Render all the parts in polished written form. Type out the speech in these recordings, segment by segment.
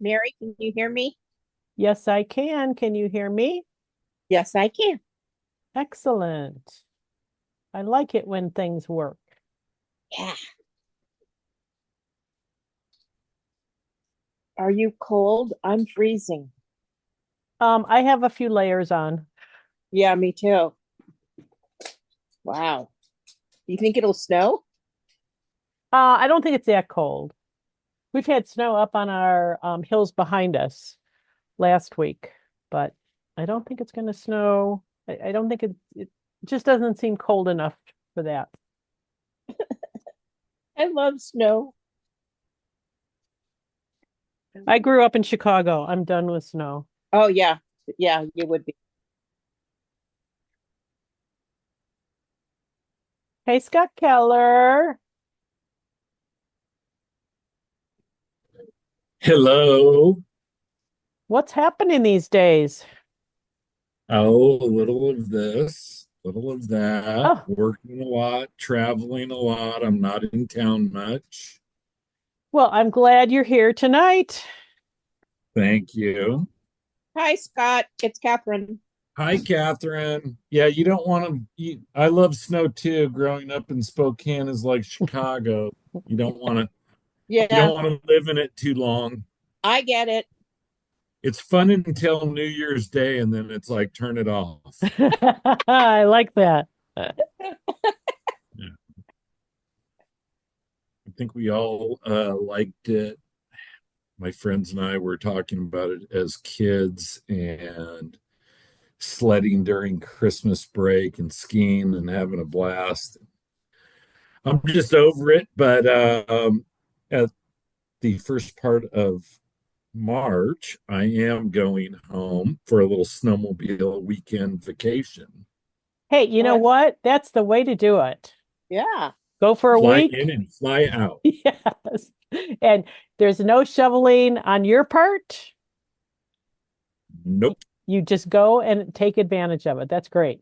Mary, can you hear me? Yes, I can. Can you hear me? Yes, I can. Excellent. I like it when things work. Yeah. Are you cold? I'm freezing. I have a few layers on. Yeah, me too. Wow. You think it'll snow? I don't think it's that cold. We've had snow up on our hills behind us last week, but I don't think it's going to snow. I don't think it just doesn't seem cold enough for that. I love snow. I grew up in Chicago. I'm done with snow. Oh, yeah. Yeah, you would be. Hey, Scott Keller, Hello. what's happening these days? Oh, a little of this, a little of that, Oh, working a lot, traveling a lot. I'm not in town much. well, I'm glad you're here tonight. Thank you. Hi, Scott. It's Catherine. Hi, Catherine. Yeah, you don't want to. I love snow too. Growing up in Spokane is like Chicago. You don't want to. You Yeah, don't want to live in it too long. I get it. It's fun until New Year's Day, and then it's like turn it off. I like that. Yeah, I think we all liked it. My friends and I were talking about it as kids and sledding during Christmas break and skiing and having a blast. I'm just over it, but at the first part of March, I am going home for a little snowmobile weekend vacation. Hey, you Well, know what? That's the way to do it. yeah. Go for a Fly in week. and fly out. Yes. And there's no shoveling on your part. Nope. You just go and take advantage of it. That's great.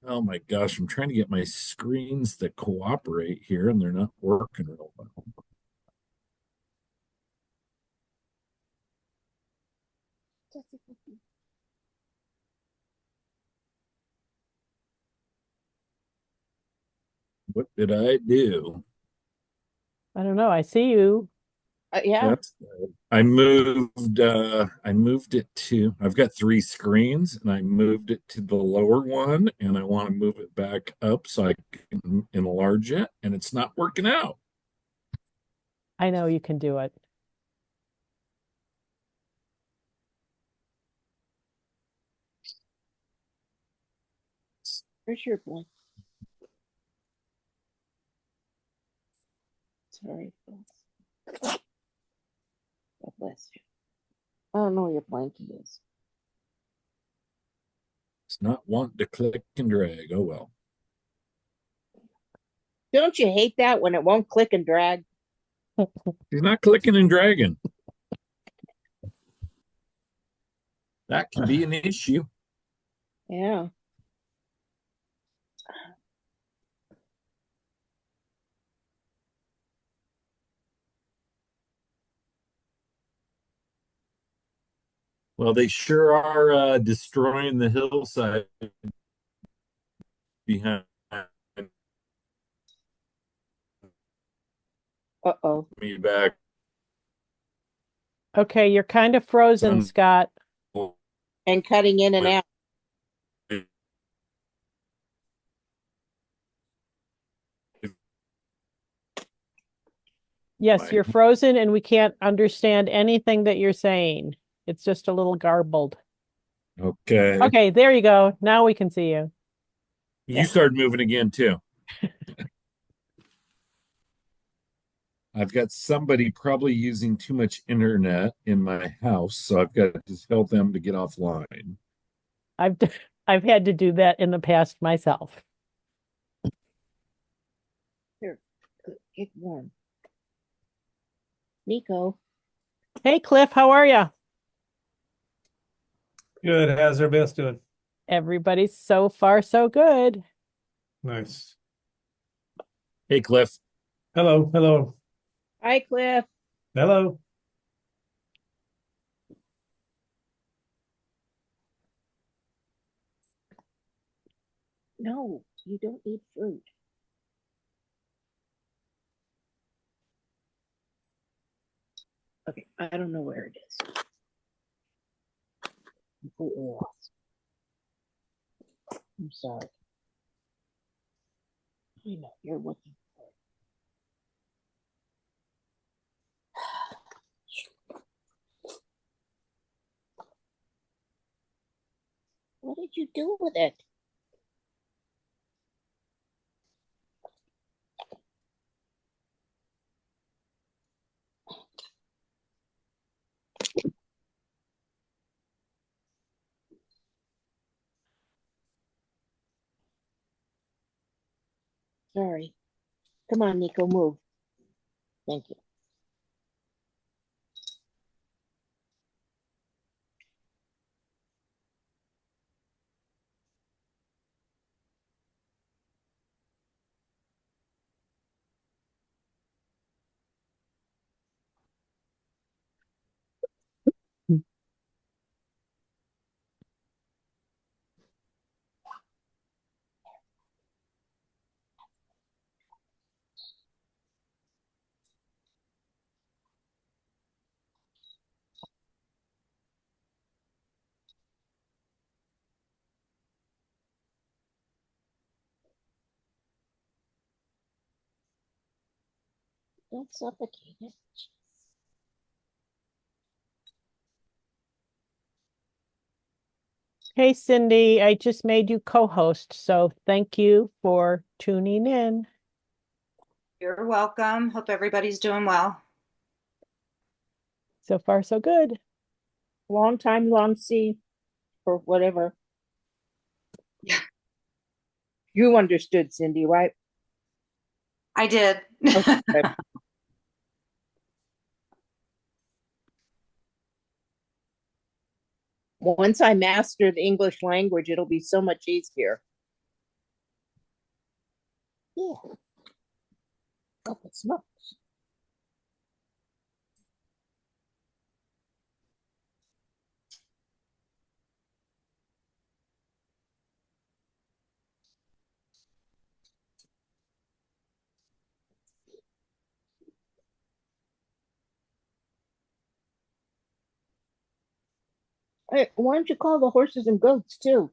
Oh my gosh, I'm trying to get my screens that cooperate here and they're not working real well. What did I do? I don't know. I see you. Yeah. That's I moved it to I've got three screens and I moved it to the lower one and I want to move it back up so I can enlarge it and it's not working out. I know you can do it. Where's your blanket? Sorry. God bless you. I don't know where your blanket is. It's not wanting to click and drag. Oh well. Don't you hate that when it won't click and drag? He's not clicking and dragging. That can be an issue. Yeah. Well, they sure are destroying the hillside behind Uh-oh. me back Okay, you're kind of frozen, on. Scott. And cutting in and out. Yes, you're frozen and we can't understand anything that you're saying. It's just a little garbled. Okay. Okay, there you go. Now we can see you. You started moving again too. I've got somebody probably using too much internet in my house, so I've got to tell them to get offline. I've I've had to do that in the past myself. Here, get warm. Nico. Hey, Cliff, how are you? Good. How's everybody else doing? Everybody's so far so good. Nice. Hey, Cliff. Hello. Hello. Hi, Cliff. Hello. No, you don't eat fruit. Okay, I don't know where it is. Completely lost. I'm sorry. I know you're looking for it. What did you do with it? Sorry. Come on, Nico, move. Thank you. Don't suffocate it. Hey, Cindy, I just made you co-host, so thank you for tuning in. You're welcome. Hope everybody's doing well. So far, so good. Long time, long see, or whatever. Yeah. You understood, Cindy, right? I did. Okay. Once I master the English language, it'll be so much easier. Yeah. Oh, it smokes. Hey, why don't you call the horses and goats too?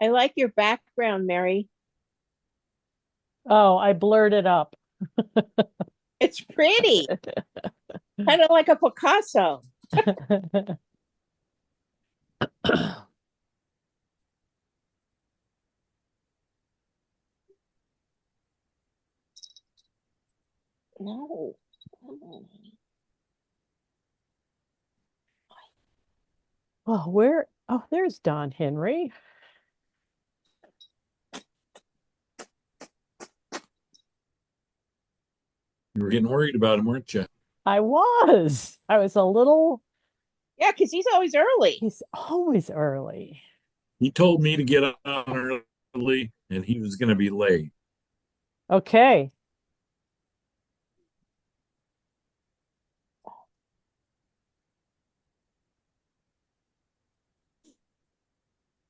I like your background, Mary. Oh, I blurred it up. It's pretty, kind of like a Picasso. No, come on, honey. Oh, where? Oh, there's Don Henry. You were getting worried about him, weren't you? I was. I was a little. Yeah, because he's always early. He's always early. He told me to get on early and he was going to be late. Okay.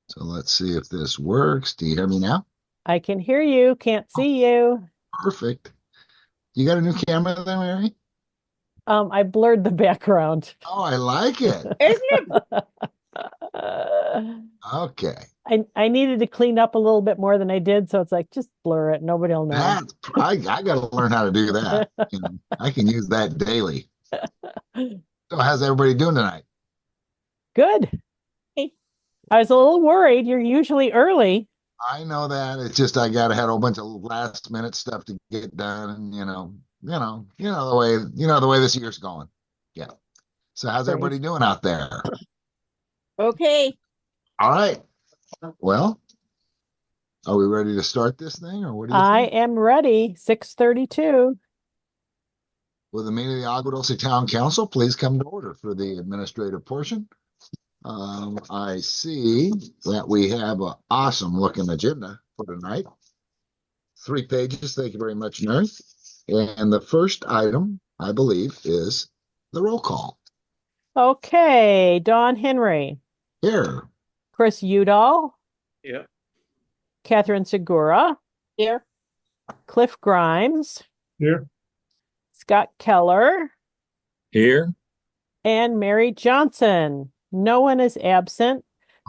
So let's see if this works. Do you hear me now? I can hear you, can't see you. Perfect. You got a new camera there, Mary? I blurred the background. Oh, I like it. Isn't it? Okay. I needed to clean up a little bit more than I did, so it's like just blur it. Nobody will know. I got to learn how to do that. You know, I can use that daily. So how's everybody doing tonight? Good. Hey. I was a little worried. You're usually early. I know that. It's just I got to had a whole bunch of last minute stuff to get done, and the way this year's going. Yeah. So how's Great. everybody doing out there? Okay. All right. Well, are we ready to start this thing, or what do you I think? am ready. 6:32. Will the meeting of the Agua Dulce Town Council please come to order for the administrative portion? I see that we have an awesome looking agenda for tonight. 3 pages. Thank you very much, Mary. And the first item, I believe, is the roll call. Okay. Dawn Henry, Here. Chris Udall, Yeah. Catherine Segura, Here. Cliff Grimes, Here. Scott Keller, Here. and Mary Johnson. No one is absent.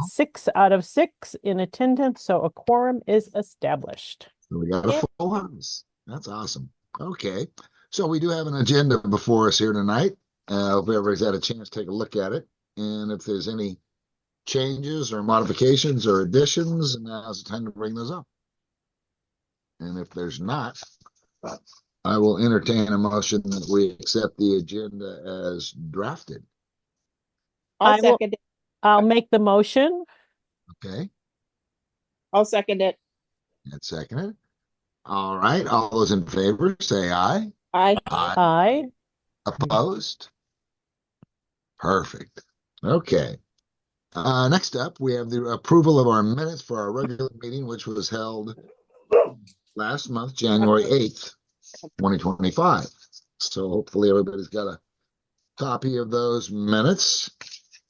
6 out of 6 in attendance, so a quorum is established. So we got a Yep. full house. That's awesome. Okay. So we do have an agenda before us here tonight. Hope everybody's had a chance to take a look at it. And if there's any changes or modifications or additions, now's the time to bring those up. And if there's not, I will entertain a motion that we accept the agenda as drafted. I'll I will- second it. I'll make the motion. Okay. I'll second it. And seconded. All right. All those in favor say aye. Aye. Aye. Aye. Opposed? Perfect. Okay. Next up, we have the approval of our minutes for our regular meeting, which was held last month, January 8th, 2025. So hopefully everybody's got a copy of those minutes.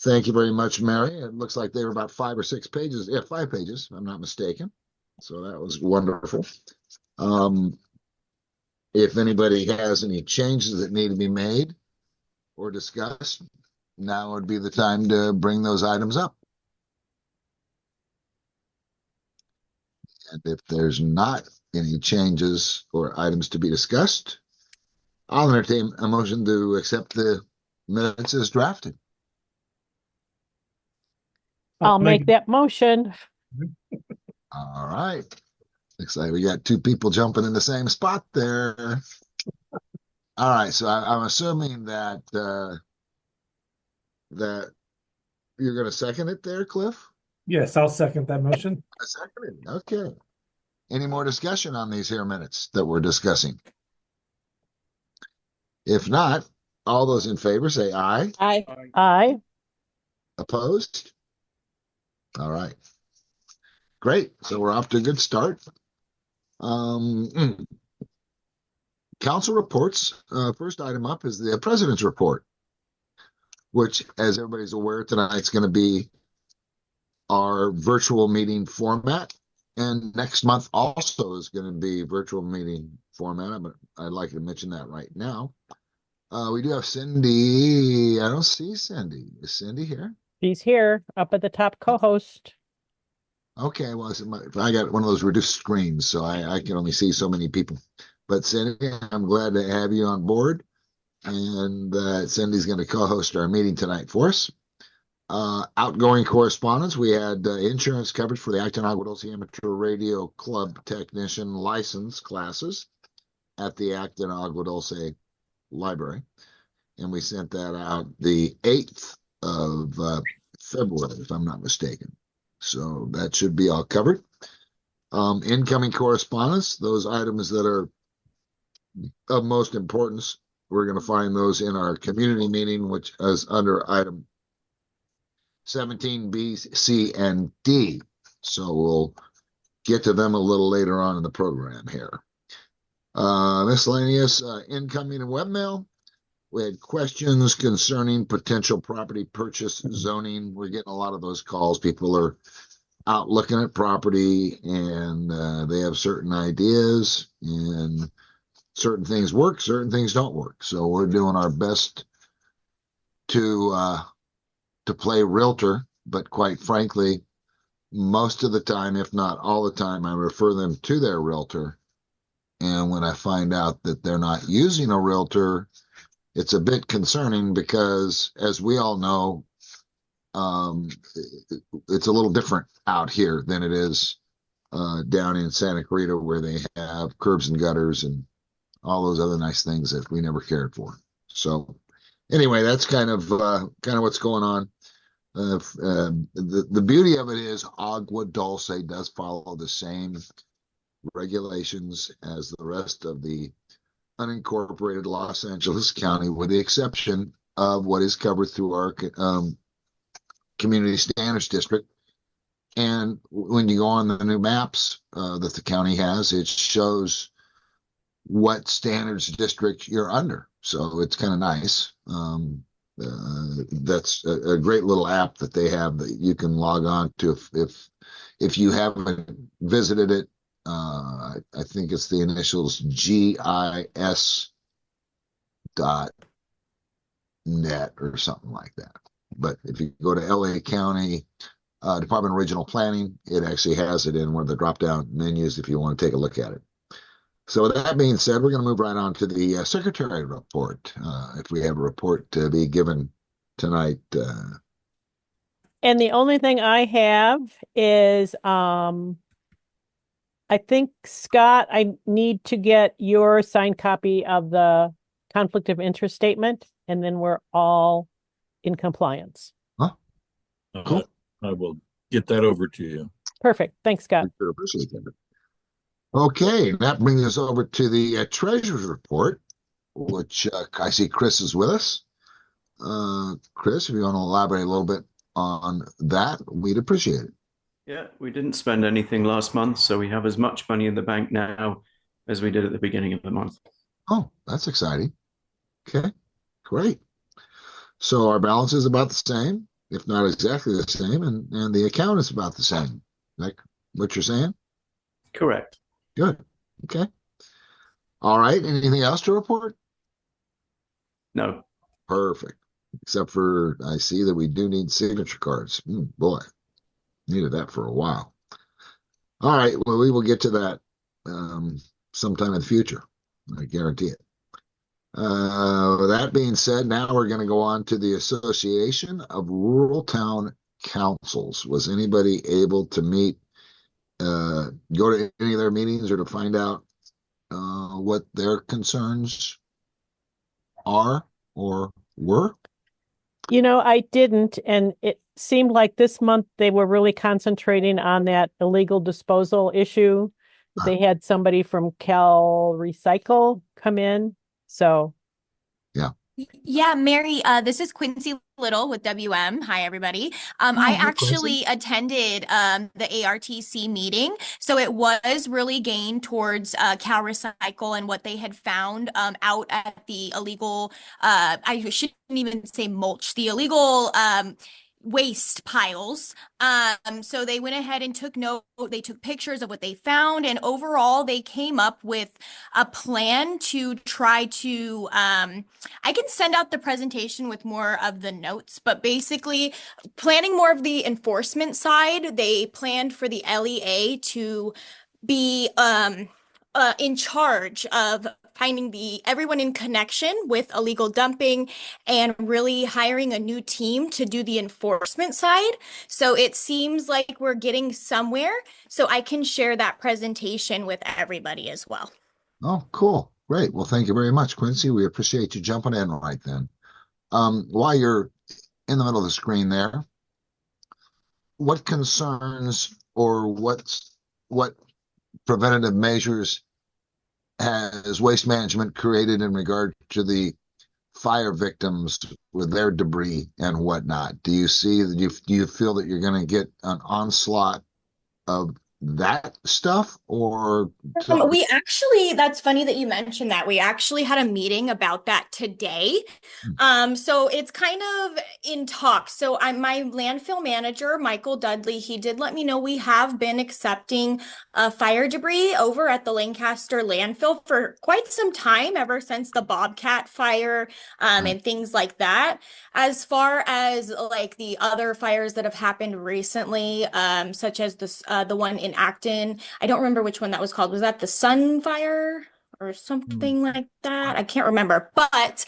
Thank you very much, Mary. It looks like they were about 5 or 6 pages. Yeah, 5 pages, if I'm not mistaken. So that was wonderful. If anybody has any changes that need to be made or discussed, now would be the time to bring those items up. And if there's not any changes or items to be discussed, I'll entertain a motion to accept the minutes as drafted. I'll make that motion. All right. Looks like we got 2 people jumping in the same spot there. All right. So I'm assuming that that you're going to second it there, Cliff? Yes, I'll second that motion. I seconded it. Okay. Any more discussion on these here minutes that we're discussing? If not, all those in favor say aye. Aye. Aye. Opposed? All right. Great. So we're off to a good start. Council reports. First item up is the president's report, which, as everybody's aware, tonight's going to be our virtual meeting format. And next month also is going to be virtual meeting format. I'd like to mention that right now. We do have Cindy. I don't see Cindy. Is Cindy here? She's here up at the top co-host. Okay, well, I got one of those reduced screens, so I can only see so many people. But Cindy, I'm glad to have you on board. And Cindy's going to co-host our meeting tonight for us. Outgoing correspondence, we had insurance coverage for the Acton Agua Dulce Amateur Radio Club Technician license classes at the Acton Agua Dulce Library. And we sent that out the 8th of February, if I'm not mistaken. So that should be all covered. Incoming correspondence, those items that are of most importance, we're going to find those in our community meeting, which is under item 17B, C, and D. So we'll get to them a little later on in the program here. Miscellaneous incoming and webmail. We had questions concerning potential property purchase zoning. We're getting a lot of those calls. People are out looking at property and they have certain ideas and certain things work, certain things don't work. So we're doing our best to play realtor, but quite frankly, most of the time, if not all the time, I refer them to their realtor. And when I find out that they're not using a realtor, it's a bit concerning because, as we all know, um, it's a little different out here than it is down in Santa Clarita, where they have curbs and gutters and all those other nice things that we never cared for. So, anyway, that's kind of what's going on. The beauty of it is Agua Dulce does follow the same regulations as the rest of the unincorporated Los Angeles County, with the exception of what is covered through our community standards district. And when you go on the new maps that the county has, it shows what standards district you're under. So it's kind of nice. That's a great little app that they have that you can log on to if you haven't visited it. I think it's the initials GIS dot net or something like that. But if you go to LA County Department of Regional Planning, it actually has it in one of the drop down menus if you want to take a look at it. So with that being said, we're going to move right on to the secretary report. If we have a report to be given tonight. And the only thing I have is, I think, Scott, I need to get your signed copy of the conflict of interest statement, and then we're all in compliance. Cool. I will get that over to you. Perfect. Thanks, Scott. We sure appreciate that. Okay, that brings us over to the treasurer's report, which I see Chris is with us. Chris, if you want to elaborate a little bit on that, we'd appreciate it. Yeah, we didn't spend anything last month, so we have as much money in the bank now as we did at the beginning of the month. Oh, that's exciting. Okay, great. So our balance is about the same, if not exactly the same, and the account is about the same. Like what you're saying? Correct. Good. Okay. All right. Anything else to report? No. Perfect. Except for I see that we do need signature cards. Boy, needed that for a while. All right. Well, we will get to that sometime in the future. I guarantee it. With that being said, now we're going to go on to the Association of Rural Town Councils. Was anybody able to meet, go to any of their meetings or to find out what their concerns are or were? I didn't, and it seemed like this month they were really concentrating on that illegal disposal issue. They had somebody from Cal Recycle come in. So, yeah, Mary, this is Quincy Little with WM. Hi, everybody. I Hi, actually attended the ARTC meeting. So it was really gained towards Cal Recycle and what they had found out at the illegal, I shouldn't even say mulch, the illegal waste piles. So they went ahead and took note. They took pictures of what they found, and overall they came up with a plan to try to I can send out the presentation with more of the notes, but basically planning more of the enforcement side. They planned for the LEA to be in charge of finding everyone in connection with illegal dumping and really hiring a new team to do the enforcement side. So it seems like we're getting somewhere. So I can share that presentation with everybody as well. Oh, cool. Great. Well, thank you very much, Quincy. We appreciate you jumping in right then. While you're in the middle of the screen there, what concerns or what preventative measures has Waste Management created in regard to the fire victims with their debris and whatnot? Do you see that do you feel that you're going to get an onslaught of that stuff or to, We actually, that's funny that you mentioned that. We actually had a meeting about that today. So it's kind of in talks. So my landfill manager, Michael Dudley, he did let me know we have been accepting fire debris over at the Lancaster landfill for quite some time, ever since the Bobcat fire, and things like that. As far as like the other fires that have happened recently, such as the one in Acton, I don't remember which one that was called. Was that the Sun Fire or something like that? I can't remember, but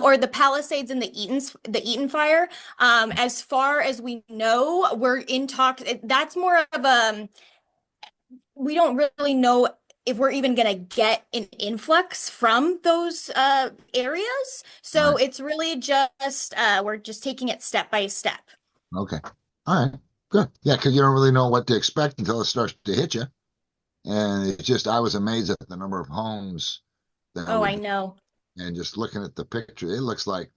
or the Palisades and the Eaton fire. As far as we know, we're in talks. That's more of a we don't really know if we're even going to get an influx from those areas. So right. it's really just we're just taking it step by step. Okay. All right. Good. Yeah, because you don't really know what to expect until it starts to hit you. And it's just, I was amazed at the number of homes that Oh, I would, know. and just looking at the picture, it looks like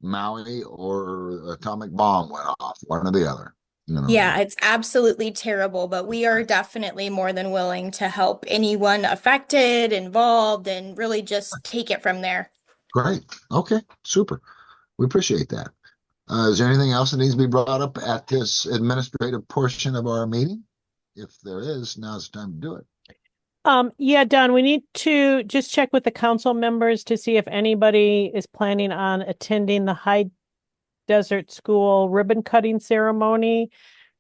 Maui or atomic bomb went off, one or the other. You know. Yeah, it's absolutely terrible, but we are definitely more than willing to help anyone affected, involved, and really just take it from there. Great. Okay. Super. We appreciate that. Is there anything else that needs to be brought up at this administrative portion of our meeting? If there is, now's the time to do it. Yeah, Don, we need to just check with the council members to see if anybody is planning on attending the High Desert School ribbon cutting ceremony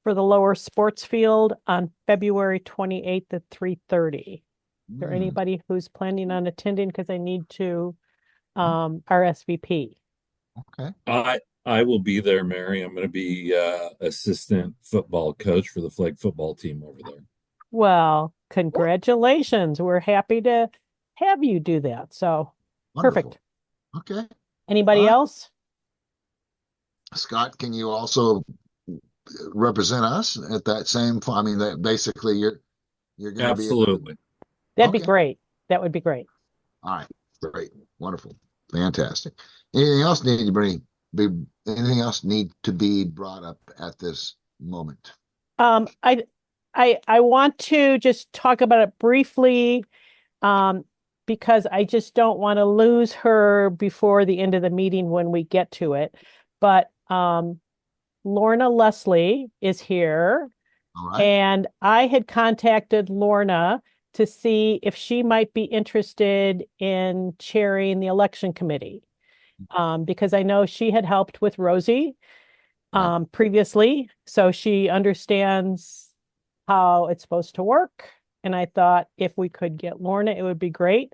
for the lower sports field on February 28th at 3:30. Is there anybody who's planning on attending? Because I need to RSVP. Okay. I will be there, Mary. I'm going to be assistant football coach for the flag football team over there. Well, congratulations. We're happy to have you do that. So Wonderful. perfect. Okay. Anybody else? Scott, can you also represent us at that same? I mean, that basically you're going to be. Absolutely. That'd be Okay. great. That would be great. All right. Great. Wonderful. Fantastic. Anything else need to be anything else need to be brought up at this moment? I want to just talk about it briefly, because I just don't want to lose her before the end of the meeting when we get to it. But Lorna Leslie is here, All right. and I had contacted Lorna to see if she might be interested in chairing the election committee, because I know she had helped with Rosie previously, so she understands how it's supposed to work. And I thought if we could get Lorna, it would be great.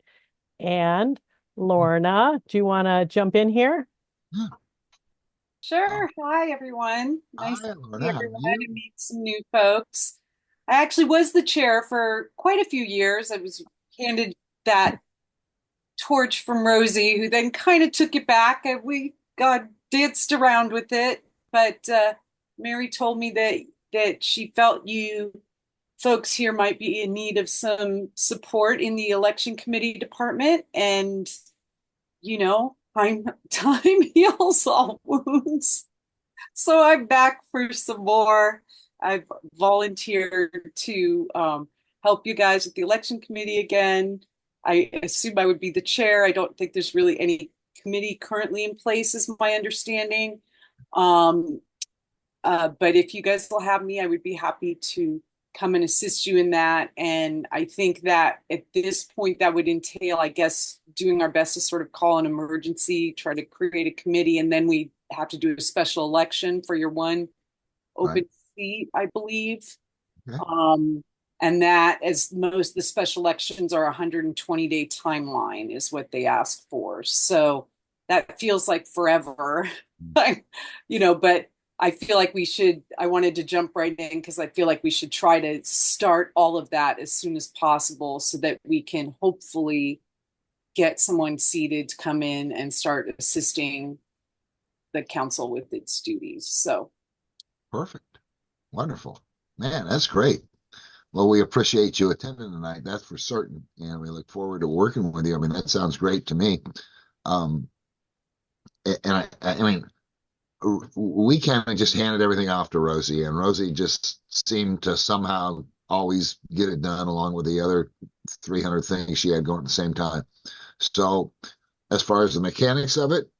And Lorna, do you want to jump in here? Yeah. Sure. Hi, everyone. Nice Hi, to Lorna. see How are everyone you? and meet some new folks. I actually was the chair for quite a few years. I was handed that torch from Rosie, who then kind of took it back, and we got danced around with it. But Mary told me that she felt you folks here might be in need of some support in the election committee department, and time heals all wounds. So I'm back for some more. I've volunteered to help you guys with the election committee again. I assume I would be the chair. I don't think there's really any committee currently in place, is my understanding. But if you guys will have me, I would be happy to come and assist you in that. And I think that at this point, that would entail, I guess, doing our best to sort of call an emergency, try to create a committee, and then we have to do a special election for your one open seat, I believe. Okay. And that, as most of the special elections are, 120-day timeline is what they ask for. So that feels like forever, but I feel like I wanted to jump right in because I feel like we should try to start all of that as soon as possible so that we can hopefully get someone seated to come in and start assisting the council with its duties. So Perfect. Wonderful. Man, that's great. Well, we appreciate you attending tonight. That's for certain. And we look forward to working with you. I mean, that sounds great to me. And I mean, we kind of just handed everything off to Rosie, and Rosie just seemed to somehow always get it done along with the other 300 things she had going at the same time. So as far as the mechanics of it,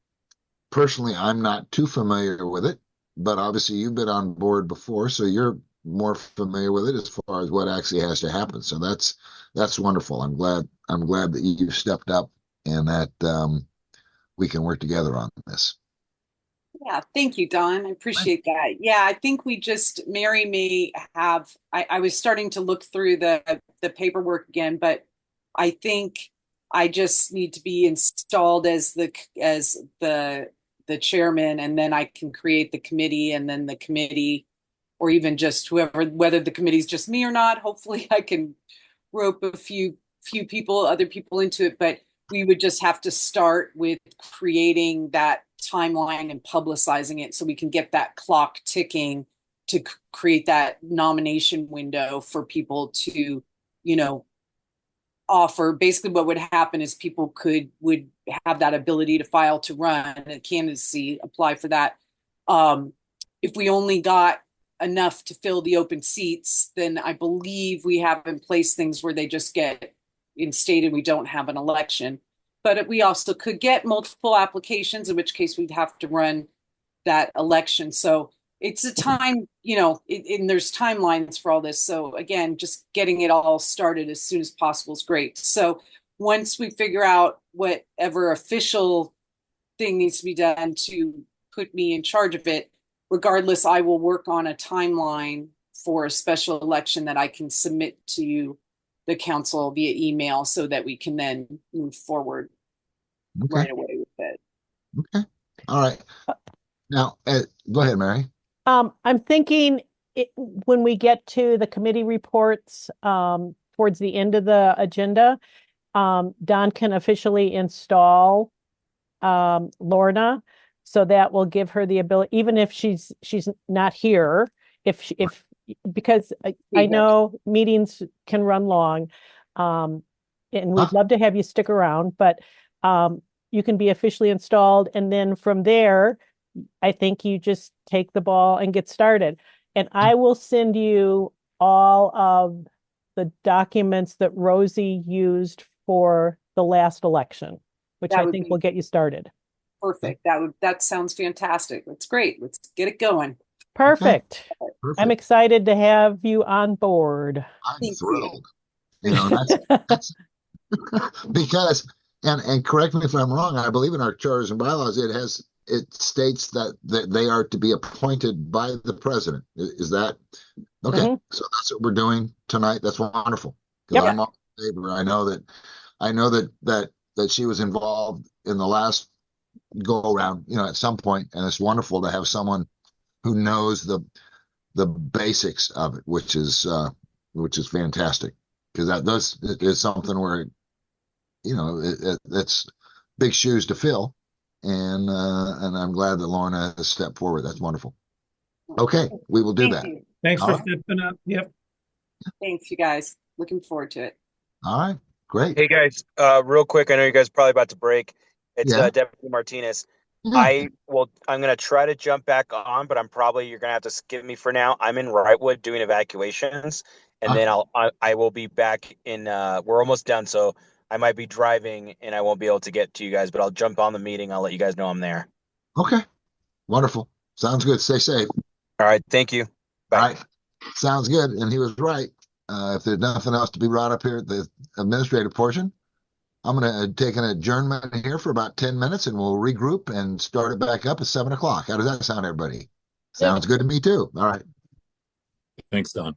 personally, I'm not too familiar with it, but obviously you've been on board before, so you're more familiar with it as far as what actually has to happen. So that's wonderful. I'm glad that you stepped up and that we can work together on this. Yeah, thank you, Don. I appreciate that. Yeah, I think we just Mary may have. I was starting to look through the paperwork again, but I think I just need to be installed as the chairman, and then I can create the committee, and then the committee, or even just whoever, whether the committee's just me or not. Hopefully, I can rope a few people, other people into it, but we would just have to start with creating that timeline and publicizing it so we can get that clock ticking to create that nomination window for people to, you know, offer. Basically what would happen is people would have that ability to file to run a candidacy, apply for that. If we only got enough to fill the open seats, then I believe we have in place things where they just get instated. We don't have an election, but we also could get multiple applications, in which case we'd have to run that election. So it's a time, and there's timelines for all this. So again, just getting it all started as soon as possible is great. So once we figure out whatever official thing needs to be done to put me in charge of it, regardless, I will work on a timeline for a special election that I can submit to the council via email so that we can then move forward right away with it. Okay. All right. Now, go ahead, Mary. I'm thinking when we get to the committee reports towards the end of the agenda, Don can officially install Lorna, so that will give her the ability, even if she's not here, because I know meetings can run long, and we'd love to have you stick around, but you can be officially installed, and then from there, I think you just take the ball and get started. And I will send you all of the documents that Rosie used for the last election, which I think will get you started. Perfect. That sounds fantastic. That's great. Let's get it going. Perfect. Okay. Perfect. I'm excited to have you on board. I'm thrilled. That's because, and correct me if I'm wrong, I believe in our charters and bylaws, it states that they are to be appointed by the president. Is that okay? Mm-hmm. So that's what we're doing tonight. That's wonderful. Because Yep. I'm all in favor. I know that she was involved in the last go around, at some point, and it's wonderful to have someone who knows the basics of it, which is fantastic, because it is something where it's big shoes to fill, and I'm glad that Lorna has stepped forward. That's wonderful. Okay, we will do that. You. Thanks All for right. stepping up. Yep. Thanks, you guys. Looking forward to it. All right, great. Hey guys, real quick, I know you guys are probably about to break. It's Yeah. Deputy Martinez. Yeah. I'm gonna try to jump back on, but you're gonna have to skip me for now. I'm in Wrightwood doing evacuations, and then I will be back in we're almost done, so I might be driving and I won't be able to get to you guys, but I'll jump on the meeting. I'll let you guys know I'm there. Okay, wonderful. Sounds good. Stay safe. All right, thank you. Bye. All right, sounds good. And he was right. If there's nothing else to be brought up here at the administrative portion, I'm going to take an adjournment here for about 10 minutes, and we'll regroup and start it back up at 7 o'clock. How does that sound, everybody? Sounds good to me too. All right. Thanks, Don.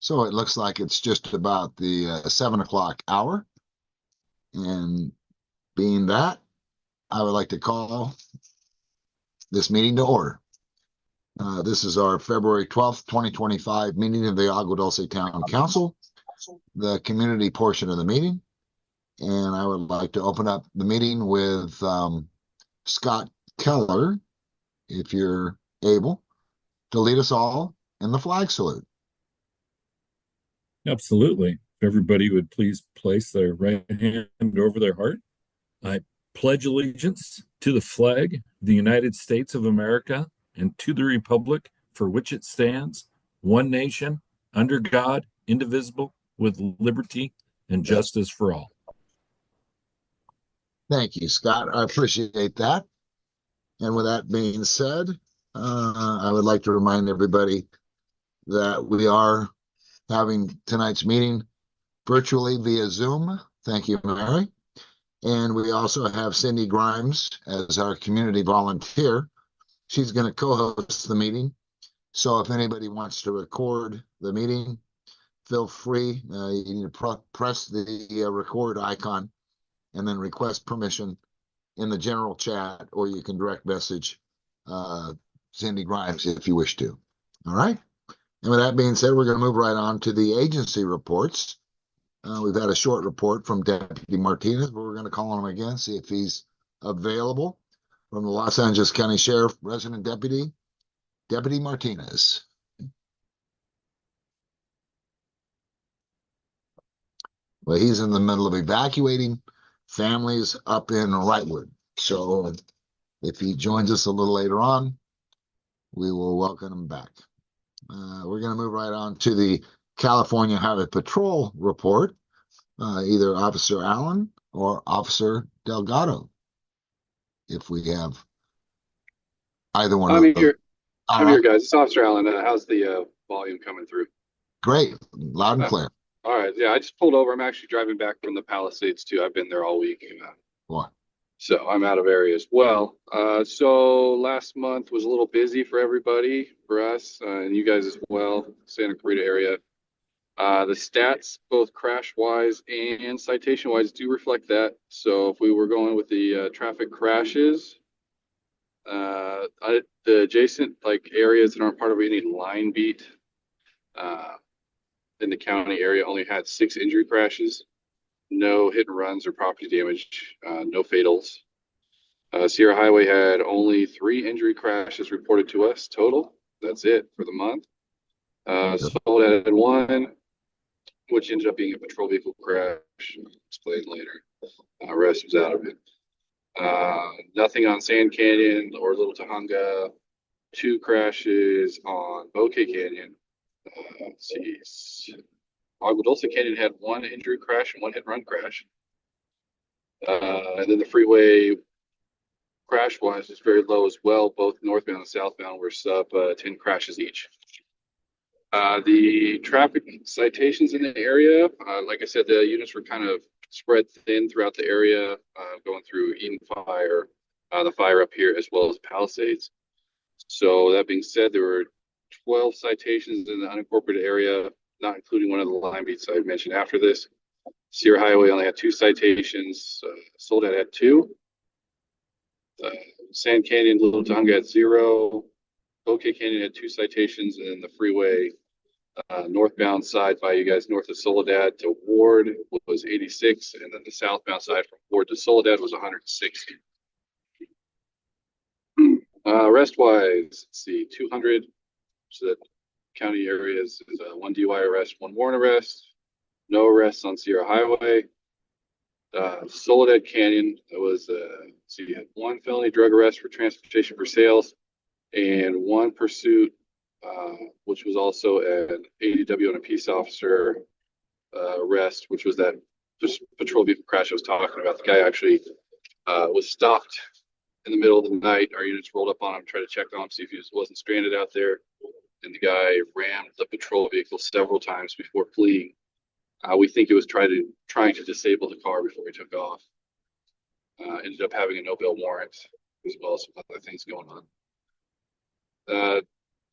So it looks like it's just about the 7 o'clock hour. And being that, I would like to call this meeting to order. This is our February 12th, 2025 meeting of the Agua Dulce Town Council, the community portion of the meeting. And I would like to open up the meeting with Scott Keller, if you're able, to lead us all in the flag salute. Absolutely. If everybody would please place their right hand over their heart. I pledge allegiance to the flag of the United States of America and to the republic for which it stands, one nation, under God, indivisible, with liberty and justice for all. Thank you, Scott. I appreciate that. And with that being said, I would like to remind everybody that we are having tonight's meeting virtually via Zoom. Thank you, Mary. And we also have Cindy Grimes as our community volunteer. She's going to co-host the meeting. So if anybody wants to record the meeting, feel free. You need to press the record icon and then request permission in the general chat, or you can direct message Cindy Grimes if you wish to. All right. And with that being said, we're going to move right on to the agency reports. We've had a short report from Deputy Martinez, but we're going to call on him again, see if he's available. From the Los Angeles County Sheriff, Resident Deputy, Deputy Martinez. Well, he's in the middle of evacuating families up in Wrightwood. So if he joins us a little later on, we will welcome him back. We're going to move right on to the California Highway Patrol report, either Officer Allen or Officer Delgado. If we have either one I'm of them. here. I'm Right. here, guys. It's Officer Allen. How's the volume coming through? Great. Loud and clear. All right. Yeah, I just pulled over. I'm actually driving back from the Palisades, too. I've been there all week. What? So I'm out of area as well. So last month was a little busy for everybody, for us, and you guys as well, Santa Clarita area. The stats, both crash-wise and citation-wise, do reflect that. So if we were going with the traffic crashes, the adjacent areas that aren't part of any line beat in the county area only had 6 injury crashes, no hit and runs or property damage, no fatals. Sierra Highway had only 3 injury crashes reported to us total. That's it for the month. Soledad had 1, which ended up being a patrol vehicle crash. I'll explain later. Rest was out of it. Nothing on Sand Canyon or Little Tahunga. 2 crashes on Bouquet Canyon. Let's see. Agua Dulce Canyon had 1 injury crash and 1 hit and run crash. And then the freeway crash wise is very low as well. Both northbound and southbound were sub 10 crashes each. The traffic citations in the area, like I said, the units were kind of spread thin throughout the area, going through Eden Fire, the fire up here, as well as Palisades. So that being said, there were 12 citations in the unincorporated area, not including one of the line beats I mentioned after this. Sierra Highway only had 2 citations. Soledad had 2. Sand Canyon, Little Tonga had 0. Bouquet Canyon had 2 citations, and then the freeway northbound side by you guys north of Soledad to Ward was 86, and then the southbound side from Ward to Soledad was 160. Rest wise, let's see, 200. So that county areas is 1 DUI arrest, 1 warrant arrest, no arrests on Sierra Highway. Soledad Canyon, that was so you had 1 felony drug arrest for transportation for sales, and 1 pursuit, which was also an ADW and a peace officer arrest, which was that patrol vehicle crash I was talking about. The guy actually was stopped in the middle of the night. Our units rolled up on him, tried to check on him, see if he wasn't stranded out there. And the guy rammed the patrol vehicle several times before fleeing. We think it was trying to disable the car before he took off. Ended up having a no bail warrant, as well as some other things going on.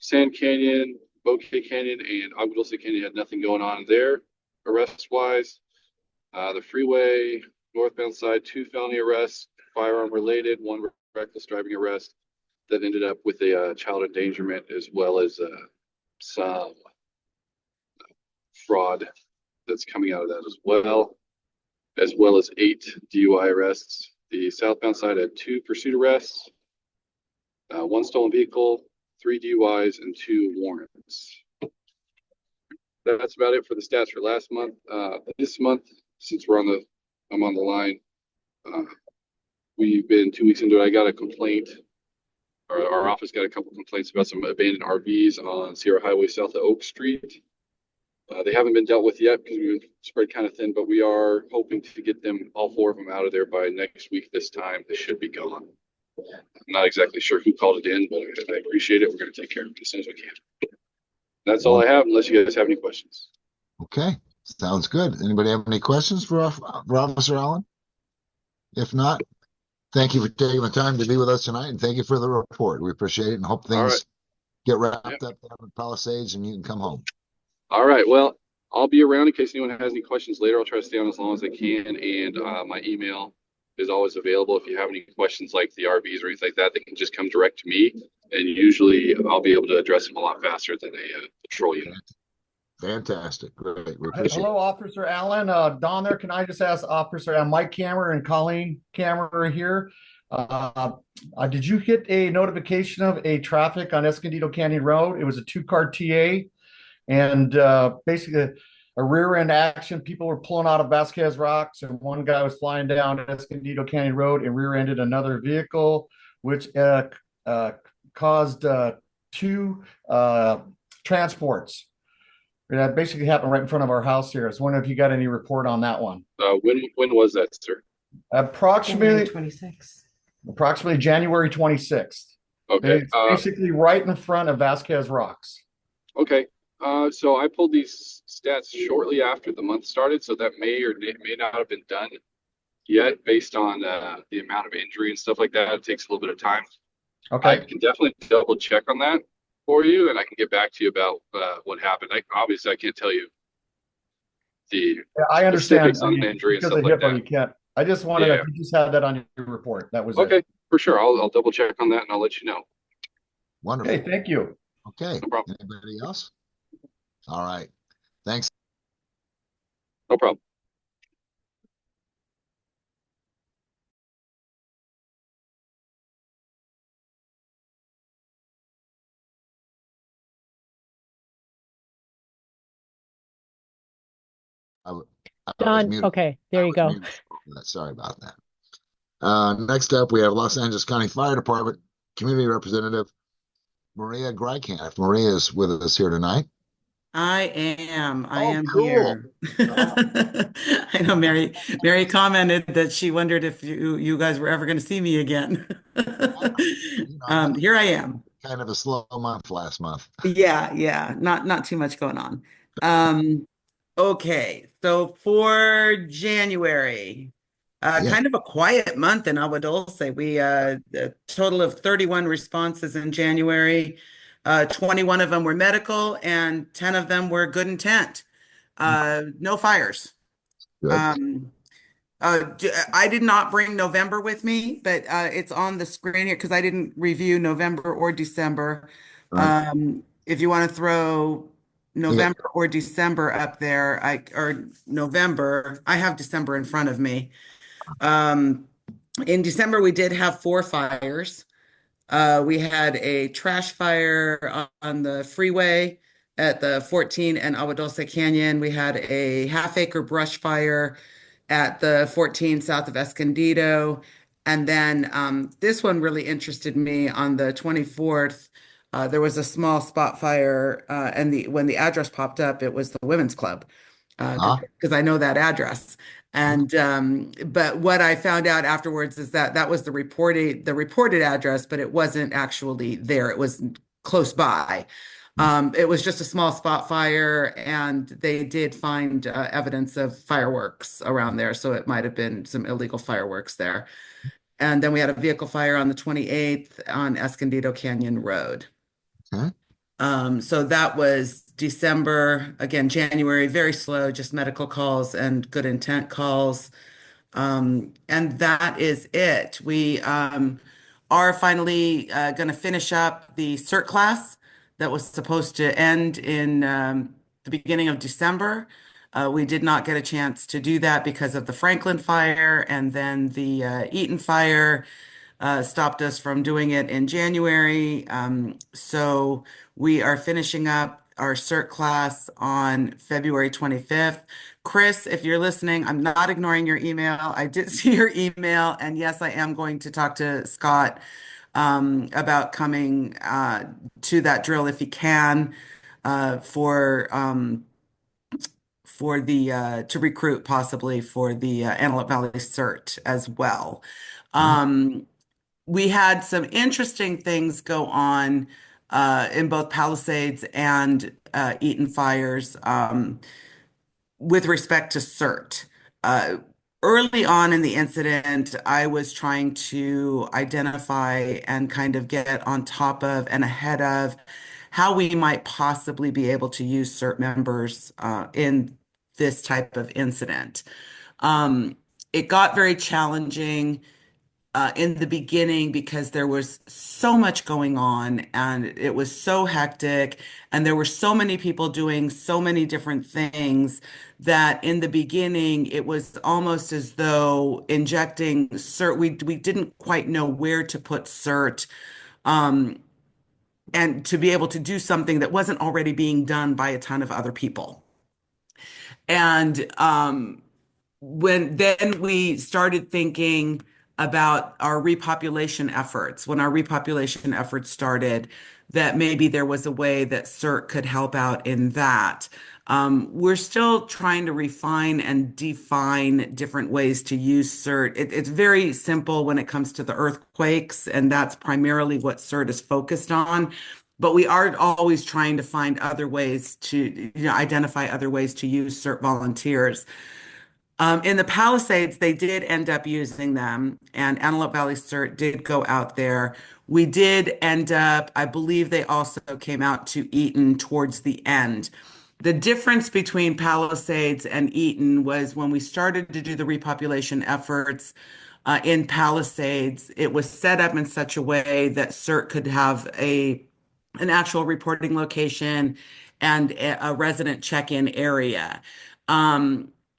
Sand Canyon, Bouquet Canyon and Agua Dulce Canyon had nothing going on there arrest wise. The freeway northbound side, 2 felony arrests, firearm related, 1 reckless driving arrest that ended up with a child endangerment as well as some fraud that's coming out of that as well as 8 DUI arrests. The southbound side had 2 pursuit arrests, 1 stolen vehicle, 3 DUIs, and 2 warrants. That's about it for the stats for last month. This month, since I'm on the line, we've been 2 weeks into it. I got a complaint, or our office got a couple complaints about some abandoned RVs on Sierra Highway south of Oak Street. They haven't been dealt with yet because we've been spread kind of thin, but we are hoping to get them, all 4 of them, out of there by next week. This time, they should be gone. I'm not exactly sure who called it in, but I appreciate it. We're going to take care of it as soon as we can. That's all I have, unless you guys have any questions. Okay, sounds good. Anybody have any questions for Officer Allen? If not, thank you for taking the time to be with us tonight, and thank you for the report. We appreciate it and hope things get wrapped up down in Palisades and you can come home. All right. Well, I'll be around in case anyone has any questions later. I'll try to stay on as long as I can, and my email is always available. If you have any questions like the RVs or anything like that, they can just come direct to me, and usually I'll be able to address them a lot faster than a patrol unit. Fantastic. Great. We appreciate Hello, Officer Allen. Don there. Can I just ask Officer Mike Camera and Colleen Camera here? Did you get a notification of a traffic on Escondido Canyon Road? It was a 2-car TA, and basically a rear end action. People were pulling out of Vasquez Rocks, and one guy was flying down Escondido Canyon Road and rear ended another vehicle, which caused 2 transports. That basically happened right in front of our house here. I was wondering if you got any report on that one. When was that, sir? Approximately January 26th. Okay. It's basically right in front of Vasquez Rocks. Okay. So I pulled these stats shortly after the month started, so that may or may not have been done yet based on the amount of injury and stuff like that. It takes a little bit of time. Okay. I can definitely double check on that for you, and I can get back to you about what happened. Obviously, I can't tell you the I understand specifics on the injury and because stuff of like HIPAA, that. you can't. I just wanted if you just had that on your report. That was okay. it. For sure. I'll double check on that and I'll let you know. Wonderful. Okay, thank you. Okay. No problem. Anybody else? All right. Thanks. No problem. Don, okay, there you go. Sorry about that. Next up, we have Los Angeles County Fire Department Community Representative Maria Greikamp. Maria is with us here tonight. I am cool. here. I know Mary commented that she wondered if you guys were ever going to see me again. Here I am. Kind of a slow month last month. Yeah, not too much going on. Okay, so for January, kind of a quiet month in Agua Dulce. We a total of 31 responses in January. 21 of them were medical and 10 of them were good intent. No fires. I did not bring November with me, but it's on the screen here because I didn't review November or December. If you want to throw November or December up there, or November, I have December in front of me. In December, we did have 4 fires. We had a trash fire on the freeway at the 14 and Agua Dulce Canyon. We had a half-acre brush fire at the 14 south of Escondido. And then this one really interested me. On the 24th, there was a small spot fire, and when the address popped up, it was the Women's Club, because I know that address. And but what I found out afterwards is that was the reported address, but it wasn't actually there. It was close by. It was just a small spot fire, and they did find evidence of fireworks around there, so it might have been some illegal fireworks there. And then we had a vehicle fire on the 28th on Escondido Canyon Road. Okay. So that was December. Again, January, very slow, just medical calls and good intent calls. And that is it. We are finally going to finish up the CERT class that was supposed to end in the beginning of December. We did not get a chance to do that because of the Franklin fire, and then the Eaton fire stopped us from doing it in January. So we are finishing up our CERT class on February 25th. Chris, if you're listening, I'm not ignoring your email. I did see your email, and yes, I am going to talk to Scott about coming to that drill if he can for the to recruit possibly for the Antelope Valley CERT as well. We had some interesting things go on in both Palisades and Eaton fires with respect to CERT. Early on in the incident, I was trying to identify and kind of get on top of and ahead of how we might possibly be able to use CERT members in this type of incident. It got very challenging in the beginning because there was so much going on and it was so hectic and there were so many people doing so many different things that in the beginning it was almost as though injecting CERT, we didn't quite know where to put CERT and to be able to do something that wasn't already being done by a ton of other people. And when then we started thinking about our repopulation efforts, when our repopulation efforts started, that maybe there was a way that CERT could help out in that. We're still trying to refine and define different ways to use CERT. It's very simple when it comes to the earthquakes, and that's primarily what CERT is focused on. But we are always trying to find other ways to, identify other ways to use CERT volunteers. In the Palisades, they did end up using them, and Antelope Valley CERT did go out there. We did end up, I believe they also came out to Eaton towards the end. The difference between Palisades and Eaton was when we started to do the repopulation efforts in Palisades, it was set up in such a way that CERT could have an actual reporting location and a resident check-in area.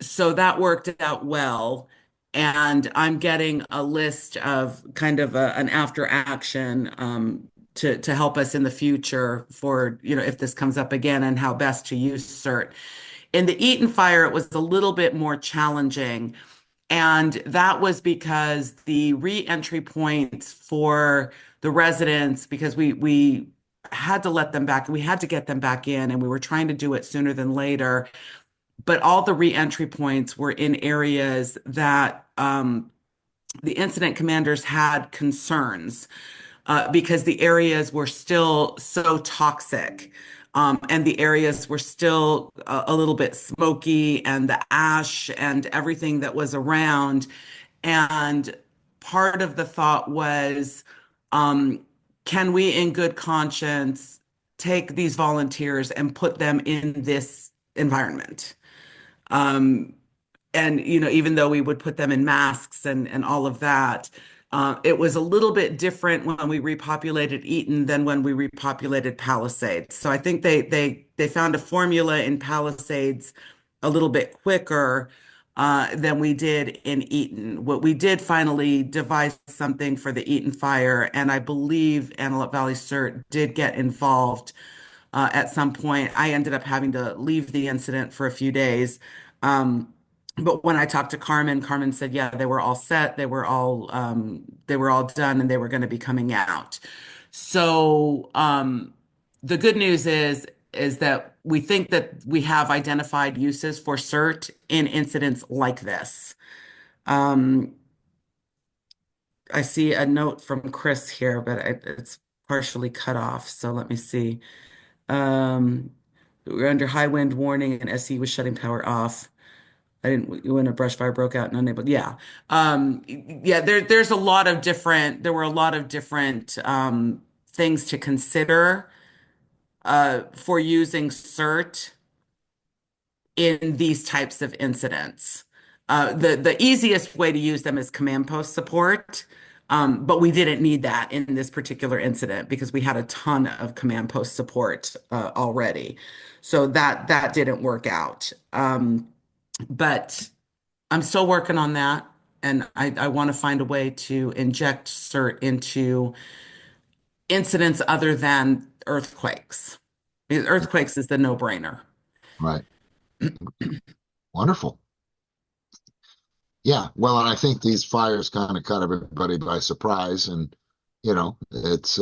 So that worked out well. And I'm getting a list of kind of an after action to help us in the future for, if this comes up again and how best to use CERT. In the Eaton fire, it was a little bit more challenging. And that was because the re-entry points for the residents, because we had to let them back, we had to get them back in, and we were trying to do it sooner than later. But all the re-entry points were in areas that the incident commanders had concerns because the areas were still so toxic. And the areas were still a little bit smoky, and the ash and everything that was around. And part of the thought was, can we, in good conscience, take these volunteers and put them in this environment? And even though we would put them in masks and all of that, it was a little bit different when we repopulated Eaton than when we repopulated Palisades. So I think they found a formula in Palisades a little bit quicker than we did in Eaton. What we did finally devise something for the Eaton fire, and I believe Antelope Valley CERT did get involved at some point. I ended up having to leave the incident for a few days. But when I talked to Carmen, Carmen said, yeah, they were all set. They were all done, and they were going to be coming out. So the good news is that we think that we have identified uses for CERT in incidents like this. I see a note from Chris here, but it's partially cut off. So let me see. We're under high wind warning, and SE was shutting power off. When a brush fire broke out and unable, yeah. Yeah, there were a lot of different things to consider for using CERT in these types of incidents. The easiest way to use them is command post support, but we didn't need that in this particular incident because we had a ton of command post support already. So that didn't work out. But I'm still working on that, and I want to find a way to inject CERT into incidents other than earthquakes. Because earthquakes is the no-brainer. Right. Wonderful. Yeah. Well, and I think these fires kind of caught everybody by surprise, and it's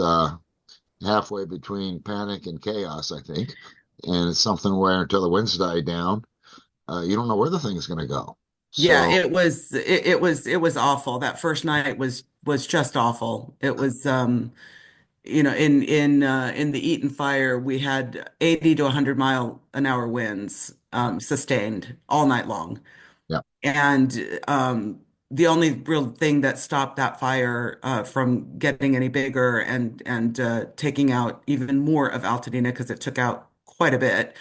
halfway between panic and chaos, I think. And it's something where until the winds die down, you don't know where the thing's going to go. Yeah, So, it was awful. That first night was just awful. It was in the Eaton fire, we had 80 to 100-mile-an-hour winds sustained all night long. yeah, And the only real thing that stopped that fire from getting any bigger and taking out even more of Altadena, because it took out quite a bit,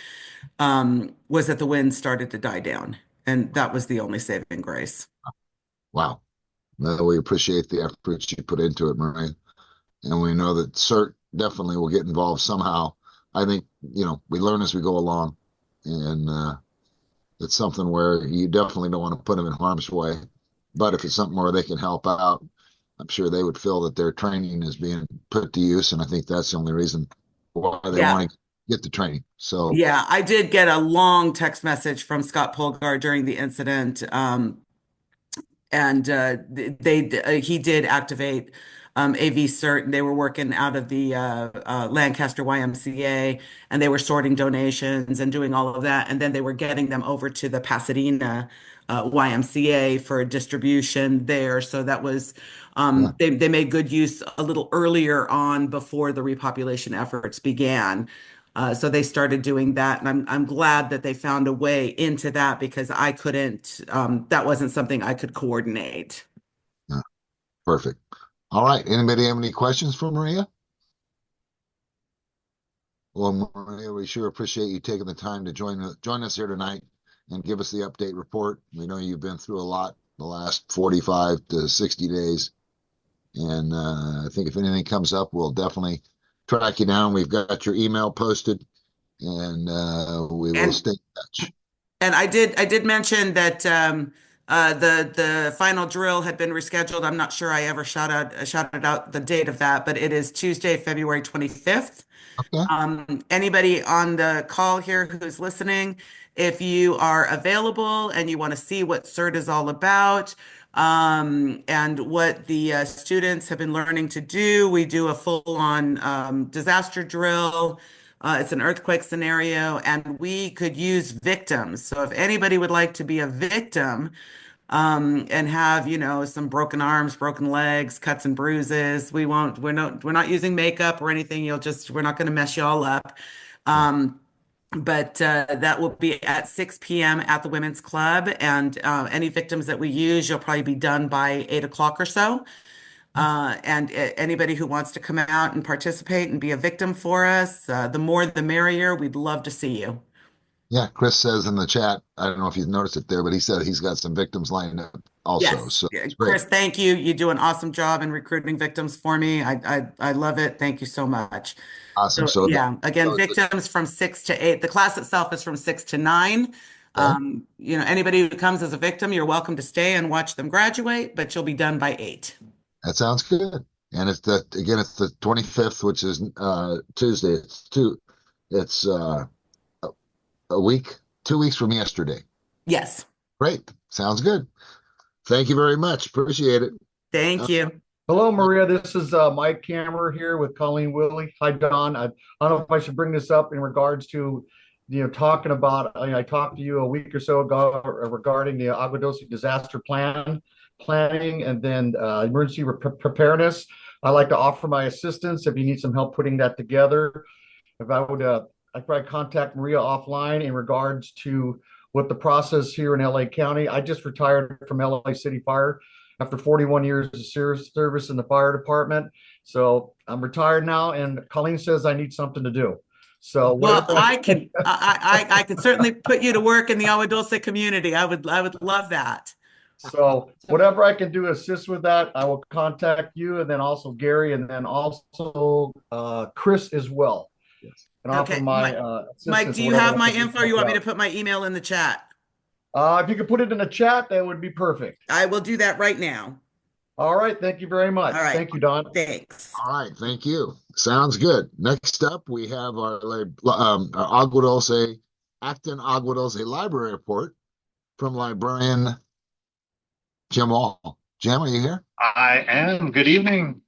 was that the wind started to die down. And that was the only saving grace. wow. Well, we appreciate the efforts you put into it, Maria. And we know that CERT definitely will get involved somehow. I think, we learn as we go along. And it's something where you definitely don't want to put them in harm's way. But if it's something where they can help out, I'm sure they would feel that their training is being put to use. And I think that's the only reason why they Yeah. want to get the training. So, Yeah, I did get a long text message from Scott Polgar during the incident. And he did activate AV CERT, and they were working out of the Lancaster YMCA, and they were sorting donations and doing all of that, and then they were getting them over to the Pasadena YMCA for distribution there. So that was yeah. they made good use a little earlier on before the repopulation efforts began. So they started doing that, and I'm glad that they found a way into that because I couldn't. That wasn't something I could coordinate. Yeah, perfect. All right. Anybody have any questions for Maria? Well, Maria, we sure appreciate you taking the time to join us here tonight and give us the update report. We know you've been through a lot the last 45 to 60 days. And I think if anything comes up, we'll definitely track you down. We've got your email posted, and we will stay in touch. And I did mention that the final drill had been rescheduled. I'm not sure I ever shouted out the date of that, but it is Tuesday, February 25th. Okay. Anybody on the call here who's listening, if you are available and you want to see what CERT is all about, and what the students have been learning to do, we do a full-on disaster drill. It's an earthquake scenario, and we could use victims. So if anybody would like to be a victim, and have, some broken arms, broken legs, cuts and bruises, we're not using makeup or anything. We're not going to mess you all up. But that will be at 6 p.m. at the Women's Club. And any victims that we use, you'll probably be done by 8 o'clock or so. And anybody who wants to come out and participate and be a victim for us, the more the merrier. We'd love to see you. Yeah, Chris says in the chat, I don't know if you've noticed it there, but he said he's got some victims lined up also. Yes. So it's Chris, great. thank you. You do an awesome job in recruiting victims for me. I love it. Thank you so much. Awesome. So yeah, again, victims from 6 to 8. The class itself is from 6 to 9. Anybody who comes as a victim, you're welcome to stay and watch them graduate, but you'll be done by 8. That sounds good. And it's the 25th, which is Tuesday. It's a week, 2 weeks from yesterday. Yes. Great. Sounds good. Thank you very much. Appreciate it. Thank you. Hello, Maria. This is Mike Kammerer here with Colleen Willie. Hi, Don. I don't know if I should bring this up in regards to, talking about, I talked to you a week or so ago regarding the Agua Dulce disaster planning and then emergency preparedness. I'd like to offer my assistance if you need some help putting that together. If I would, I'd probably contact Maria offline in regards to what the process here in LA County. I just retired from LA City Fire after 41 years of service in the fire department. So I'm retired now, and Colleen says I need something to do. So Well, whatever I could certainly put you to work in the Agua Dulce community. I would love that. So whatever I can do to assist with that, I will contact you, and then also Gary, and then also Chris as well, and offer Okay, my Mike, assistance. do you have my info? Or you want me to put my email in the chat? If you could put it in the chat, that would be perfect. I will do that right now. All right. Thank you very much. All right. Thank you, Don. Thanks. All right, thank you. Sounds good. Next up, we have our Agua Dulce, Acton Agua Dulce Library report from librarian Jim Wall. Jim, are you here? I am. Good evening.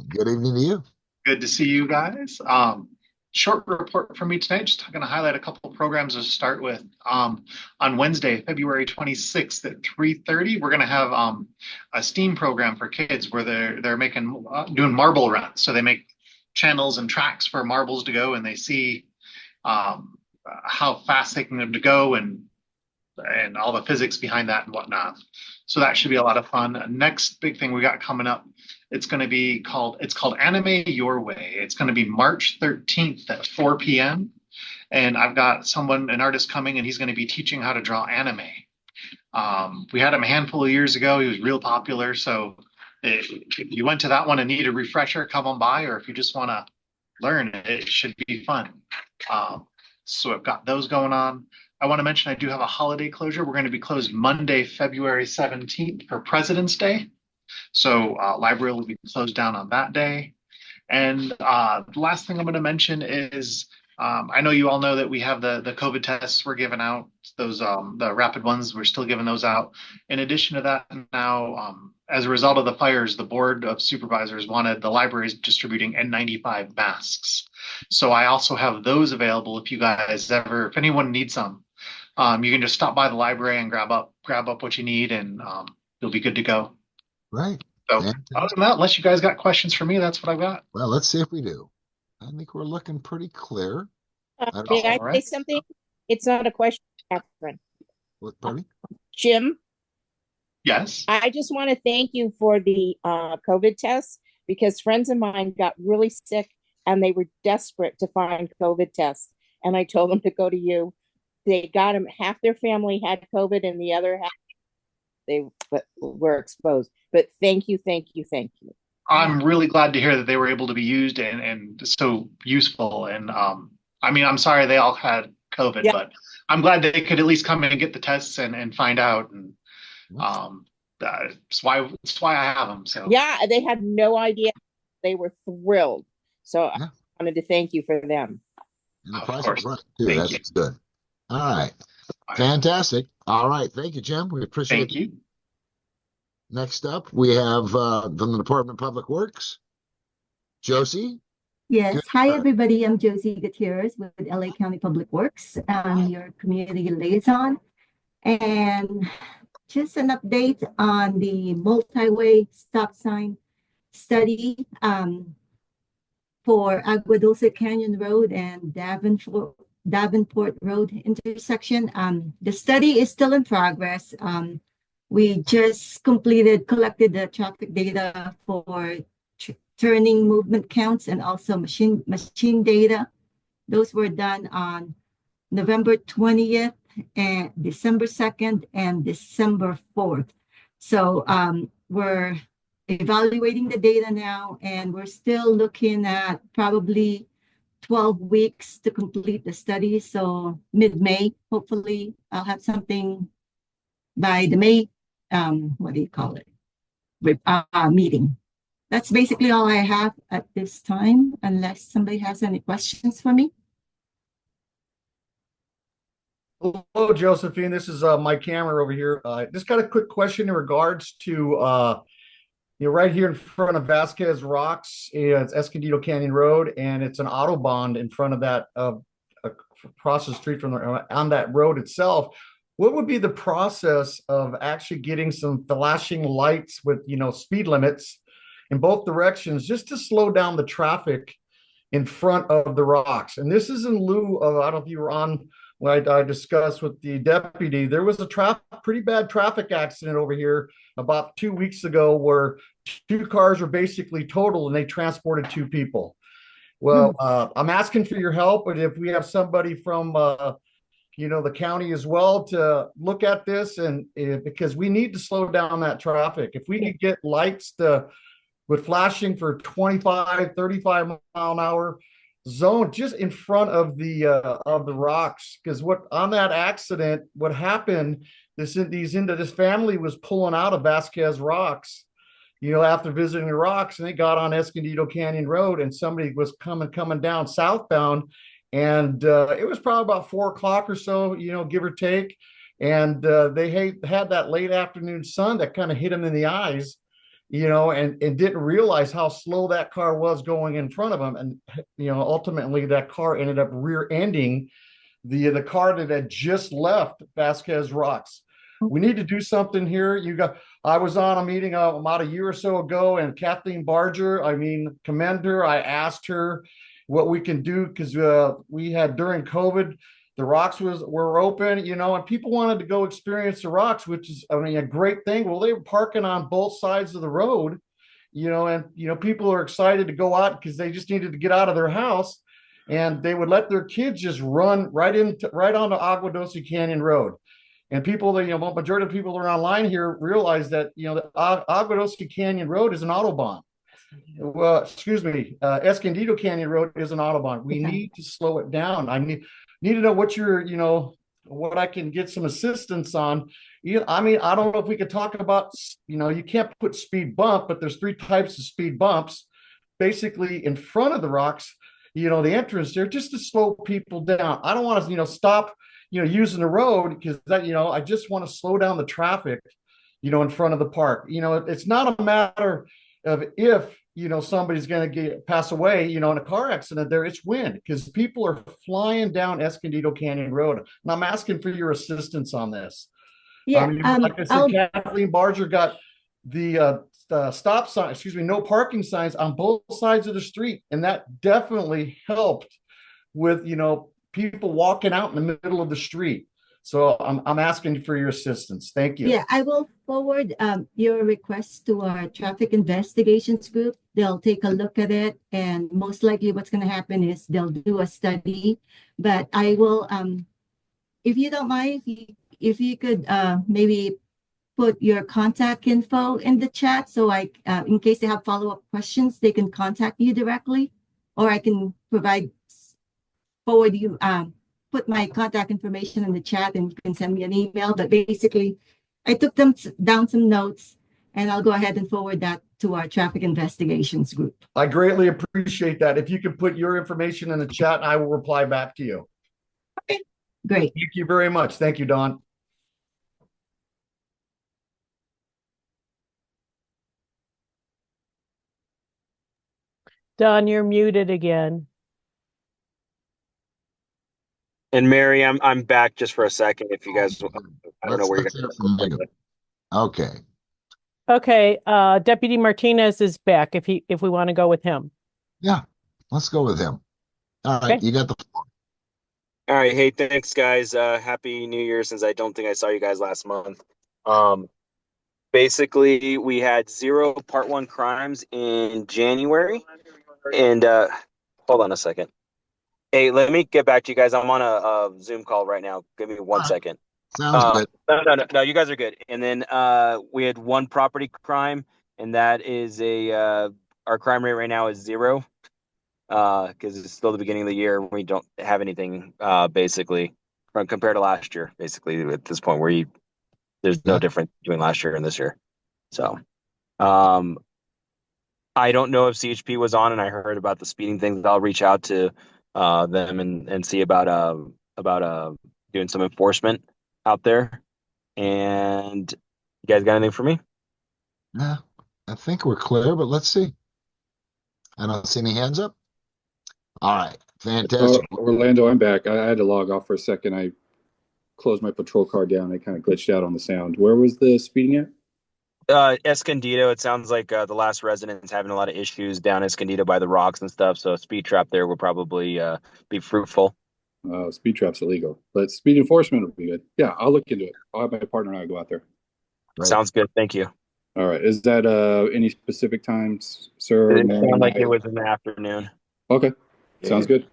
Good evening to you. Good to see you guys. Short report from me tonight. Just going to highlight a couple of programs to start with. On Wednesday, February 26th at 3:30, we're going to have a STEAM program for kids where they're making doing marble runs. So they make channels and tracks for marbles to go, and they see how fast they can go and all the physics behind that and whatnot. So that should be a lot of fun. Next big thing we got coming up, it's called Anime Your Way. It's going to be March 13th at 4 p.m. And I've got an artist coming, and he's going to be teaching how to draw anime. We had him a handful of years ago. He was real popular. So if you went to that one and need a refresher, come on by, or if you just want to learn, it should be fun. So I've got those going on. I want to mention I do have a holiday closure. We're going to be closed Monday, February 17th for President's Day. So library will be closed down on that day. And the last thing I'm going to mention is I know you all know that we have the COVID tests we're giving out, those the rapid ones, we're still giving those out. In addition to that, now as a result of the fires, the board of supervisors wanted the libraries distributing N95 masks. So I also have those available if you guys if anyone needs some. You can just stop by the library and grab up what you need, and you'll be good to go. Right. So other than that, unless you guys got questions for me, that's what I've got. Well, let's see if we do. I think we're looking pretty clear. May I say something? It's not a question, Catherine. What, pardon? Jim? Yes. I just want to thank you for the COVID tests, because friends of mine got really sick and they were desperate to find COVID tests. And I told them to go to you. They got them, half their family had COVID and the other half they were exposed. But thank you. I'm really glad to hear that they were able to be used and so useful. And I mean, I'm sorry they all had COVID, but I'm glad they could at least come in and get the tests and find out. And that's why I have them. So yeah, they had no idea. They were thrilled. So I wanted to thank you for them. And the price is right too. That's good. All right. Fantastic. All right. Thank you, Jim. We appreciate it. Thank you. Next up, we have from the Department of Public Works, Josie. Yes. Hi, everybody. I'm Josie Gutierrez with LA County Public Works. I'm your community liaison. And just an update on the multi-way stop sign study for Agua Dulce Canyon Road and Davenport Road intersection. The study is still in progress. We just collected the traffic data for turning movement counts and also machine data. Those were done on November 20th and December 2nd and December 4th. So we're evaluating the data now, and we're still looking at probably 12 weeks to complete the study. So mid-May, hopefully I'll have something by the May, meeting. That's basically all I have at this time, unless somebody has any questions for me. Hello, Josephine. This is Mike Cameron over here. Just got a quick question in regards to you're right here in front of Vasquez Rocks. It's Escondido Canyon Road, and it's an Autobahn in front of that, across the street from on that road itself. What would be the process of actually getting some flashing lights with, speed limits in both directions, just to slow down the traffic in front of the rocks? And this is in lieu of, I don't know if you were on when I discussed with the deputy, there was a pretty bad traffic accident over here about 2 weeks ago where two cars were basically totaled and they transported two people. Well, I'm asking for your help, but if we have somebody from the county as well to look at this and because we need to slow down that traffic. If we could get lights with flashing for 25, 35 mile an hour zone just in front of the rocks. Because what on that accident, what happened, this family was pulling out of Vasquez Rocks, after visiting the rocks, and they got on Escondido Canyon Road, and somebody was coming down southbound, and it was probably about 4 o'clock or so, give or take, and they had that late afternoon sun that kind of hit them in the eyes, and didn't realize how slow that car was going in front of them, and ultimately that car ended up rear-ending the car that had just left Vasquez Rocks. We need to do something here. I was on a meeting about a year or so ago, and Kathleen Barger, commend her. I asked her what we can do because we had during COVID, the rocks were open, and people wanted to go experience the rocks, which is a great thing. Well, they were parking on both sides of the road, and people are excited to go out because they just needed to get out of their house, and they would let their kids just run right onto Agua Dulce Canyon Road. And people, majority of people that are online here realize that, the Agua Dulce Canyon Road is an Autobahn. Well, excuse me, Escondido Canyon Road is an Autobahn. We need to slow it down. I need to know what I can get some assistance on. I don't know if we could talk about, you can't put speed bump, but there's 3 types of speed bumps, basically in front of the rocks, the entrance there, just to slow people down. I don't want to, stop using the road because I just want to slow down the traffic, in front of the park. It's not a matter of if, somebody's going to pass away, in a car accident there. It's when, because people are flying down Escondido Canyon Road. And I'm asking for your assistance on this. Yeah. Like I said, Kathleen Barger got the stop sign, no parking signs on both sides of the street. And that definitely helped with, people walking out in the middle of the street. So I'm asking for your assistance. Thank you. Yeah, I will forward your request to our traffic investigations group. They'll take a look at it, and most likely what's going to happen is they'll do a study. But I will, if you don't mind, if you could maybe put your contact info in the chat, so in case they have follow-up questions, they can contact you directly, or I can forward you, put my contact information in the chat, and you can send me an email. But basically, I took down some notes, and I'll go ahead and forward that to our traffic investigations group. I greatly appreciate that. If you can put your information in the chat, I will reply back to you. Okay, great. Thank you very much. Thank you, Don. Don, you're muted again. And Mary, I'm back just for a second. If you guys, I don't know where you're going. Okay. Okay, Deputy Martinez is back if we want to go with him. Yeah, let's go with him. All right, Okay. you got the floor. All right. Hey, thanks, guys. Happy New Year, since I don't think I saw you guys last month. Basically, we had 0 Part 1 crimes in January. And hold on a second. Hey, let me get back to you guys. I'm on a Zoom call right now. Give me 1 second. Sounds good. No, you guys are good. And then we had 1 property crime, and that is our crime rate right now is 0. Because it's still the beginning of the year. We don't have anything basically compared to last year. Basically, at this point, where there's no difference between last year and this year. So, I don't know if CHP was on, and I heard about the speeding things. I'll reach out to them and see about doing some enforcement out there. And you guys got anything for me? Yeah, I think we're clear, but let's see. I don't see any hands up. All right, fantastic. Orlando, I'm back. I had to log off for a second. I closed my patrol car down. I kind of glitched out on the sound. Where was the speeding at? Escondido. It sounds like the last resident's having a lot of issues down Escondido by the rocks and stuff. So a speed trap there would probably be fruitful. Speed trap's illegal, but speed enforcement would be good. Yeah, I'll look into it. I'll have my partner and I go out there. Right. Sounds good. Thank you. All right. Is that any specific times, sir? It sounded like it was in the afternoon. Okay. Sounds good.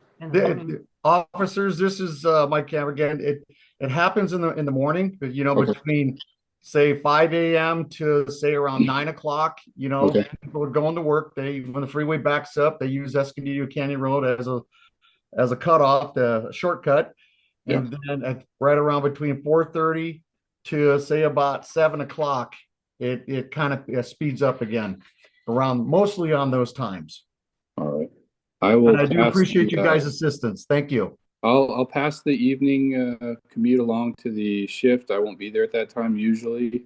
Officers, this is Mike Cameron again. It happens in the morning, but Okay. between say 5 a.m. to say around 9 o'clock, Okay. people are going to work. When the freeway backs up, they use Escondido Canyon Road as a cutoff, the shortcut. Yeah. And then right around between 4:30 to say about 7 o'clock, it kind of speeds up again around mostly on those times. All right. I will. And I do pass appreciate the, you guys' assistance. Thank you. I'll pass the evening commute along to the shift. I won't be there at that time usually,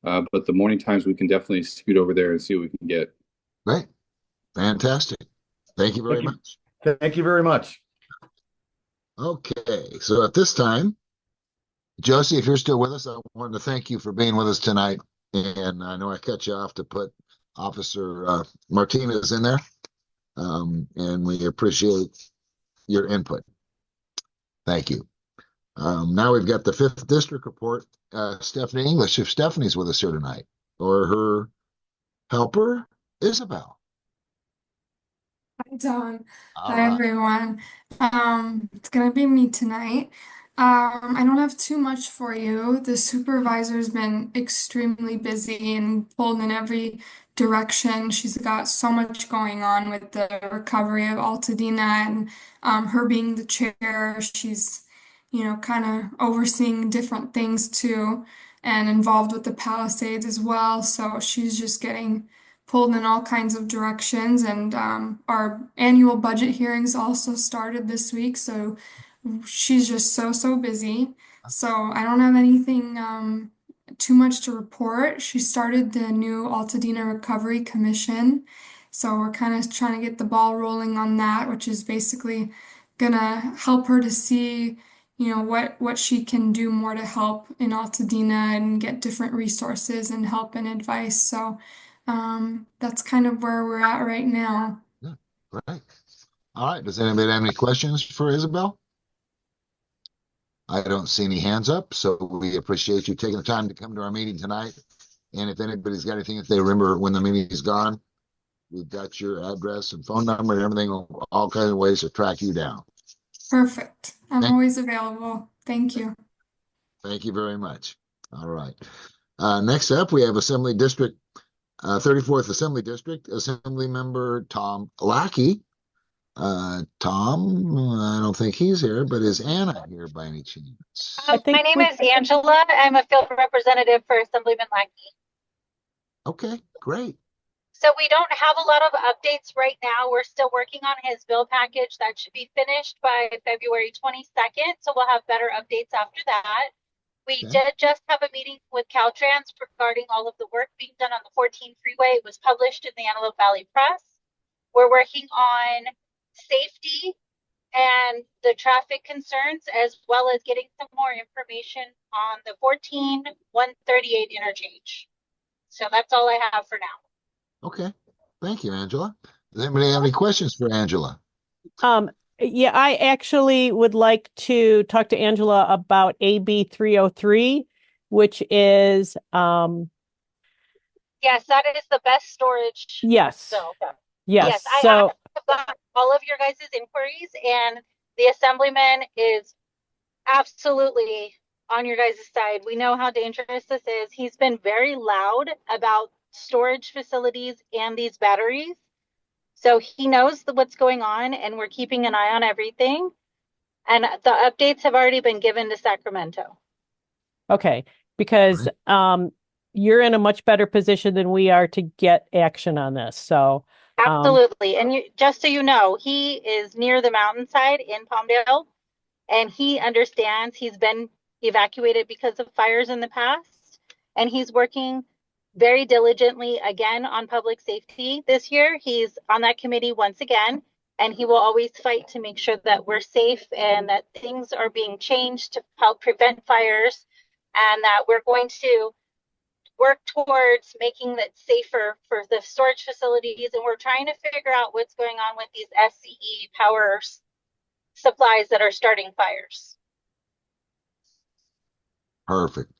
but the morning times we can definitely scoot over there and see what we can get. Great. Fantastic. Thank you very much. Thank you very much. Okay, so at this time, Josie, if you're still with us, I wanted to thank you for being with us tonight. And I know I cut you off to put Officer Martinez in there. And we appreciate your input. Thank you. Now we've got the 5th District report. Stephanie English, if Stephanie's with us here tonight, or her helper, Isabel. Hi, Don. All Hi, right. everyone. It's gonna be me tonight. I don't have too much for you. The supervisor's been extremely busy and pulled in every direction. She's got so much going on with the recovery of Altadena and her being the chair. She's, kind of overseeing different things too and involved with the Palisades as well. So she's just getting pulled in all kinds of directions. And our annual budget hearings also started this week, so she's just so busy. So I don't have anything too much to report. She started the new Altadena Recovery Commission, so we're kind of trying to get the ball rolling on that, which is basically gonna help her to see what she can do more to help in Altadena and get different resources and help and advice. So that's kind of where we're at right now. Yeah, right. All right. Does anybody have any questions for Isabel? I don't see any hands up, so we appreciate you taking the time to come to our meeting tonight. And if anybody's got anything, if they remember when the meeting is gone, we've got your address and phone number and everything, all kinds of ways to track you down. Perfect. I'm always available. Thank you. Thank you very much. All right. Next up, we have Assembly District 34th Assembly District, Assembly Member Tom Lackey. Tom, I don't think he's here, but is Anna here by any chance? My name is Angela. I'm a field representative for Assemblyman Lackey. Okay, great. So we don't have a lot of updates right now. We're still working on his bill package. That should be finished by February 22nd. So we'll have better updates after that. We did just have a meeting with Caltrans regarding all of the work being done on the 14 freeway. It was published in the Antelope Valley Press. We're working on safety and the traffic concerns, as well as getting some more information on the 14-138 interchange. So that's all I have for now. Okay. Thank you, Angela. Does anybody have any questions for Angela? Yeah, I actually would like to talk to Angela about AB 303, which is yes, that is the best storage. Yes. So Yes. I So have got all of your guys' inquiries, and the assemblyman is absolutely on your guys' side. We know how dangerous this is. He's been very loud about storage facilities and these batteries. So he knows what's going on, and we're keeping an eye on everything. And the updates have already been given to Sacramento. okay, because you're in a much better position than we are to get action on this. So absolutely. And just so you know, he is near the mountainside in Palmdale, and he understands. He's been evacuated because of fires in the past, and he's working very diligently again on public safety this year. He's on that committee once again, and he will always fight to make sure that we're safe and that things are being changed to help prevent fires, and that we're going to work towards making that safer for the storage facilities. And we're trying to figure out what's going on with these SCE power supplies that are starting fires. Perfect.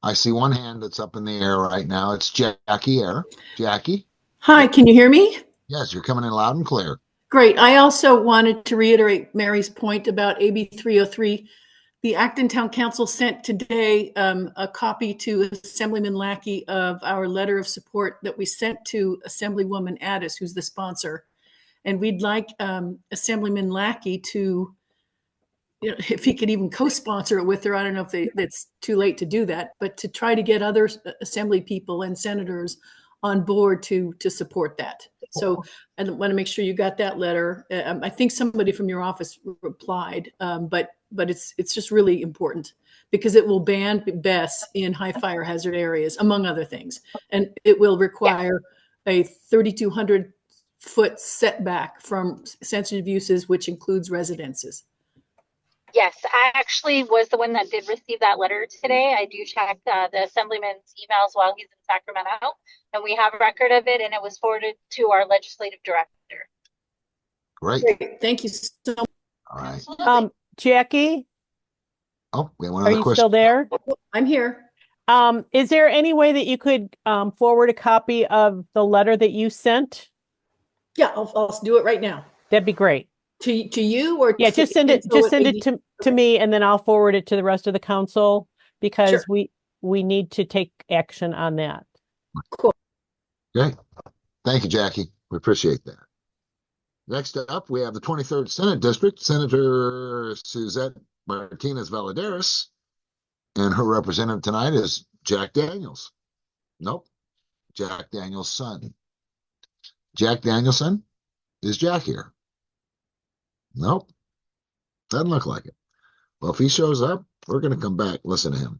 I see one hand that's up in the air right now. It's Jackie Air. Jackie? Hi, can you hear me? Yes, you're coming in loud and clear. Great. I also wanted to reiterate Mary's point about AB 303. The Acton Town Council sent today a copy to Assemblyman Lackey of our letter of support that we sent to Assemblywoman Addis, who's the sponsor. And we'd like Assemblyman Lackey to, you know, if he could even co-sponsor it with her. I don't know if it's too late to do that, but to try to get other assembly people and senators on board to support that. So I want to make sure you got that letter. I think somebody from your office replied, but it's just really important because it will ban BESS in high fire hazard areas, among other things, and it will require a 3,200 foot setback from sensitive uses, which includes residences. Yes, I actually was the one that did receive that letter today. I do check the assemblyman's emails while he's in Sacramento, and we have a record of it, and it was forwarded to our legislative director. Great. Great. Thank you so much. All right. Absolutely. Jackie, Oh, we have one are other you question. still there? I'm here. Is there any way that you could forward a copy of the letter that you sent? Yeah, I'll do it right now. That'd be great. To you or Yeah, just send it to me, and then I'll forward it to the rest of the council because we need to take action on that. Cool. Okay. Thank you, Jackie. We appreciate that. Next up, we have the 23rd Senate District, Senator Suzette Martinez Valadares, and her representative tonight is Jack Daniels. Nope. Jack Daniels' son. Jack Danielson? Is Jack here? Nope. Doesn't look like it. Well, if he shows up, we're going to come back, listen to him.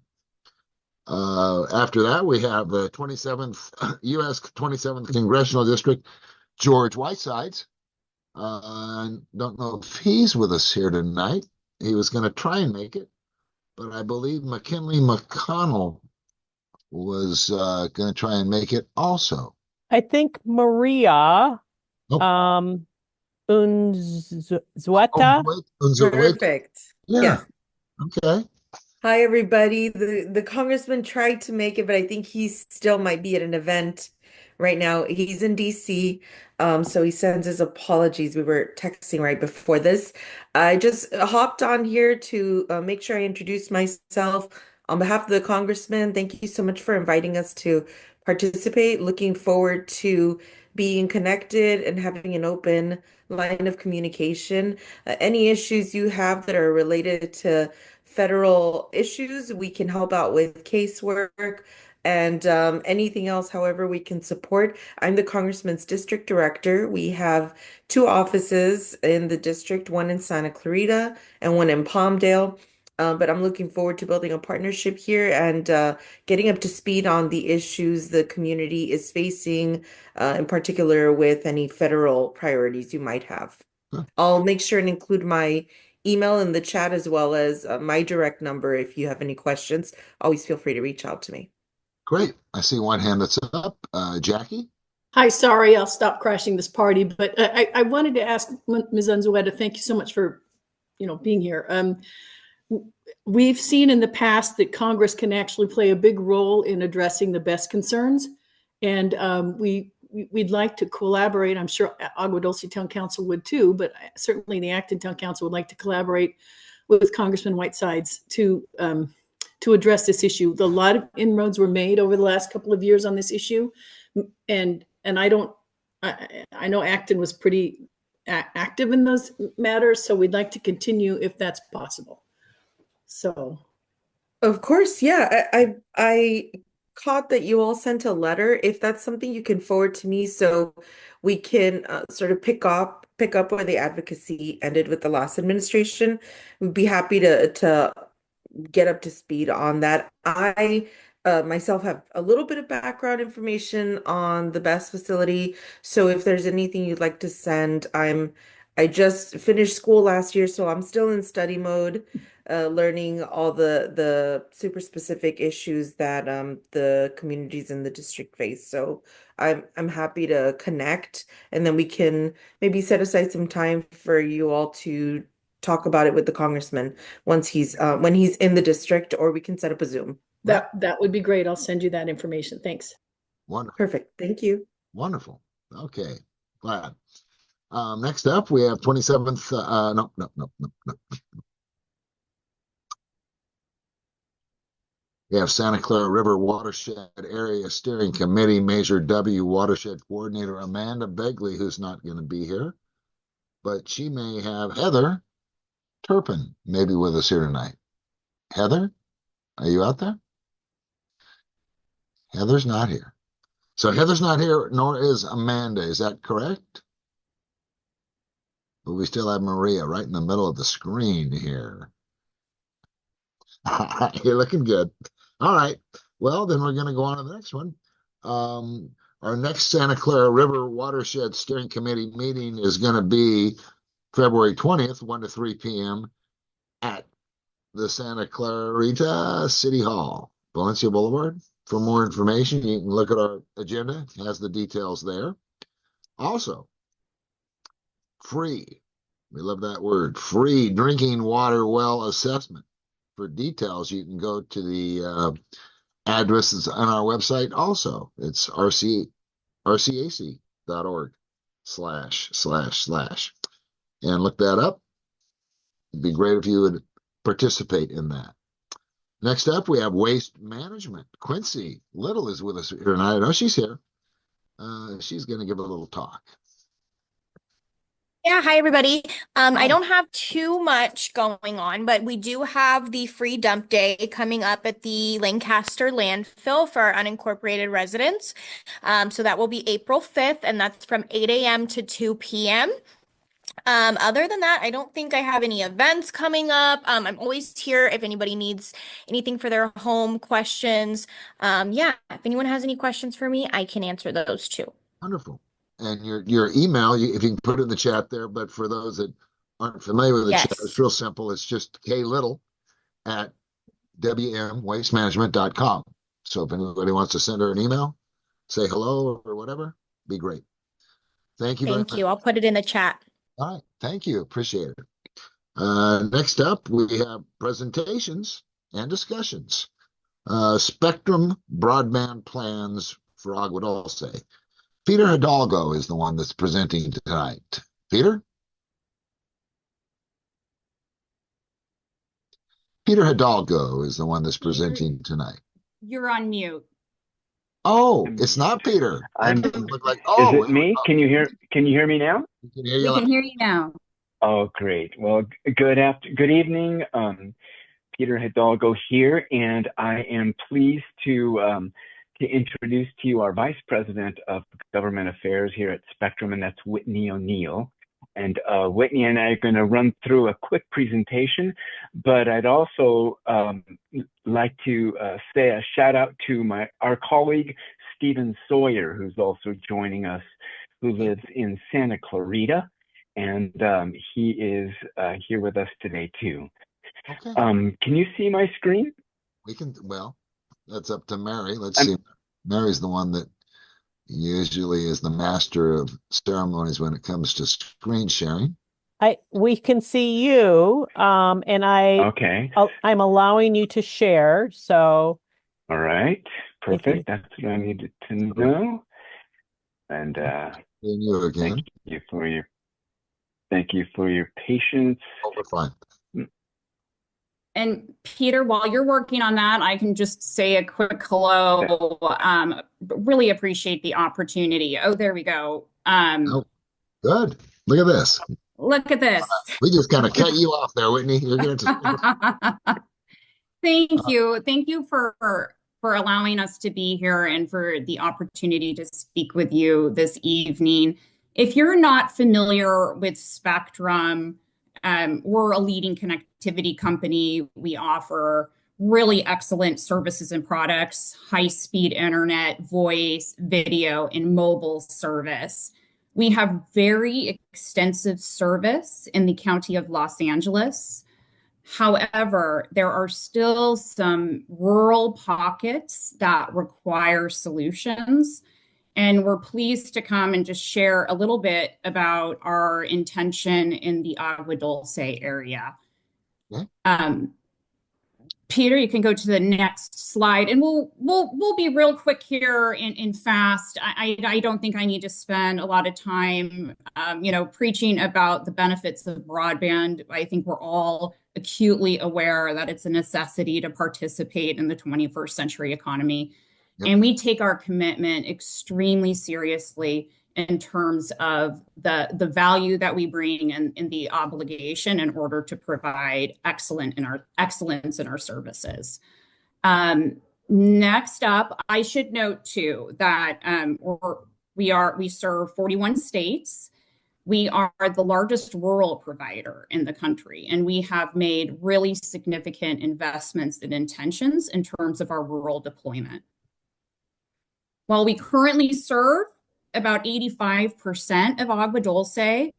After that, we have the 27th U.S. 27th Congressional District, George Whitesides. Don't know if he's with us here tonight. He was going to try and make it, but I believe McKinley McConnell was going to try and make it also. I think Maria Unzueta. Perfect. Yeah. Yes. Okay. Hi, everybody. The congressman tried to make it, but I think he still might be at an event right now. He's in DC, so he sends his apologies. We were texting right before this. I just hopped on here to make sure I introduce myself on behalf of the congressman. Thank you so much for inviting us to participate. Looking forward to being connected and having an open line of communication. Any issues you have that are related to federal issues, we can help out with casework and anything else, however, we can support. I'm the congressman's district director. We have 2 offices in the district, one in Santa Clarita and one in Palmdale. But I'm looking forward to building a partnership here and getting up to speed on the issues the community is facing, in particular with any federal priorities you might have. I'll make sure and include my email in the chat as well as my direct number. If you have any questions, always feel free to reach out to me. Great. I see one hand that's up. Jackie? Hi, sorry, I'll stop crashing this party, but I wanted to ask Ms. Unzueta, thank you so much for, being here. We've seen in the past that Congress can actually play a big role in addressing the best concerns. And we'd like to collaborate. I'm sure Agua Dulce Town Council would too, but certainly the Acton Town Council would like to collaborate with Congressman Whitesides to address this issue. A lot of inroads were made over the last couple of years on this issue, and I know Acton was pretty active in those matters, so we'd like to continue if that's possible. So, of course, yeah, I caught that you all sent a letter. If that's something you can forward to me, so we can sort of pick up where the advocacy ended with the last administration, we'd be happy to get up to speed on that. I myself have a little bit of background information on the BESS facility. So if there's anything you'd like to send, I just finished school last year, so I'm still in study mode, learning all the super specific issues that the communities in the district face. So I'm happy to connect, and then we can maybe set aside some time for you all to talk about it with the congressman once he's when he's in the district, or we can set up a Zoom. That would be great. I'll send you that information. Thanks. Wonderful. Perfect. Thank you. Wonderful. Okay. Glad. Next up, we have 27th. No. We have Santa Clara River Watershed Area Steering Committee Measure W Watershed Coordinator Amanda Begley, who's not going to be here, but she may have Heather Turpin maybe with us here tonight. Heather, are you out there? Heather's not here. So Heather's not here, nor is Amanda. Is that correct? But we still have Maria right in the middle of the screen here. You're looking good. All right. Well, then we're going to go on to the next one. Our next Santa Clara River Watershed Steering Committee meeting is going to be February 20th, 1 to 3 p.m. at the Santa Clarita City Hall, Valencia Boulevard. For more information, you can look at our agenda. It has the details there. Also, free. We love that word. Free drinking water well assessment. For details, you can go to the addresses on our website. Also, it's rcac.org// and look that up. It'd be great if you would participate in that. Next up, we have waste management. Quincy Little is with us here tonight. I know she's here. She's going to give a little talk. Yeah, hi everybody. I don't have too much going on, but we do have the free dump day coming up at the Lancaster landfill for our unincorporated residents. So that will be April 5th, and that's from 8 a.m. to 2 p.m. Other than that, I don't think I have any events coming up. I'm always here if anybody needs anything for their home questions. Yeah, if anyone has any questions for me, I can answer those too. Wonderful. And your email, if you can put it in the chat there, but for those that aren't familiar with the chat, it's real simple. It's just klittle@wmwastemanagement.com. So if anybody wants to send her an email, say hello or whatever, be great. Thank you very much. Thank you. I'll put it in the chat. All right. Thank you. Appreciate it. Next up, we have presentations and discussions. Spectrum broadband plans for Agua Dulce. Peter Hidalgo is the one that's presenting tonight. Peter? Peter Hidalgo is the one that's presenting tonight. You're on mute. Oh, it's not Peter. That doesn't look like. Oh, is it me? Can you hear me now? We can hear you. We can hear you now. Oh, great. Well, good evening. Peter Hidalgo here, and I am pleased to introduce to you our Vice President of Government Affairs here at Spectrum, and that's Whitney O'Neill. And Whitney and I are going to run through a quick presentation, but I'd also like to say a shout out to our colleague, Stephen Sawyer, who's also joining us, who lives in Santa Clarita, and he is here with us today too. Okay. Can you see my screen? We can, well, that's up to Mary. Let's see. Mary's the one that usually is the master of ceremonies when it comes to screen sharing. We can see you, and I'm allowing you to share. So, all right, perfect. That's what I needed to know. And you again. Thank you for your patience. Oh, we're fine. And Peter, while you're working on that, I can just say a quick hello. Really appreciate the opportunity. Oh, there we go. Oh, good. Look at this. Look at this. We just kind of cut you off there, Whitney. You're going to. Thank you. Thank you for allowing us to be here and for the opportunity to speak with you this evening. If you're not familiar with Spectrum, we're a leading connectivity company. We offer really excellent services and products, high-speed internet, voice, video, and mobile service. We have very extensive service in the County of Los Angeles. However, there are still some rural pockets that require solutions. And we're pleased to come and just share a little bit about our intention in the Agua Dulce area. Okay. Peter, you can go to the next slide, and we'll be real quick here and fast. I don't think I need to spend a lot of time, preaching about the benefits of broadband. I think we're all acutely aware that it's a necessity to participate in the 21st century economy, and we take our commitment extremely seriously in terms of the value that we bring and the obligation in order to provide excellence in our services. Next up, I should note too that we serve 41 states. We are the largest rural provider in the country, and we have made really significant investments and intentions in terms of our rural deployment. While we currently serve about 85% of Agua Dulce,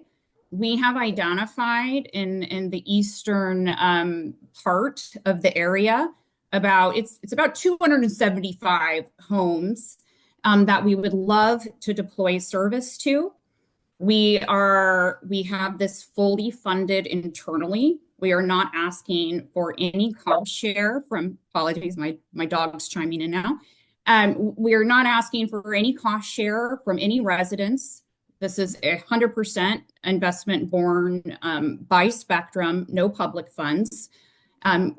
we have identified in the eastern part of the area it's about 275 homes that we would love to deploy service to. We have this fully funded internally. We are not asking for any cost share from, apologies, my dog's chiming in now. We are not asking for any cost share from any residents. This is 100% investment borne by Spectrum, no public funds.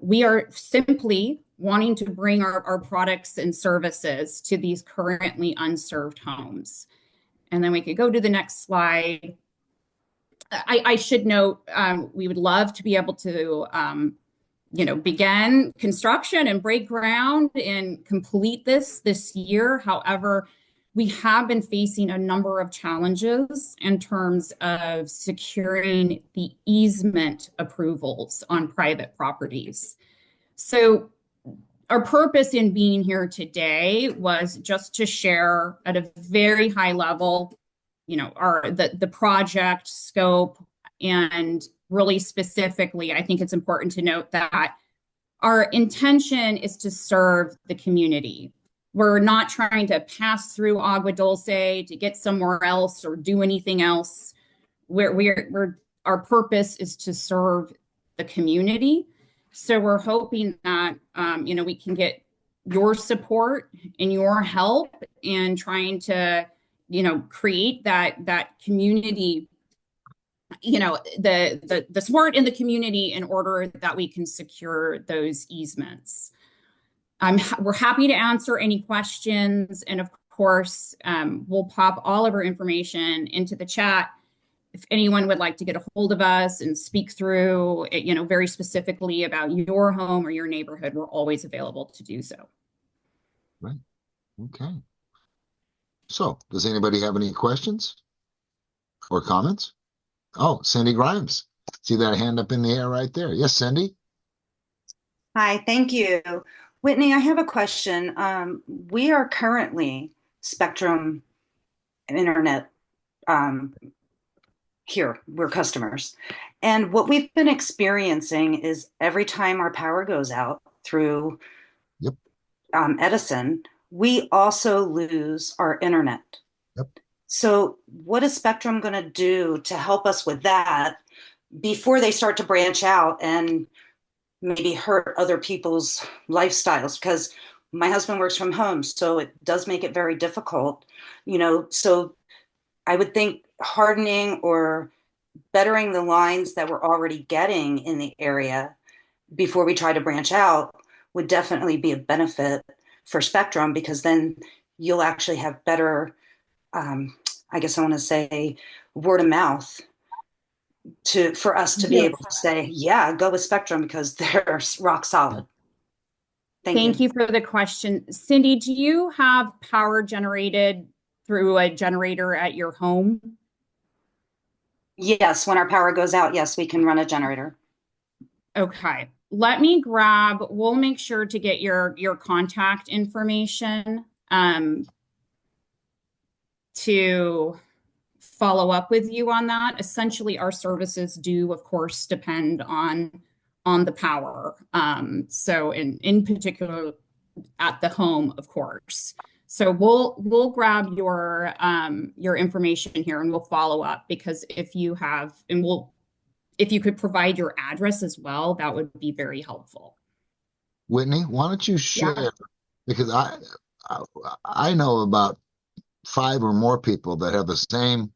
We are simply wanting to bring our products and services to these currently unserved homes. And then we could go to the next slide. I should note, we would love to be able to begin construction and break ground and complete this year. However, we have been facing a number of challenges in terms of securing the easement approvals on private properties. So our purpose in being here today was just to share at a very high level, the project scope, and really specifically, I think it's important to note that our intention is to serve the community. We're not trying to pass through Agua Dulce to get somewhere else or do anything else. Our purpose is to serve the community. So we're hoping that we can get your support and your help in trying to create that community, the support in the community in order that we can secure those easements. We're happy to answer any questions, and of course, we'll pop all of our information into the chat. If anyone would like to get a hold of us and speak through, very specifically about your home or your neighborhood, we're always available to do so. Right. Okay. So, does anybody have any questions or comments? Oh, Cindy Grimes. See that hand up in the air right there. Yes, Cindy. Hi, thank you. Whitney, I have a question. We are currently Spectrum Internet here. We're customers. And what we've been experiencing is every time our power goes out through Edison, we also lose our internet. So what is Spectrum going to do to help us with that before they start to branch out and maybe hurt other people's lifestyles? Because my husband works from home, so it does make it very difficult, so I would think hardening or bettering the lines that we're already getting in the area before we try to branch out would definitely be a benefit for Spectrum, because then you'll actually have better, I guess I want to say, word of mouth for us to be able to say, yeah, go with Spectrum because they're rock solid. Thank you for the question. Cindy, do you have power generated through a generator at your home? Yes, when our power goes out, yes, we can run a generator. Okay. We'll make sure to get your contact information to follow up with you on that. Essentially, our services do, of course, depend on the power. So in particular at the home, of course. So we'll grab your information here and we'll follow up, because if you could provide your address as well, that would be very helpful. Whitney, why don't you Yeah. share? Because I, I know about 5 or more people that have the same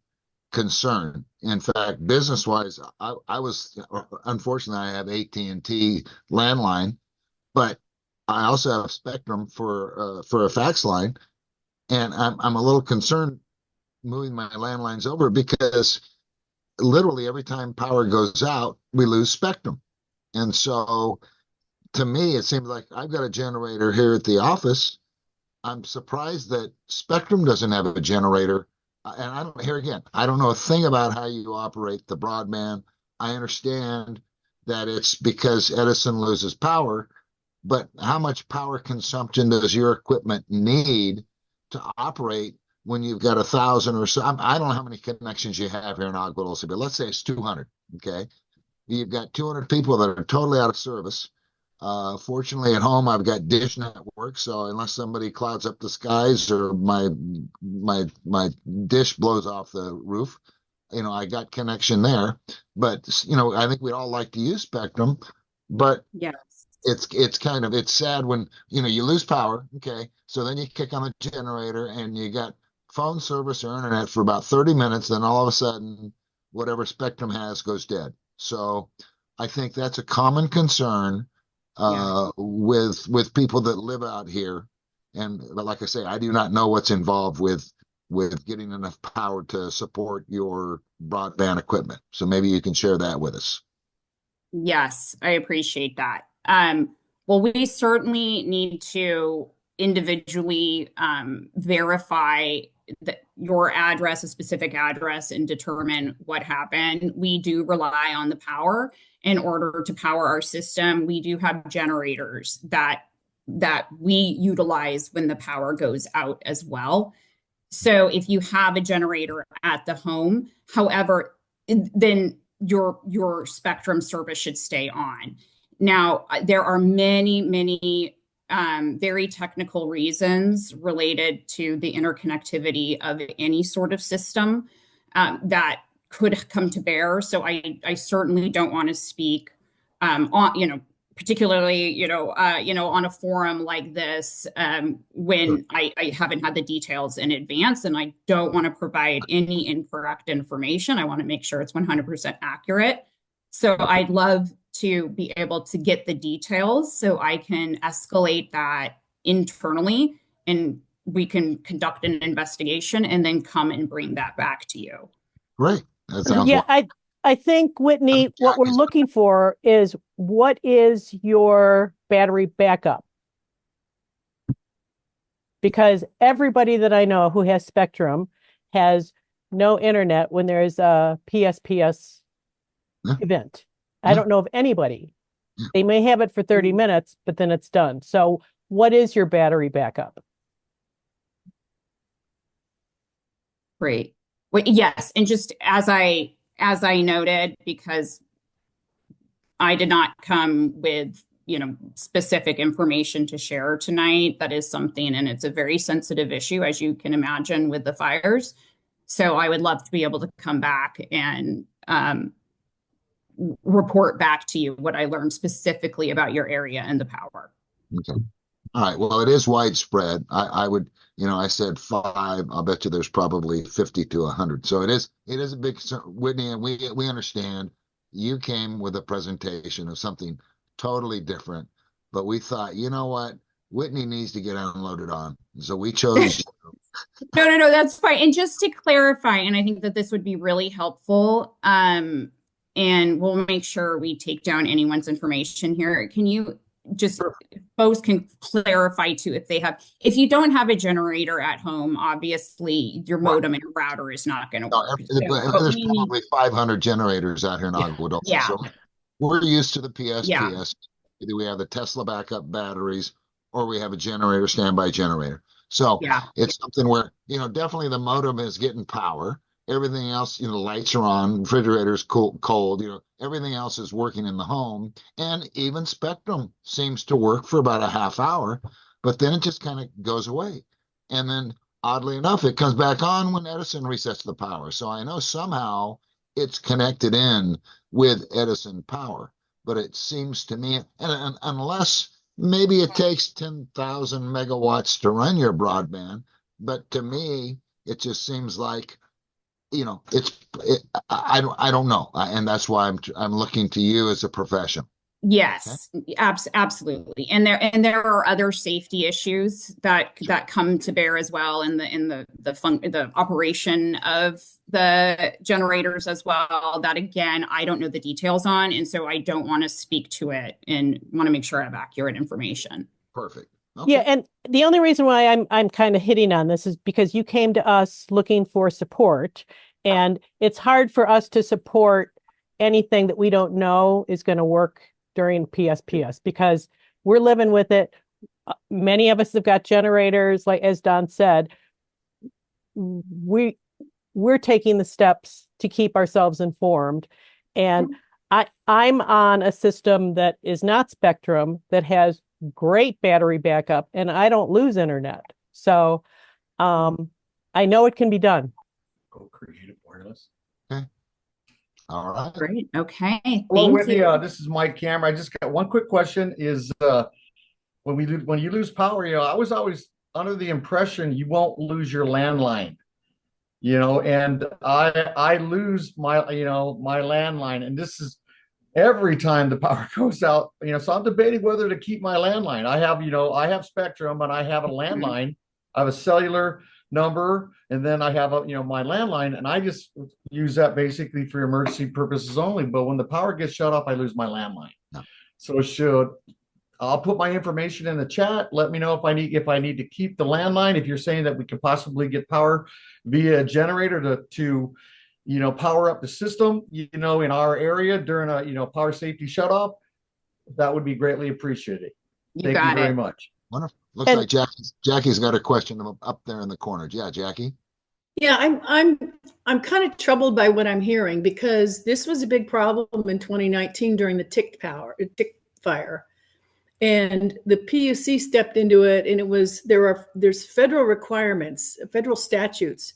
concern. In fact, business wise, I was unfortunately I have AT&T landline, but I also have Spectrum for a fax line, and I'm a little concerned moving my landlines over because literally every time power goes out, we lose Spectrum. And so to me, it seems like I've got a generator here at the office. I'm surprised that Spectrum doesn't have a generator. And I don't, here again, I don't know a thing about how you operate the broadband. I understand that it's because Edison loses power, but how much power consumption does your equipment need to operate when you've got 1,000 or so? I don't know how many connections you have here in Aguadulce, but let's say it's 200. Okay. You've got 200 people that are totally out of service. Fortunately, at home I've got Dish Network, so unless somebody clouds up the skies or my dish blows off the roof, I got connection there. But I think we'd all like to use Spectrum, but Yes. it's sad when you lose power. Okay, so then you kick on the generator and you got phone service or internet for about 30 minutes, then all of a sudden whatever Spectrum has goes dead. So I think that's a common concern with people that live out here. But like I say, I do not know what's involved with getting enough power to support your broadband equipment. So maybe you can share that with us. Yes, I appreciate that. Well, we certainly need to individually verify that your address, a specific address, and determine what happened. We do rely on the power in order to power our system. We do have generators that we utilize when the power goes out as well. So if you have a generator at the home, however, then your Spectrum service should stay on. Now, there are many very technical reasons related to the interconnectivity of any sort of system that could come to bear. So I certainly don't want to speak on, particularly, on a forum like this when I haven't had the details in advance, and I don't want to provide any incorrect information. I want to make sure it's 100% accurate. So I'd love to be able to get the details so I can escalate that internally and we can conduct an investigation and then come and bring that back to you. Great. That sounds Yeah, I think, Whitney, what we're looking for is what is your battery backup? Because everybody that I know who has Spectrum has no internet when there is a PSPS event. I don't know of anybody. They may have it for 30 minutes, but then it's done. So what is your battery backup? Great. Well, yes, and just as I noted, because I did not come with specific information to share tonight, that is something, and it's a very sensitive issue, as you can imagine, with the fires. So I would love to be able to come back and report back to you what I learned specifically about your area and the power. Okay. All right. Well, it is widespread. I would, I said 5. I'll bet you there's probably 50 to 100. So it is a big concern, Whitney, and we understand you came with a presentation of something totally different, but we thought, you know what, Whitney needs to get unloaded on. So we chose. No, that's fine. And just to clarify, and I think that this would be really helpful, and we'll make sure we take down anyone's information here. Can you just, folks can clarify too, if you don't have a generator at home, obviously your modem and router is not going to work. There's probably 500 generators out here in Aguadulce. Yeah. So we're used to the PSPS. Yeah. Either we have the Tesla backup batteries or we have a generator, standby generator. So it's something where, definitely the modem is getting power. Everything else, the lights are on, refrigerator's cold, everything else is working in the home. And even Spectrum seems to work for about a half hour, but then it just kind of goes away. And then oddly enough, it comes back on when Edison resets the power. So I know somehow it's connected in with Edison power, but it seems to me, and unless maybe it takes 10,000 megawatts to run your broadband, but to me, it just seems like, I don't know. And that's why I'm looking to you as a professional. Yes, absolutely. And there are other safety issues that come to bear as well in the operation of the generators as well, that again, I don't know the details on, and so I don't want to speak to it and want to make sure I have accurate information. Perfect. Yeah, and the only reason why I'm kind of hitting on this is because you came to us looking for support, and it's hard for us to support anything that we don't know is going to work during PSPS because we're living with it. Many of us have got generators, like as Don said. We're taking the steps to keep ourselves informed, and I'm on a system that is not Spectrum that has great battery backup, and I don't lose internet. So I know it can be done. Go creative wireless. Okay. All right. Great. Okay. Hello, Thank Whitney. you. This is Mike Cameron. I just got one quick question. Is when you lose power, I was always under the impression you won't lose your landline. And I lose my my landline, and this is every time the power goes out. So I'm debating whether to keep my landline. I have Spectrum, and I have a landline. I have a cellular number, and then I have my landline, and I just use that basically for emergency purposes only. But when the power gets shut off, I lose my landline. No. So I'll put my information in the chat. Let me know if I need to keep the landline. If you're saying that we could possibly get power via a generator to power up the system, in our area during a power safety shutoff, that would be greatly appreciated. Thank you very much. Wonderful. Looks like Jackie's got a question up there in the corner. Yeah, Jackie. Yeah, I'm kind of troubled by what I'm hearing because this was a big problem in 2019 during the tick fire. And the PUC stepped into it, and there's federal requirements, federal statutes,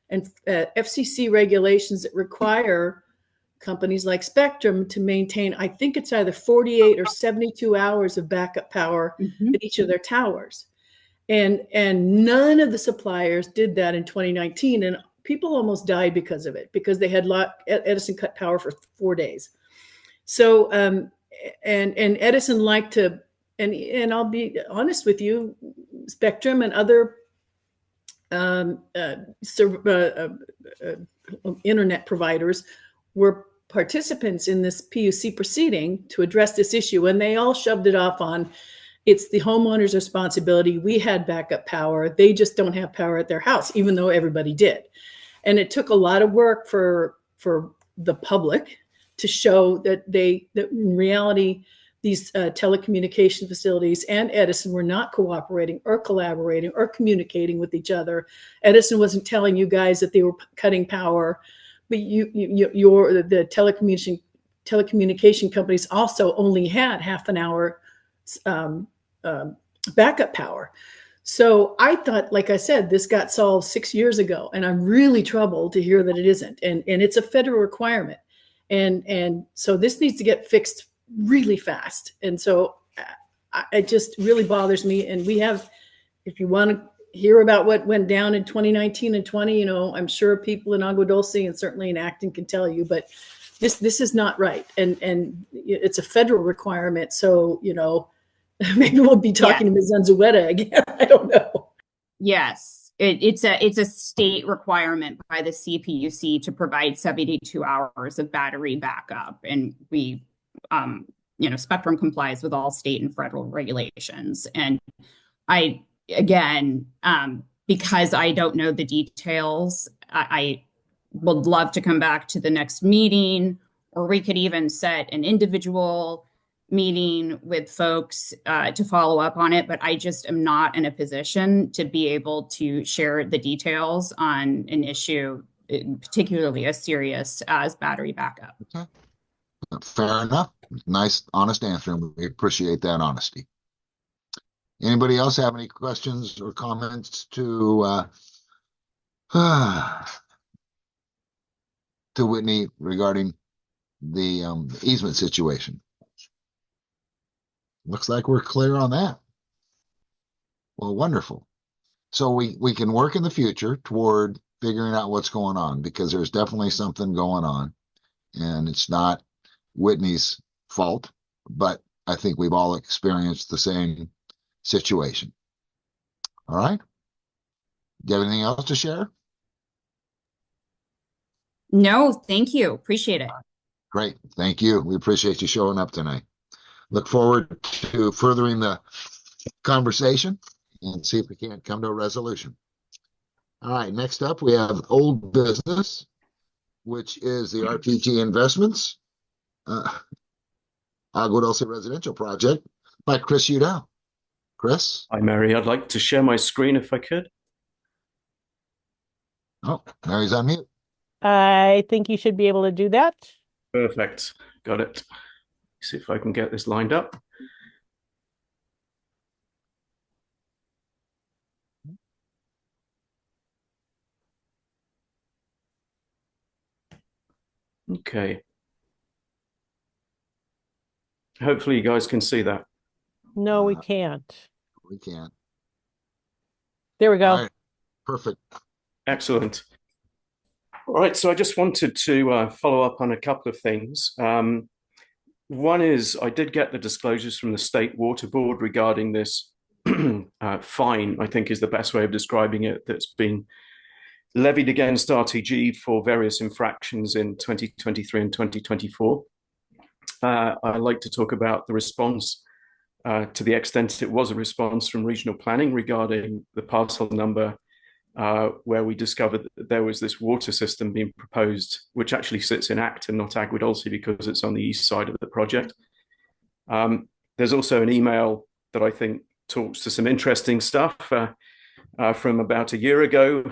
and FCC regulations that require companies like Spectrum to maintain, I think it's either 48 or 72 hours of backup power at each of their towers. And none of the suppliers did that in 2019, and people almost died because of it, because they had Edison cut power for 4 days. So and Edison liked to. And I'll be honest with you, Spectrum and other internet providers were participants in this PUC proceeding to address this issue, and they all shoved it off on it's the homeowner's responsibility. We had backup power. They just don't have power at their house, even though everybody did. And it took a lot of work for the public to show that in reality, these telecommunication facilities and Edison were not cooperating or collaborating or communicating with each other. Edison wasn't telling you guys that they were cutting power, but the telecommunication companies also only had half an hour backup power. So I thought, like I said, this got solved 6 years ago, and I'm really troubled to hear that it isn't. And it's a federal requirement. And so this needs to get fixed really fast. And so it just really bothers me. And we have, if you want to hear about what went down in 2019 and 20, I'm sure people in Agua Dulce and certainly in Acton can tell you, but this is not right. And it's a federal requirement. So, maybe we'll be talking to Ms. Unzueta again. I don't know. Yes, it's a state requirement by the CPUC to provide 72 hours of battery backup, and we, Spectrum complies with all state and federal regulations. And I, again, because I don't know the details, I would love to come back to the next meeting, or we could even set an individual meeting with folks to follow up on it, but I just am not in a position to be able to share the details on an issue, particularly as serious as battery backup. Okay. Fair enough. Nice, honest answer, and we appreciate that honesty. Anybody else have any questions or comments to Whitney regarding the easement situation? looks like we're clear on that. Well, wonderful. So we can work in the future toward figuring out what's going on, because there's definitely something going on, and it's not Whitney's fault, but I think we've all experienced the same situation. All right. Do you have anything else to share? No, thank you. Appreciate it. Great. Thank you. We appreciate you showing up tonight. Look forward to furthering the conversation and see if we can't come to a resolution. All right. Next up, we have old business, which is the RTG Investments Agua Dulce Residential Project by Chris Udall. Chris? Hi, Mary. I'd like to share my screen if I could. Oh, Mary's on mute. I think you should be able to do that. Perfect. Got it. See if I can get this lined up. Okay. Hopefully you guys can see that. No, we can't. We can't. There we go. All right. Perfect. Excellent. All right, so I just wanted to follow up on a couple of things. One is I did get the disclosures from the State Water Board regarding this fine, I think is the best way of describing it, that's been levied against RTG for various infractions in 2023 and 2024. I'd like to talk about the response to the extent it was a response from regional planning regarding the parcel number where we discovered that there was this water system being proposed, which actually sits in Acton, not Agua Dulce, because it's on the east side of the project. There's also an email that I think talks to some interesting stuff from about a year ago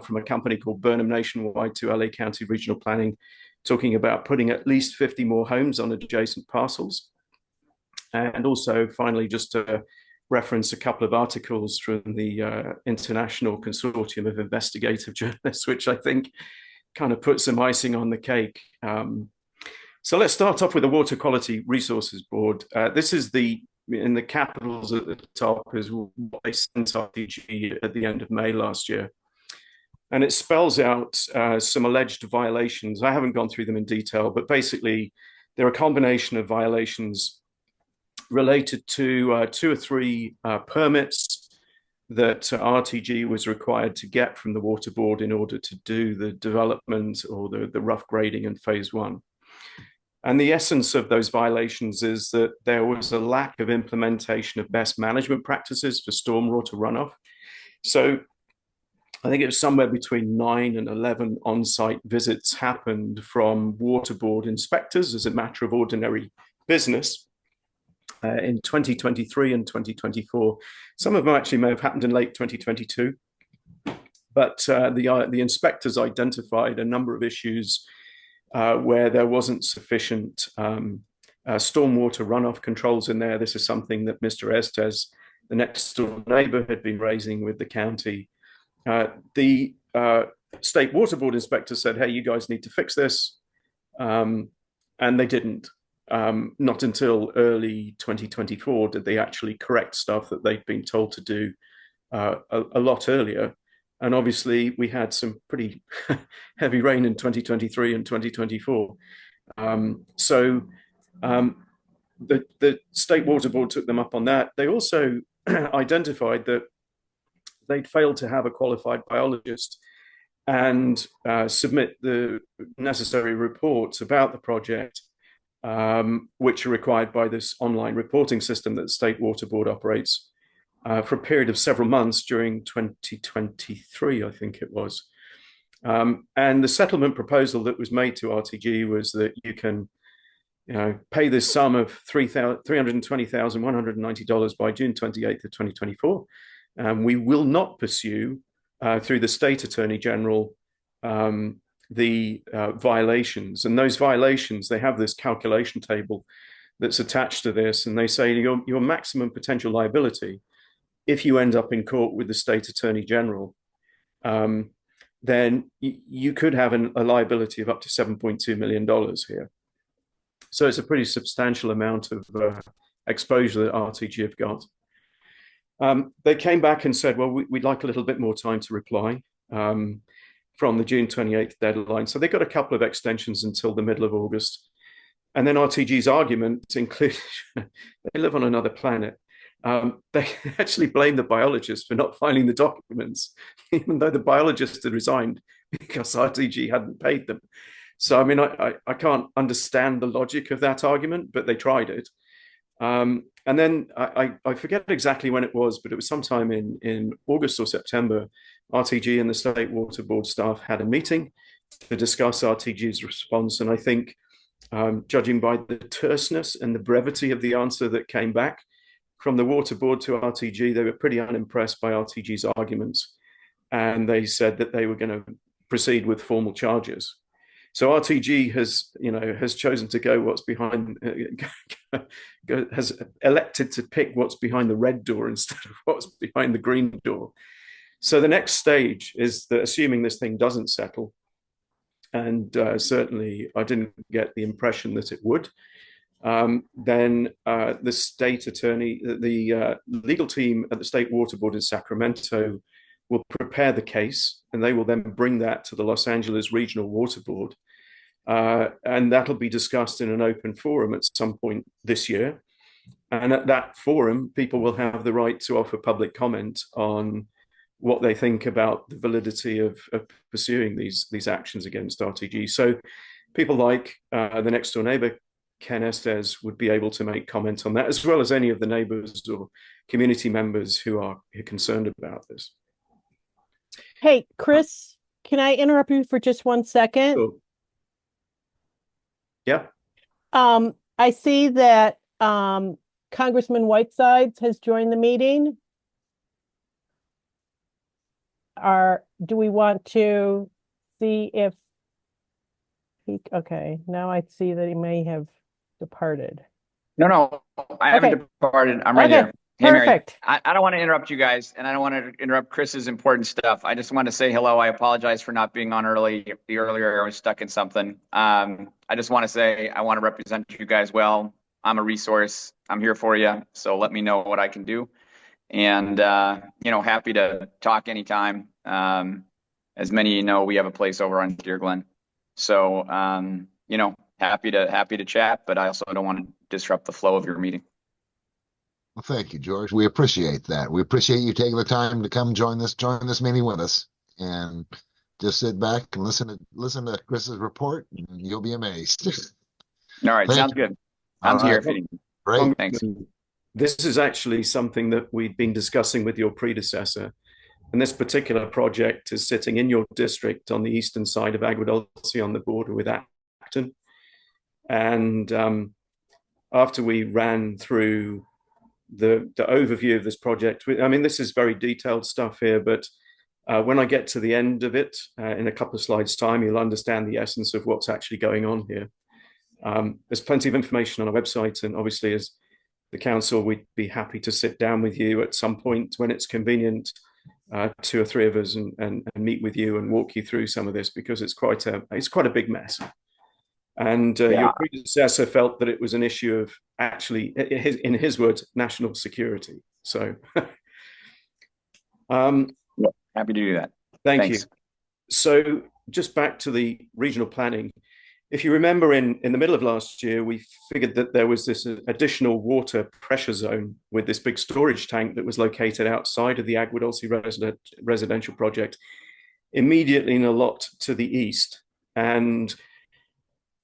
from a company called Burnham Nationwide to LA County Regional Planning, talking about putting at least 50 more homes on adjacent parcels. And also, finally, just to reference a couple of articles from the International Consortium of Investigative Journalists, which I think kind of put some icing on the cake. So let's start off with the Water Quality Resources Board. This is in the capitals at the top is what they sent RTG at the end of May last year. And it spells out some alleged violations. I haven't gone through them in detail, but basically they're a combination of violations related to 2 or 3 permits that RTG was required to get from the Water Board in order to do the development or the rough grading in phase 1. And the essence of those violations is that there was a lack of implementation of best management practices for stormwater runoff. So I think it was somewhere between 9 and 11 on-site visits happened from Water Board inspectors as a matter of ordinary business. In 2023 and 2024. Some of them actually may have happened in late 2022. But the inspectors identified a number of issues where there wasn't sufficient stormwater runoff controls in there. This is something that Mr. Estes, the next door neighbor, had been raising with the county. The State Water Board inspector said, hey, you guys need to fix this. And they didn't. Not until early 2024 did they actually correct stuff that they'd been told to do a lot earlier. And obviously we had some pretty heavy rain in 2023 and 2024. So the State Water Board took them up on that. They also identified that they'd failed to have a qualified biologist and submit the necessary reports about the project, which are required by this online reporting system that the State Water Board operates for a period of several months during 2023, I think it was. And the settlement proposal that was made to RTG was that you can pay this sum of $320,190 by June 28th of 2024. We will not pursue through the State Attorney General the violations. And those violations, they have this calculation table that's attached to this, and they say your maximum potential liability, if you end up in court with the State Attorney General, then you could have a liability of up to $7.2 million here. So it's a pretty substantial amount of exposure that RTG have got. They came back and said, well, we'd like a little bit more time to reply from the June 28th deadline. So they got a couple of extensions until the middle of August. And then RTG's argument includes they live on another planet. They actually blamed the biologists for not finding the documents, even though the biologists had resigned because RTG hadn't paid them. So, I mean, I can't understand the logic of that argument, but they tried it. And then I forget exactly when it was, but it was sometime in August or September, RTG and the State Water Board staff had a meeting to discuss RTG's response. And I think, judging by the terseness and the brevity of the answer that came back from the Water Board to RTG, they were pretty unimpressed by RTG's arguments. And they said that they were going to proceed with formal charges. So RTG has chosen to go what's behind, has elected to pick what's behind the red door instead of what's behind the green door. So the next stage is that, assuming this thing doesn't settle, and certainly I didn't get the impression that it would, then the state attorney, the legal team at the State Water Board in Sacramento will prepare the case, and they will then bring that to the Los Angeles Regional Water Board. And that'll be discussed in an open forum at some point this year. And at that forum, people will have the right to offer public comment on what they think about the validity of pursuing these actions against RTG. So people like the next door neighbor, Ken Estes, would be able to make comment on that, as well as any of the neighbors or community members who are concerned about this. Hey, Chris, can I interrupt you for just 1 second? Sure. Yeah. I see that Congressman Whitesides has joined the meeting. Do we want to see if okay, now I see that he may have departed. No, I haven't departed. I'm right here. Hey, Perfect. Mary, I don't want to interrupt you guys, and I don't want to interrupt Chris's important stuff. I just want to say hello. I apologize for not being on earlier. I was stuck in something. I just want to say I want to represent you guys well. I'm a resource. I'm here for you. So let me know what I can do. And, happy to talk anytime. As many of you know, we have a place over on Deer Glen. So, happy to chat, but I also don't want to disrupt the flow of your meeting. Well, thank you, George. We appreciate that. We appreciate you taking the time to come join this meeting with us, and just sit back and listen to Chris's report, and you'll be amazed. All right, sounds good. I'm here. Great. Thanks. This is actually something that we've been discussing with your predecessor. And this particular project is sitting in your district on the eastern side of Agua Dulce on the border with Acton. And after we ran through the overview of this project, I mean, this is very detailed stuff here, but when I get to the end of it, in a couple of slides' time, you'll understand the essence of what's actually going on here. There's plenty of information on our website, and obviously as the council, we'd be happy to sit down with you at some point when it's convenient, 2 or 3 of us, and meet with you and walk you through some of this, because it's quite a big mess. And your predecessor felt that it was an issue of, actually, in his words, national security. So happy to do that. Thank you. So just back to the regional planning. If you remember, in the middle of last year, we figured that there was this additional water pressure zone with this big storage tank that was located outside of the Agua Dulce residential project, immediately in a lot to the east. And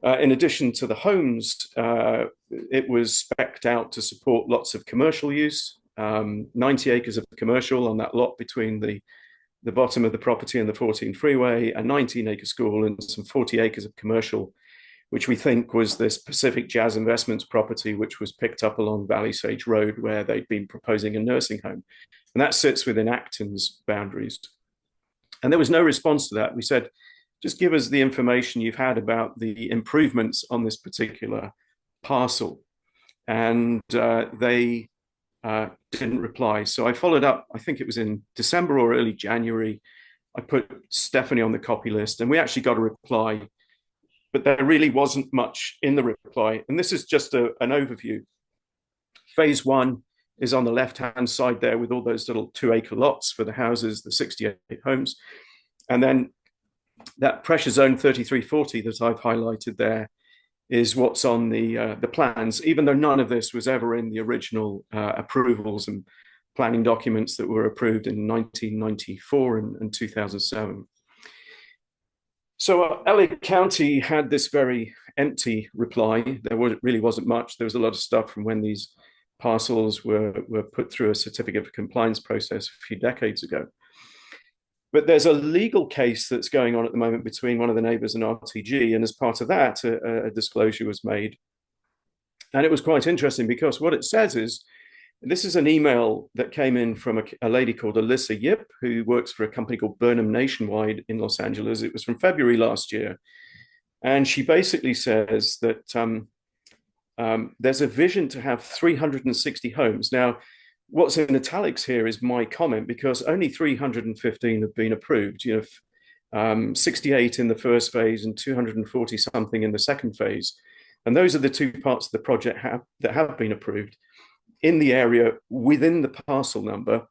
in addition to the homes, it was spec'd out to support lots of commercial use, 90 acres of commercial on that lot between the bottom of the property and the 14 freeway, a 19-acre school, and some 40 acres of commercial, which we think was this Pacific Jazz Investments property, which was picked up along Valley Sage Road, where they'd been proposing a nursing home. And that sits within Acton's boundaries. And there was no response to that. We said, just give us the information you've had about the improvements on this particular parcel. And they didn't reply. So I followed up, I think it was in December or early January. I put Stephanie on the copy list, and we actually got a reply, but there really wasn't much in the reply. And this is just an overview. Phase one is on the left-hand side there with all those little 2-acre lots for the houses, the 68 homes. And then that pressure zone 3340 that I've highlighted there is what's on the plans, even though none of this was ever in the original approvals and planning documents that were approved in 1994 and 2007. So LA County had this very empty reply. Really wasn't much. There was a lot of stuff from when these parcels were put through a certificate of compliance process a few decades ago. But there's a legal case that's going on at the moment between one of the neighbors and RTG. And as part of that, a disclosure was made. And it was quite interesting because what it says is, this is an email that came in from a lady called Alyssa Yip, who works for a company called Burnham Nationwide in Los Angeles. It was from February last year. And she basically says that there's a vision to have 360 homes. Now, what's in italics here is my comment, because only 315 have been approved. 68 in the first phase and 240 something in the second phase. And those are the two parts of the project that have been approved in the area within the parcel number.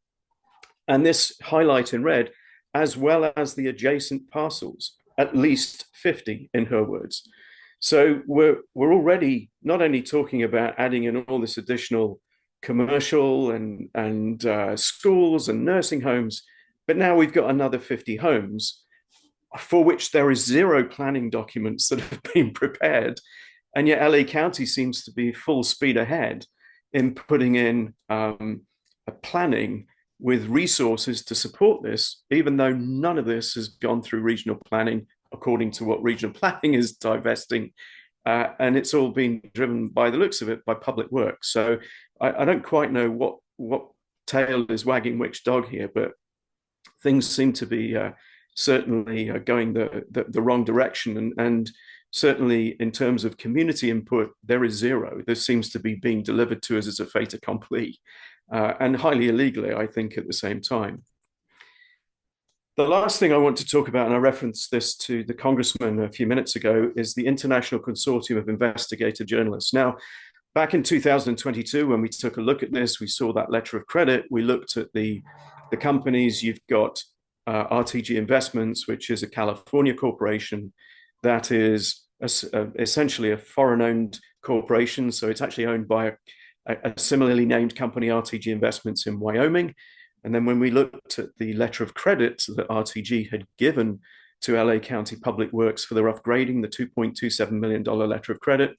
And this highlight in red, as well as the adjacent parcels, at least 50 in her words. So we're already not only talking about adding in all this additional commercial and schools and nursing homes, but now we've got another 50 homes for which there is zero planning documents that have been prepared. And yet LA County seems to be full speed ahead in putting in a planning with resources to support this, even though none of this has gone through regional planning according to what regional planning is divesting. And it's all been driven, by the looks of it, by public works. So I don't quite know what tail is wagging which dog here, but things seem to be certainly going the wrong direction. And certainly in terms of community input, there is zero. This seems to be being delivered to us as a fait accompli, and highly illegally, I think, at the same time. The last thing I want to talk about, and I referenced this to the congressman a few minutes ago, is the International Consortium of Investigative Journalists. Now, back in 2022, when we took a look at this, we saw that letter of credit. We looked at the companies. You've got RTG Investments, which is a California corporation that is essentially a foreign-owned corporation. So it's actually owned by a similarly named company, RTG Investments in Wyoming. And then when we looked at the letter of credit that RTG had given to LA County Public Works for their upgrading, the $2.27 million letter of credit,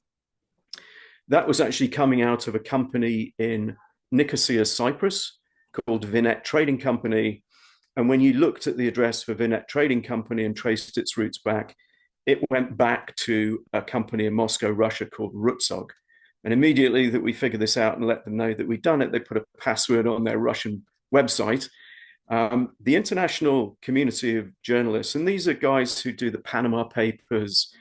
that was actually coming out of a company in Nicosia, Cyprus, called Vinet Trading Company. And when you looked at the address for Vinet Trading Company and traced its roots back, it went back to a company in Moscow, Russia, called Rutsog. And immediately that we figured this out and let them know that we'd done it, they put a password on their Russian website. The international community of journalists, and these are guys who do the Panama Papers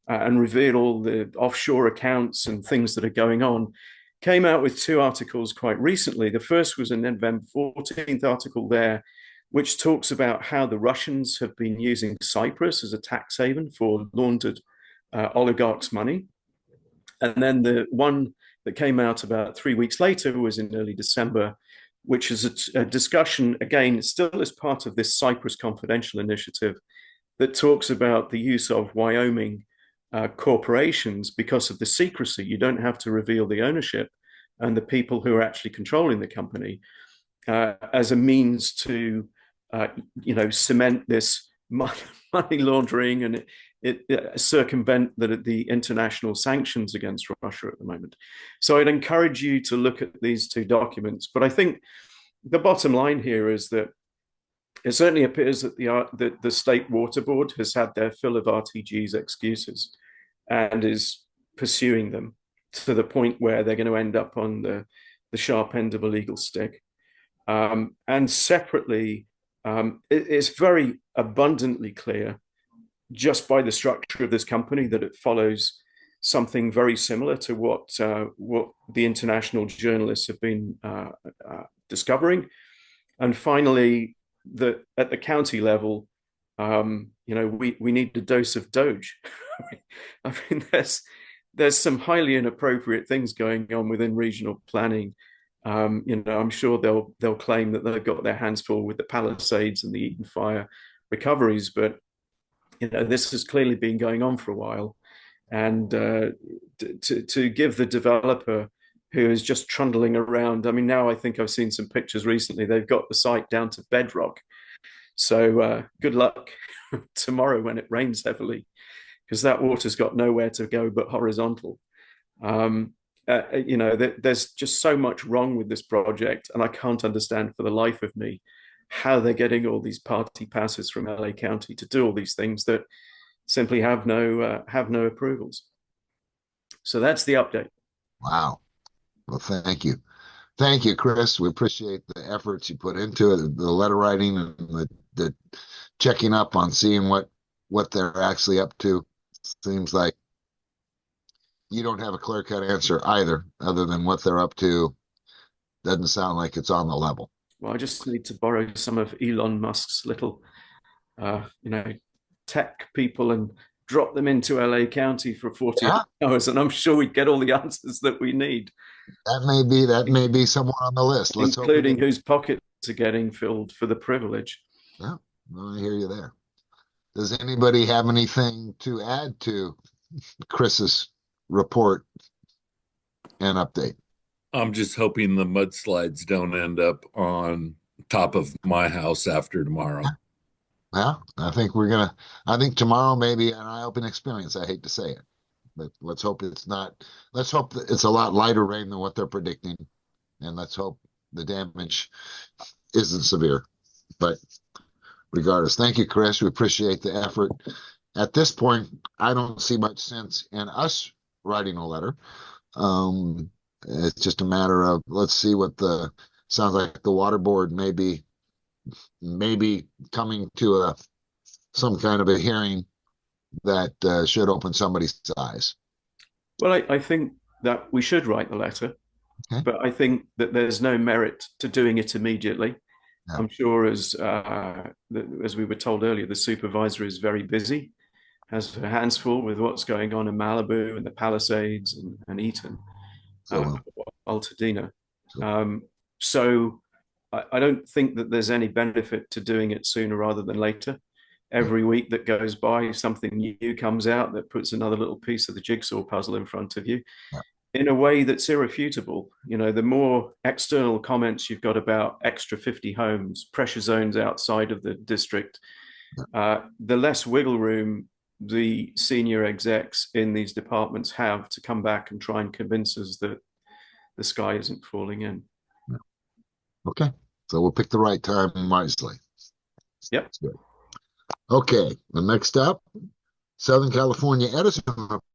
and reveal all the offshore accounts and things that are going on, came out with two articles quite recently. The first was a November 14th article there, which talks about how the Russians have been using Cyprus as a tax haven for laundered oligarchs' money. And then the one that came out about 3 weeks later was in early December, which is a discussion, again, still as part of this Cyprus Confidential initiative, that talks about the use of Wyoming corporations because of the secrecy. You don't have to reveal the ownership and the people who are actually controlling the company as a means to, cement this money laundering and circumvent the international sanctions against Russia at the moment. So I'd encourage you to look at these two documents. But I think the bottom line here is that it certainly appears that the State Water Board has had their fill of RTG's excuses and is pursuing them to the point where they're going to end up on the sharp end of a legal stick. And separately, it's very abundantly clear just by the structure of this company that it follows something very similar to what the international journalists have been discovering. And finally, that at the county level, we need a dose of Doge. I mean, there's some highly inappropriate things going on within regional planning. I'm sure they'll claim that they've got their hands full with the Palisades and the Eaton Fire recoveries, but this has clearly been going on for a while. And to give the developer who is just trundling around, I mean, now I think I've seen some pictures recently, they've got the site down to bedrock. So good luck tomorrow when it rains heavily, because that water's got nowhere to go but horizontal. There's just so much wrong with this project, and I can't understand for the life of me how they're getting all these party passes from LA County to do all these things that simply have no approvals. So that's the update. Wow. Well, thank you. Thank you, Chris. We appreciate the efforts you put into it, the letter writing and the checking up on seeing what they're actually up to. Seems like you don't have a clear-cut answer either, other than what they're up to. Doesn't sound like it's on the level. Well, I just need to borrow some of Elon Musk's little, tech people and drop them into LA County for 48 hours, and I'm sure we'd get all the answers that we need. That may be somewhere on the list. Let's including whose pockets are getting filled for the privilege. Yeah, well, I hear you there. Does anybody have anything to add to Chris's report and update? I'm just hoping the mudslides don't end up on top of my house after tomorrow. Well, I think tomorrow may be an eye-opening experience. I hate to say it, but let's hope it's not. Let's hope that it's a lot lighter rain than what they're predicting, and let's hope the damage isn't severe. But regardless, thank you, Chris. We appreciate the effort. At this point, I don't see much sense in us writing a letter. It's just a matter of, let's see what sounds like the water board may be coming to some kind of a hearing that should open somebody's eyes. Well, I think that we should write the letter, but I think that there's no merit to doing it immediately. No. I'm sure, as we were told earlier, the supervisor is very busy, has her hands full with what's going on in Malibu and the Palisades and Eaton, Altadena. So I don't think that there's any benefit to doing it sooner rather than later. Every week that goes by, something new comes out that puts another little piece of the jigsaw puzzle in front of you in a way that's irrefutable. The more external comments you've got about extra 50 homes, pressure zones outside of the district, the less wiggle room the senior execs in these departments have to come back and try and convince us that the sky isn't falling in. Okay, so we'll pick the right time wisely. Yep. Okay, the next up, Southern California Edison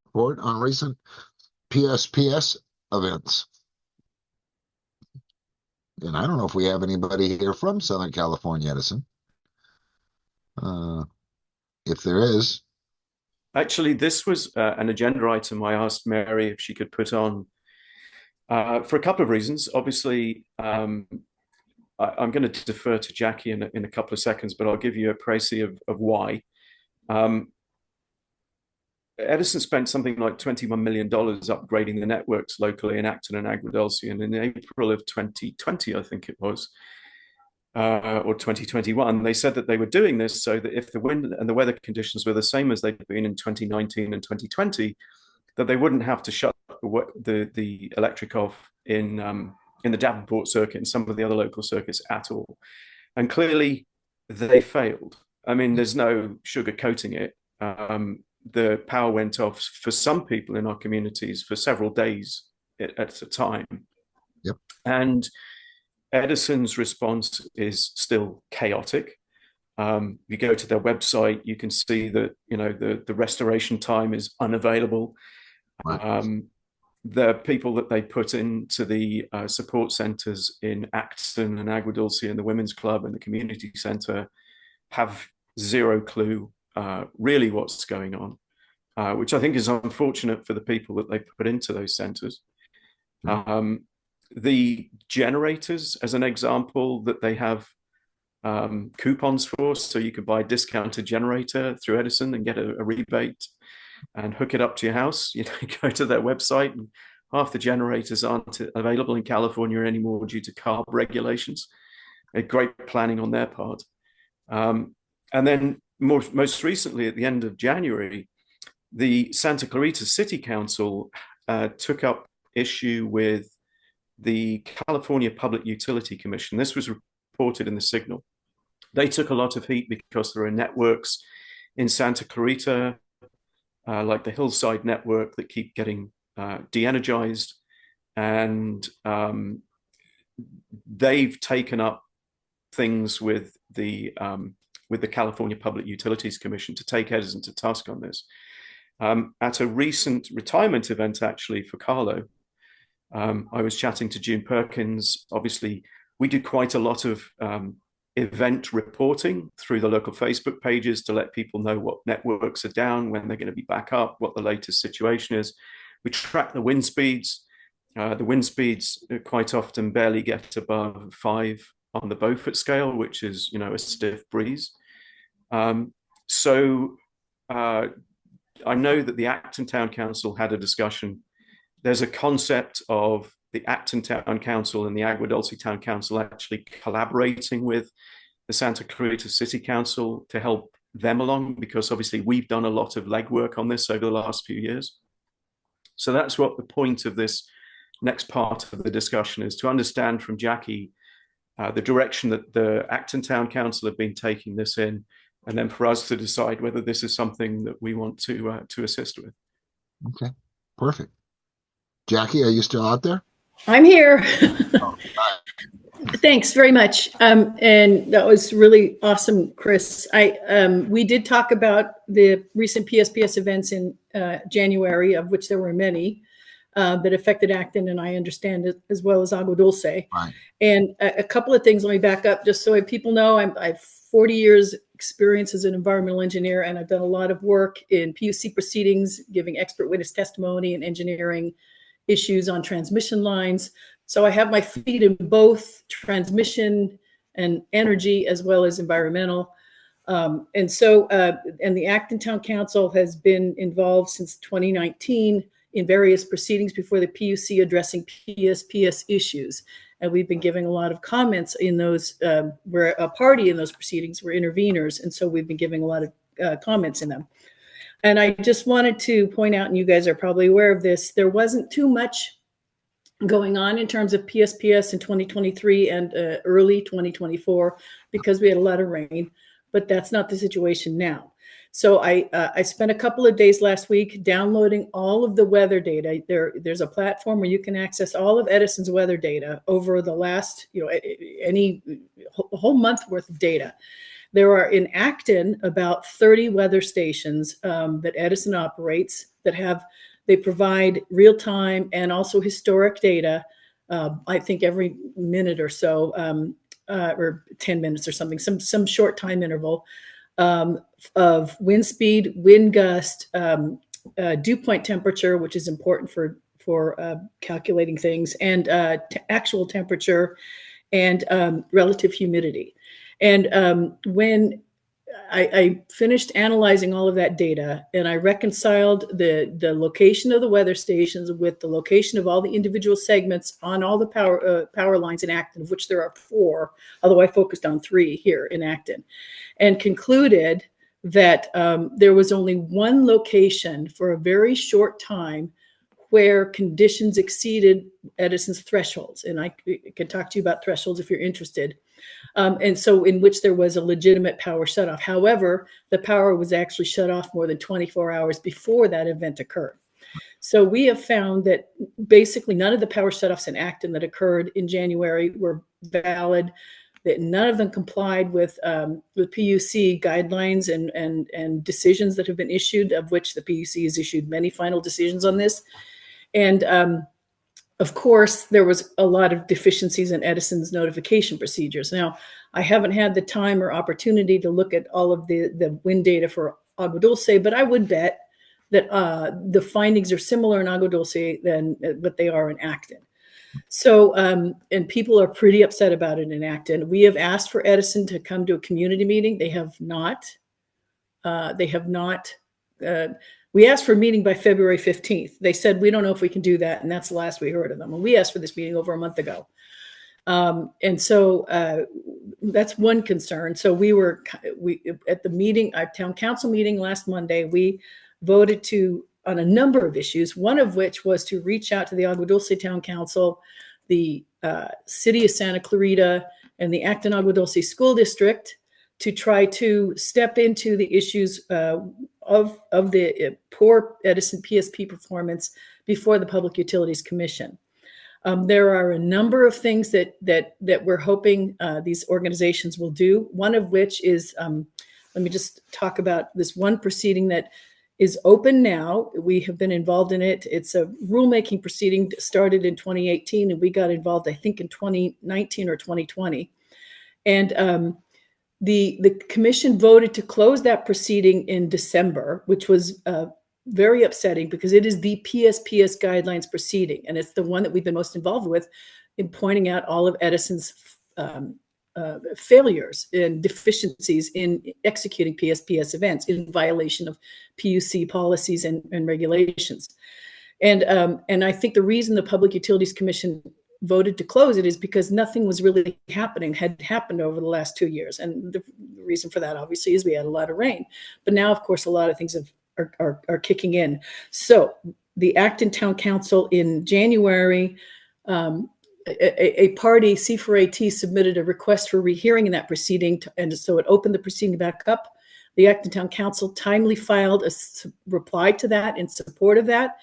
report on recent PSPS events. And I don't know if we have anybody here from Southern California Edison. If there is. Actually, this was an agenda item I asked Mary if she could put on for a couple of reasons. Obviously, I'm going to defer to Jackie in a couple of seconds, but I'll give you a précis of why. Edison spent something like $21 million upgrading the networks locally in Acton and Agua Dulce, and in April of 2020, I think it was, or 2021, they said that they were doing this so that if the wind and the weather conditions were the same as they'd been in 2019 and 2020, that they wouldn't have to shut the electric off in the Davenport circuit and some of the other local circuits at all. And clearly they failed. I mean, there's no sugarcoating it. The power went off for some people in our communities for several days at a time. Yep. And Edison's response is still chaotic. You go to their website, you can see that the restoration time is unavailable. Right. The people that they put into the support centers in Acton and Agua Dulce and the Women's Club and the Community Center have zero clue really what's going on, which I think is unfortunate for the people that they put into those centers. The generators, as an example, that they have coupons for, so you could buy a discounted generator through Edison and get a rebate. and hook it up to your house. You go to their website, and half the generators aren't available in California anymore due to CARB regulations. A great planning on their part. And then most recently, at the end of January, the Santa Clarita City Council took up issue with the California Public Utility Commission. This was reported in the Signal. They took a lot of heat because there are networks in Santa Clarita, like the Hillside Network, that keep getting de-energized. And they've taken up things with the California Public Utilities Commission to take Edison to task on this. At a recent retirement event, actually, for Carlo, I was chatting to June Perkins. Obviously, we did quite a lot of event reporting through the local Facebook pages to let people know what networks are down, when they're going to be back up, what the latest situation is. We track the wind speeds. The wind speeds quite often barely get above 5 on the Beaufort scale, which is, a stiff breeze. So I know that the Acton Town Council had a discussion. There's a concept of the Acton Town Council and the Agua Dulce Town Council actually collaborating with the Santa Clarita City Council to help them along, because obviously we've done a lot of legwork on this over the last few years. So that's what the point of this next part of the discussion is, to understand from Jackie the direction that the Acton Town Council have been taking this in, and then for us to decide whether this is something that we want to assist with. Okay, perfect. Jackie, are you still out there? I'm here. Thanks very much. And that was really awesome, Chris. We did talk about the recent PSPS events in January, of which there were many that affected Acton, and I understand it, as well as Agua Dulce. Right. And a couple of things, let me back up just so people know. I've 40 years experience as an environmental engineer, and I've done a lot of work in PUC proceedings, giving expert witness testimony and engineering issues on transmission lines. So I have my feet in both transmission and energy, as well as environmental. And the Acton Town Council has been involved since 2019 in various proceedings before the PUC addressing PSPS issues. And we've been giving a lot of comments in those. We're a party in those proceedings, we're interveners. And so we've been giving a lot of comments in them. And I just wanted to point out, and you guys are probably aware of this, there wasn't too much going on in terms of PSPS in 2023 and early 2024 because we had a lot of rain, but that's not the situation now. So I spent a couple of days last week downloading all of the weather data. There's a platform where you can access all of Edison's weather data over the last, a whole month worth of data. There are in Acton about 30 weather stations that Edison operates they provide real time and also historic data. I think every minute or so, or 10 minutes or something, some short time interval of wind speed, wind gust, dew point temperature, which is important for calculating things, and actual temperature and relative humidity. And when I finished analyzing all of that data, and I reconciled the location of the weather stations with the location of all the individual segments on all the power lines in Acton, of which there are 4, although I focused on 3 here in Acton, and concluded that there was only one location for a very short time where conditions exceeded Edison's thresholds. And I can talk to you about thresholds if you're interested. And so in which there was a legitimate power shutoff. However, the power was actually shut off more than 24 hours before that event occurred. So we have found that basically none of the power shutoffs in Acton that occurred in January were valid, that none of them complied with PUC guidelines and decisions that have been issued, of which the PUC has issued many final decisions on this. And of course, there was a lot of deficiencies in Edison's notification procedures. Now, I haven't had the time or opportunity to look at all of the wind data for Agua Dulce, but I would bet that the findings are similar in Agua Dulce than what they are in Acton. So, and people are pretty upset about it in Acton. We have asked for Edison to come to a community meeting. They have not. We asked for a meeting by February 15th. They said, we don't know if we can do that. And that's the last we heard of them. And we asked for this meeting over a month ago. And so that's one concern. So we at the meeting, our town council meeting last Monday, we voted on a number of issues, one of which was to reach out to the Agua Dulce Town Council, the City of Santa Clarita, and the Acton Agua Dulce School District to try to step into the issues of the poor Edison PSP performance before the Public Utilities Commission. There are a number of things that we're hoping these organizations will do. One of which is, let me just talk about this one proceeding that is open now. We have been involved in it. It's a rulemaking proceeding that started in 2018, and we got involved, I think, in 2019 or 2020. And the commission voted to close that proceeding in December, which was very upsetting because it is the PSPS guidelines proceeding, and it's the one that we've been most involved with in pointing out all of Edison's failures and deficiencies in executing PSPS events in violation of PUC policies and regulations. And I think the reason the Public Utilities Commission voted to close it is because nothing was really had happened over the last 2 years. And the reason for that, obviously, is we had a lot of rain. But now, of course, a lot of things are kicking in. So the Acton Town Council in January, a party, C4AT, submitted a request for rehearing in that proceeding. And so it opened the proceeding back up. The Acton Town Council timely filed a reply to that in support of that.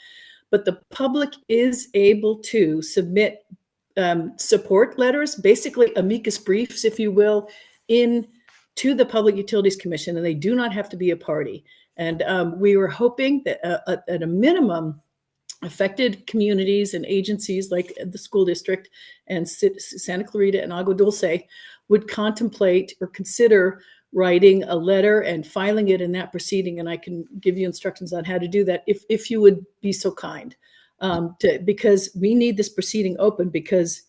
But the public is able to submit support letters, basically amicus briefs, if you will, to the Public Utilities Commission, and they do not have to be a party. And we were hoping that at a minimum, affected communities and agencies like the school district and Santa Clarita and Agua Dulce would contemplate or consider writing a letter and filing it in that proceeding. And I can give you instructions on how to do that if you would be so kind, because we need this proceeding open because,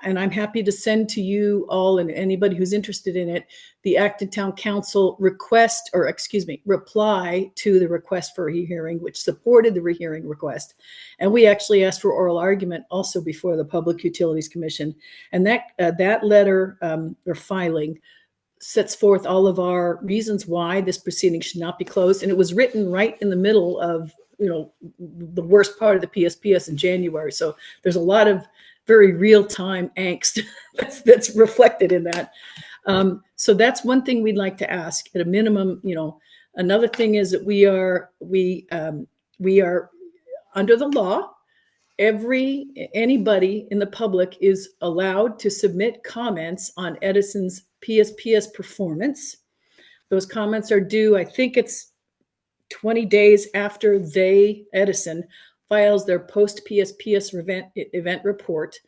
and I'm happy to send to you all and anybody who's interested in it, the Acton Town Council reply to the request for a rehearing, which supported the rehearing request. And we actually asked for oral argument also before the Public Utilities Commission. And that letter or filing sets forth all of our reasons why this proceeding should not be closed. And it was written right in the middle of, the worst part of the PSPS in January. So there's a lot of very real-time angst that's reflected in that. So that's one thing we'd like to ask at a minimum. Another thing is that we are under the law. Anybody in the public is allowed to submit comments on Edison's PSPS performance. Those comments are due, I think it's 20 days after Edison files their post-PSPS event report.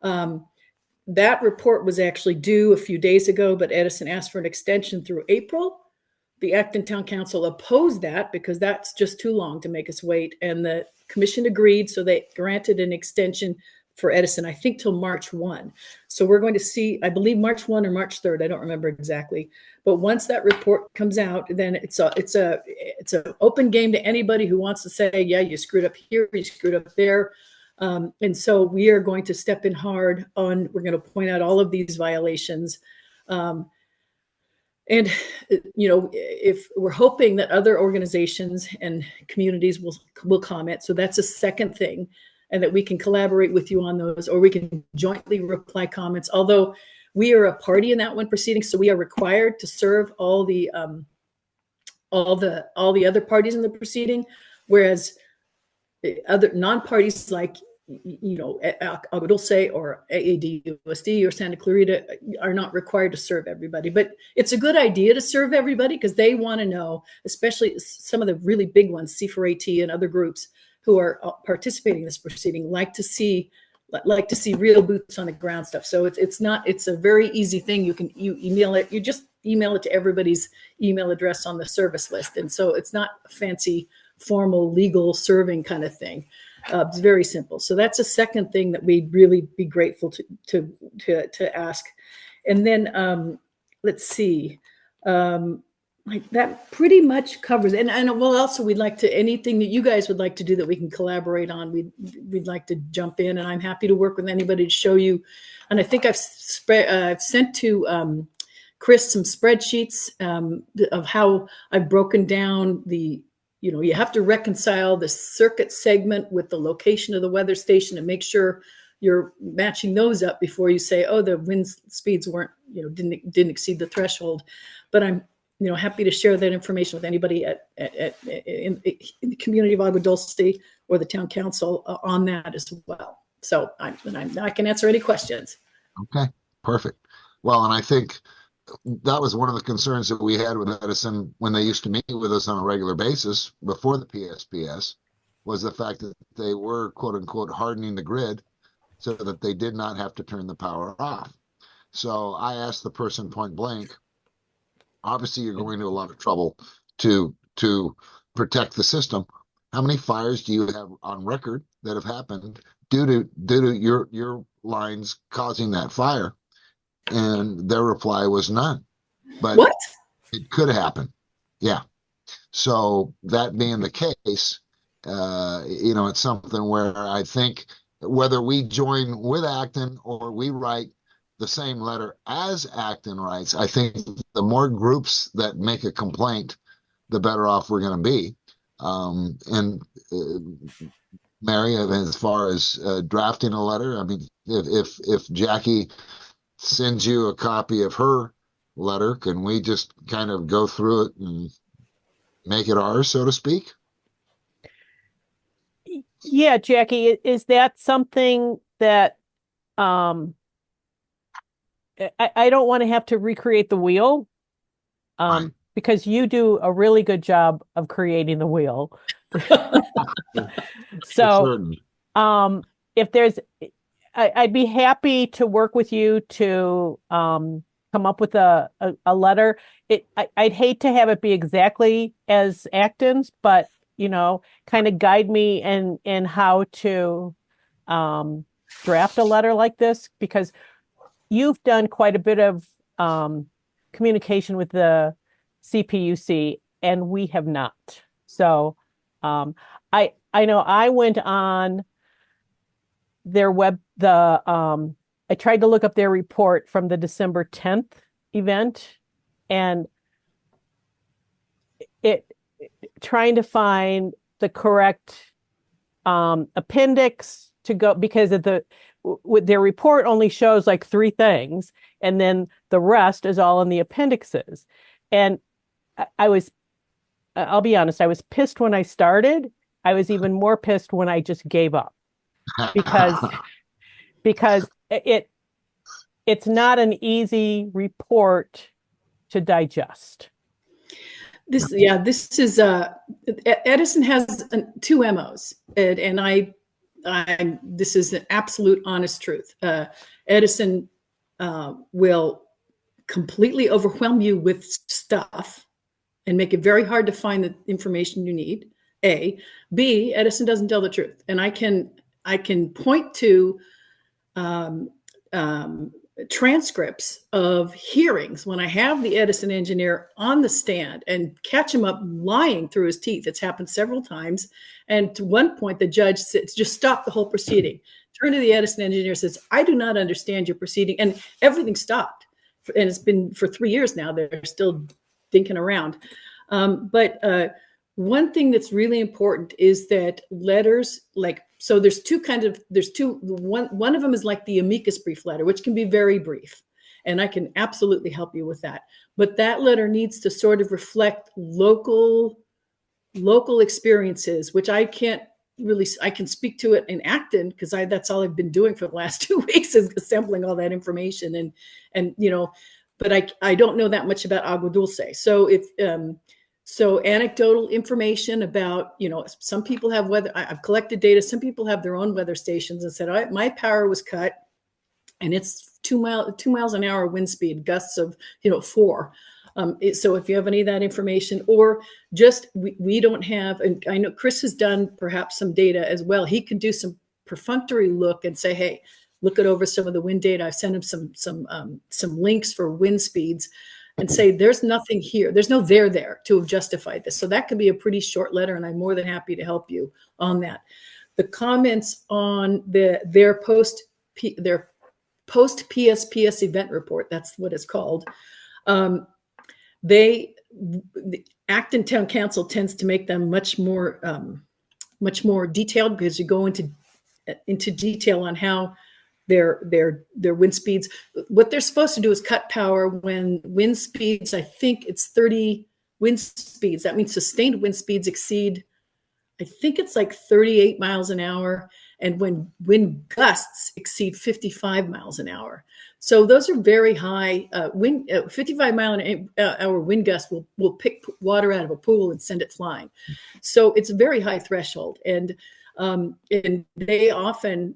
That report was actually due a few days ago, but Edison asked for an extension through April. The Acton Town Council opposed that because that's just too long to make us wait. And the commission agreed, so they granted an extension for Edison, I think till March 1. So we're going to see, I believe March 1 or March 3rd, I don't remember exactly. But once that report comes out, then it's an open game to anybody who wants to say, yeah, you screwed up here, you screwed up there. And so we are going to step in hard we're going to point out all of these violations. And, if we're hoping that other organizations and communities will comment. So that's a second thing, and that we can collaborate with you on those, or we can jointly reply comments. Although we are a party in that one proceeding, so we are required to serve all the other parties in the proceeding, whereas other non-parties like Agua Dulce or AADUSD or Santa Clarita are not required to serve everybody. But it's a good idea to serve everybody because they want to know, especially some of the really big ones, C4AT and other groups who are participating in this proceeding, like to see real boots on the ground stuff. So it's a very easy thing. You email it. You just email it to everybody's email address on the service list, and so it's not a fancy formal legal serving kind of thing. It's very simple. So that's a second thing that we'd really be grateful to ask. And then let's see. Like that pretty much covers, and well, also we'd like to, anything that you guys would like to do that we can collaborate on, we'd like to jump in, and I'm happy to work with anybody to show you. And I think I've sent to Chris some spreadsheets of how I've broken down you have to reconcile the circuit segment with the location of the weather station and make sure you're matching those up before you say, oh, the wind speeds weren't, didn't exceed the threshold. But I'm happy to share that information with anybody in the community of Agua Dulce or the town council on that as well. So I can answer any questions. Okay, perfect. Well, and I think that was one of the concerns that we had with Edison when they used to meet with us on a regular basis before the PSPS, was the fact that they were, quote unquote, hardening the grid so that they did not have to turn the power off. So I asked the person point blank, obviously you're going to a lot of trouble to protect the system. How many fires do you have on record that have happened due to your lines causing that fire? And their reply was none. But what? It could happen. Yeah. So that being the case, it's something where I think whether we join with Acton or we write the same letter as Acton writes, I think the more groups that make a complaint, the better off we're going to be. Mary, as far as drafting a letter, I mean, if Jackie sends you a copy of her letter, can we just kind of go through it and make it ours, so to speak? Yeah, Jackie, is that something that I don't want to have to recreate the wheel, because you do a really good job of creating the wheel. So, if there's, I'd be happy to work with you to come up with a letter. I'd hate to have it be exactly as Acton's, but kind of guide me in how to draft a letter like this, because you've done quite a bit of communication with the CPUC and we have not. So I know I went on their I tried to look up their report from the December 10th event, and trying to find the correct appendix to go, because their report only shows like 3 things, and then the rest is all in the appendixes. And I'll be honest, I was pissed when I started. I was even more pissed when I just gave up, because it's not an easy report to digest. This is Edison has 2 MOs, and this is an absolute honest truth. Edison will completely overwhelm you with stuff and make it very hard to find the information you need. A. B. Edison doesn't tell the truth, and I can point to transcripts of hearings when I have the Edison engineer on the stand and catch him up lying through his teeth. It's happened several times. And to one point, the judge says, just stop the whole proceeding. Turn to the Edison engineer, says, I do not understand your proceeding. And everything stopped. And it's been for 3 years now. They're still dinking around. But one thing that's really important is that letters, so there's one of them is like the amicus brief letter, which can be very brief, and I can absolutely help you with that. But that letter needs to sort of reflect local experiences, which I can speak to it in Acton, because that's all I've been doing for the last 2 weeks, is assembling all that information, and but I don't know that much about Agua Dulce. So so anecdotal information about, some people have weather. I've collected data. Some people have their own weather stations and said, my power was cut and it's 2 miles an hour wind speed, gusts of, 4. So if you have any of that information, or just, we don't have, and I know Chris has done perhaps some data as well. He can do some perfunctory look and say, hey, look it over some of the wind data. I've sent him some links for wind speeds. and say, there's nothing here. There's no there to have justified this. So that could be a pretty short letter, and I'm more than happy to help you on that. The comments on their post PSPS event report, that's what it's called. The Acton Town Council tends to make them much more detailed, because you go into detail on how their wind speeds. What they're supposed to do is cut power when wind speeds, I think it's 30 wind speeds. That means sustained wind speeds exceed, I think it's like 38 miles an hour, and when wind gusts exceed 55 miles an hour. So those are very high. 55 mile an hour wind gust will pick water out of a pool and send it flying. So it's a very high threshold, and they often.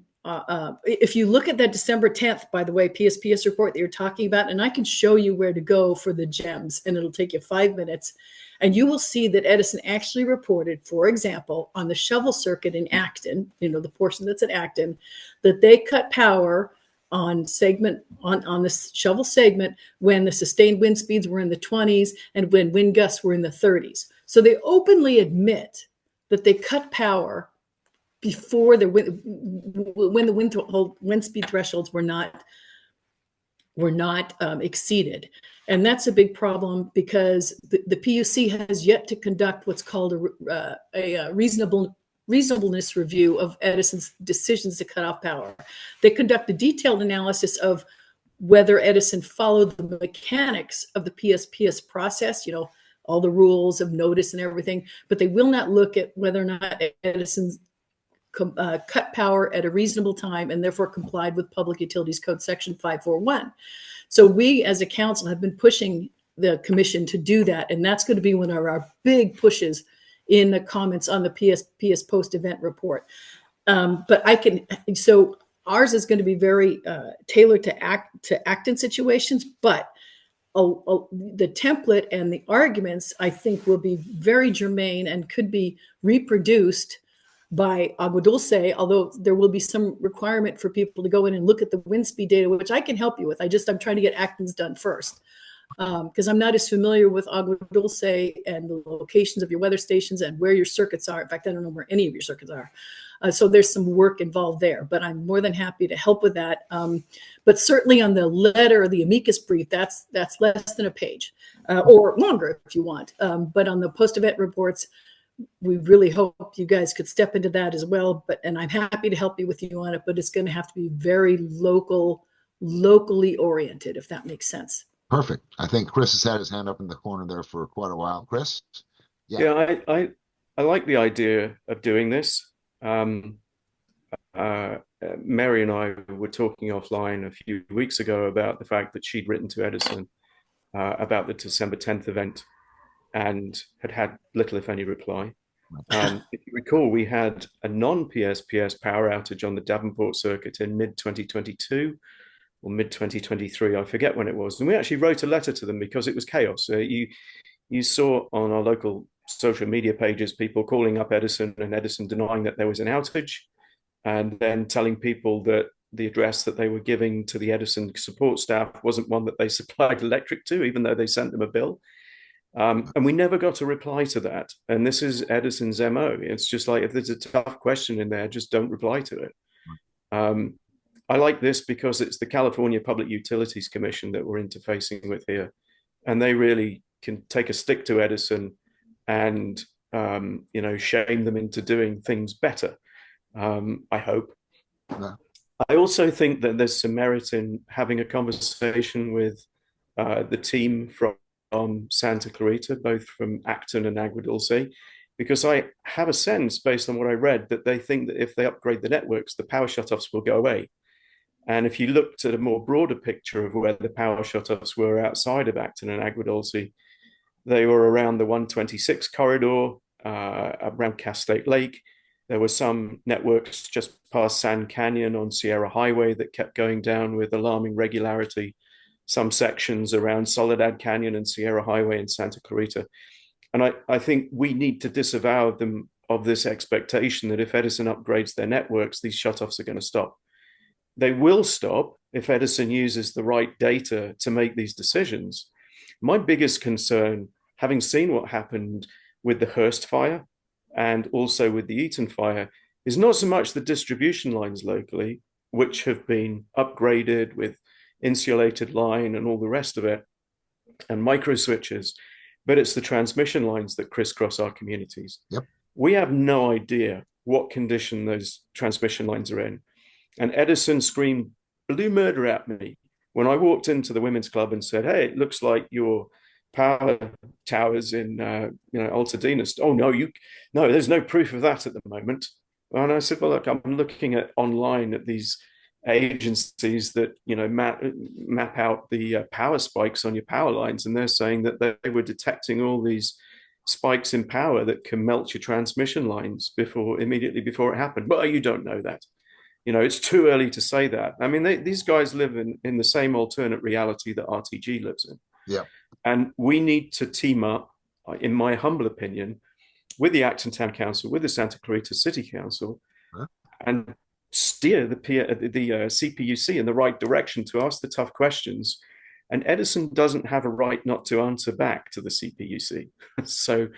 If you look at that December 10th, by the way, PSPS report that you're talking about, and I can show you where to go for the gems, and it'll take you 5 minutes, and you will see that Edison actually reported, for example, on the shovel circuit in Acton, the portion that's at Acton, that they cut power on this shovel segment when the sustained wind speeds were in the 20s and when wind gusts were in the 30s. So they openly admit that they cut power before when the wind speed thresholds were not exceeded. And that's a big problem, because the PUC has yet to conduct what's called a reasonableness review of Edison's decisions to cut off power. They conduct a detailed analysis of whether Edison followed the mechanics of the PSPS process, all the rules of notice and everything, but they will not look at whether or not Edison's cut power at a reasonable time and therefore complied with Public Utilities Code Section 541. So we as a council have been pushing the commission to do that, and that's going to be one of our big pushes in the comments on the PSPS post-event report. But so ours is going to be very tailored to Acton situations, but the template and the arguments, I think, will be very germane and could be reproduced by Agua Dulce, although there will be some requirement for people to go in and look at the wind speed data, which I can help you with. I'm trying to get Acton's done first, because I'm not as familiar with Agua Dulce and the locations of your weather stations and where your circuits are. In fact, I don't know where any of your circuits are. So there's some work involved there, but I'm more than happy to help with that. But certainly on the letter, the amicus brief, that's less than a page, or longer if you want. But on the post-event reports, we really hope you guys could step into that as well. And I'm happy to help you on it, but it's going to have to be very locally oriented, if that makes sense. Perfect. I think Chris has had his hand up in the corner there for quite a while. Chris? Yeah, I like the idea of doing this. Mary and I were talking offline a few weeks ago about the fact that she'd written to Edison about the December 10th event and had little, if any, reply. If you recall, we had a non-PSPS power outage on the Davenport circuit in mid-2022 or mid-2023. I forget when it was. And we actually wrote a letter to them because it was chaos. You saw on our local social media pages people calling up Edison and Edison denying that there was an outage, and then telling people that the address that they were giving to the Edison support staff wasn't one that they supplied electric to, even though they sent them a bill. And we never got a reply to that. And this is Edison's MO. It's just like, if there's a tough question in there, just don't reply to it. I like this because it's the California Public Utilities Commission that we're interfacing with here. And they really can take a stick to Edison and, shame them into doing things better. I hope. Yeah. I also think that there's some merit in having a conversation with the team from Santa Clarita, both from Acton and Agua Dulce, because I have a sense, based on what I read, that they think that if they upgrade the networks, the power shutoffs will go away. And if you looked at a more broader picture of where the power shutoffs were outside of Acton and Agua Dulce, they were around the 126 corridor, around Castaic Lake. There were some networks just past Sand Canyon on Sierra Highway that kept going down with alarming regularity. Some sections around Soledad Canyon and Sierra Highway in Santa Clarita. And I think we need to disavow them of this expectation that if Edison upgrades their networks, these shutoffs are going to stop. They will stop if Edison uses the right data to make these decisions. My biggest concern, having seen what happened with the Hearst fire and also with the Eaton fire, is not so much the distribution lines locally, which have been upgraded with insulated line and all the rest of it, and micro switches, but it's the transmission lines that crisscross our communities. Yep. We have no idea what condition those transmission lines are in. And Edison screamed blue murder at me when I walked into the women's club and said, "Hey, it looks like your power towers in Altadena." Oh no, there's no proof of that at the moment. And I said, well, look, I'm looking at online at these agencies that map out the power spikes on your power lines, and they're saying that they were detecting all these spikes in power that can melt your transmission lines immediately before it happened. But you don't know that. It's too early to say that. I mean, these guys live in the same alternate reality that RTG lives in. Yeah. And we need to team up, in my humble opinion, with the Acton Town Council, with the Santa Clarita City Council, and steer the CPUC in the right direction to ask the tough questions. And Edison doesn't have a right not to answer back to the CPUC. So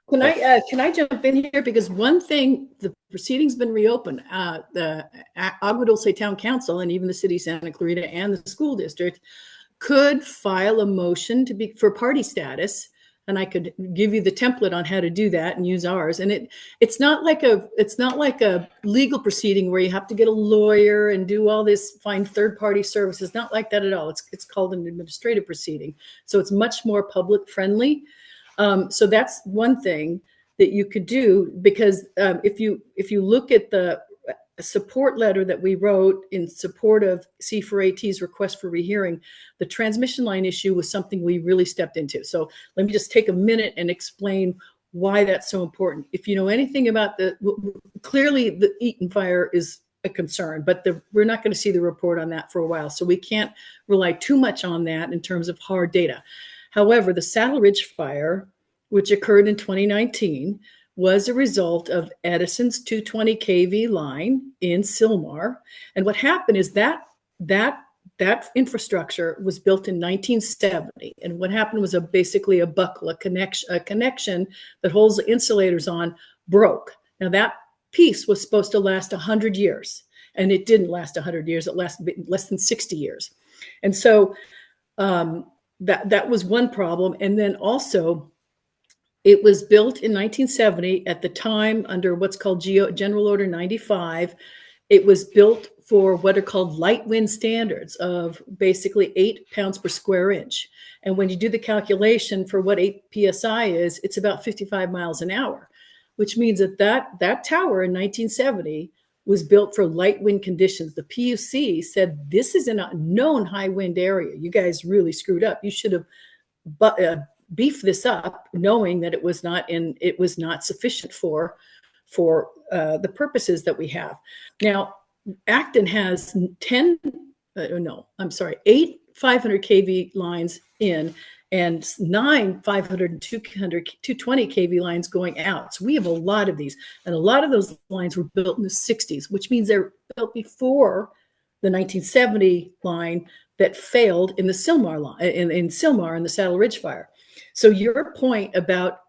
can I jump in here? Because one thing, the proceeding's been reopened. The Agua Dulce Town Council and even the city of Santa Clarita and the school district could file a motion for party status, and I could give you the template on how to do that and use ours. And it's not like a legal proceeding where you have to get a lawyer and do all this, find third-party services. Not like that at all. It's called an administrative proceeding, so it's much more public friendly. So that's one thing that you could do, because if you look at the support letter that we wrote in support of C4AT's request for rehearing, the transmission line issue was something we really stepped into. So let me just take a minute and explain why that's so important. If you know anything about clearly the Eaton fire is a concern, but we're not going to see the report on that for a while. So we can't rely too much on that in terms of hard data. However, the Saddle Ridge fire, which occurred in 2019, was a result of Edison's 220 kV line in Sylmar. And what happened is that infrastructure was built in 1970. And what happened was basically a buckle, a connection that holds the insulators on, broke. Now that piece was supposed to last 100 years, and it didn't last 100 years. It lasted less than 60 years. And so that was one problem. And then also, it was built in 1970 at the time under what's called General Order 95. It was built for what are called light wind standards of basically 8 pounds per square inch. And when you do the calculation for what 8 PSI is, it's about 55 miles an hour, which means that tower in 1970 was built for light wind conditions. The PUC said, this is in a known high wind area. You guys really screwed up. You should have beef this up, knowing that it was not sufficient for the purposes that we have. Now, Acton has 8 500 kV lines in and 9 500 and 220 kV lines going out. So we have a lot of these, and a lot of those lines were built in the 60s, which means they're built before the 1970 line that failed in the Sylmar line, in Sylmar in the Saddle Ridge fire. So your point about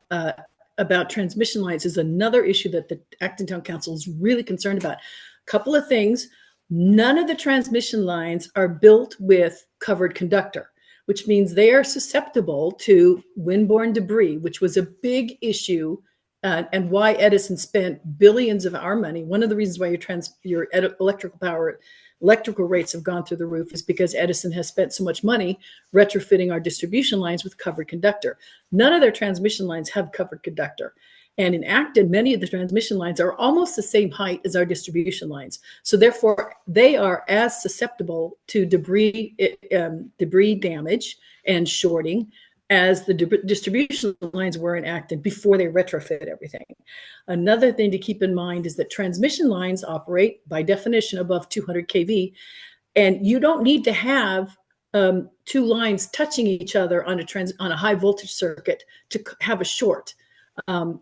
transmission lines is another issue that the Acton Town Council is really concerned about. A couple of things. None of the transmission lines are built with covered conductor, which means they are susceptible to windborne debris, which was a big issue and why Edison spent billions of our money. One of the reasons why your electrical rates have gone through the roof is because Edison has spent so much money retrofitting our distribution lines with covered conductor. None of their transmission lines have covered conductor. And in Acton, many of the transmission lines are almost the same height as our distribution lines. So therefore, they are as susceptible to debris damage and shorting as the distribution lines were in Acton before they retrofit everything. Another thing to keep in mind is that transmission lines operate by definition above 200 kV, and you don't need to have two lines touching each other on a high voltage circuit to have a short.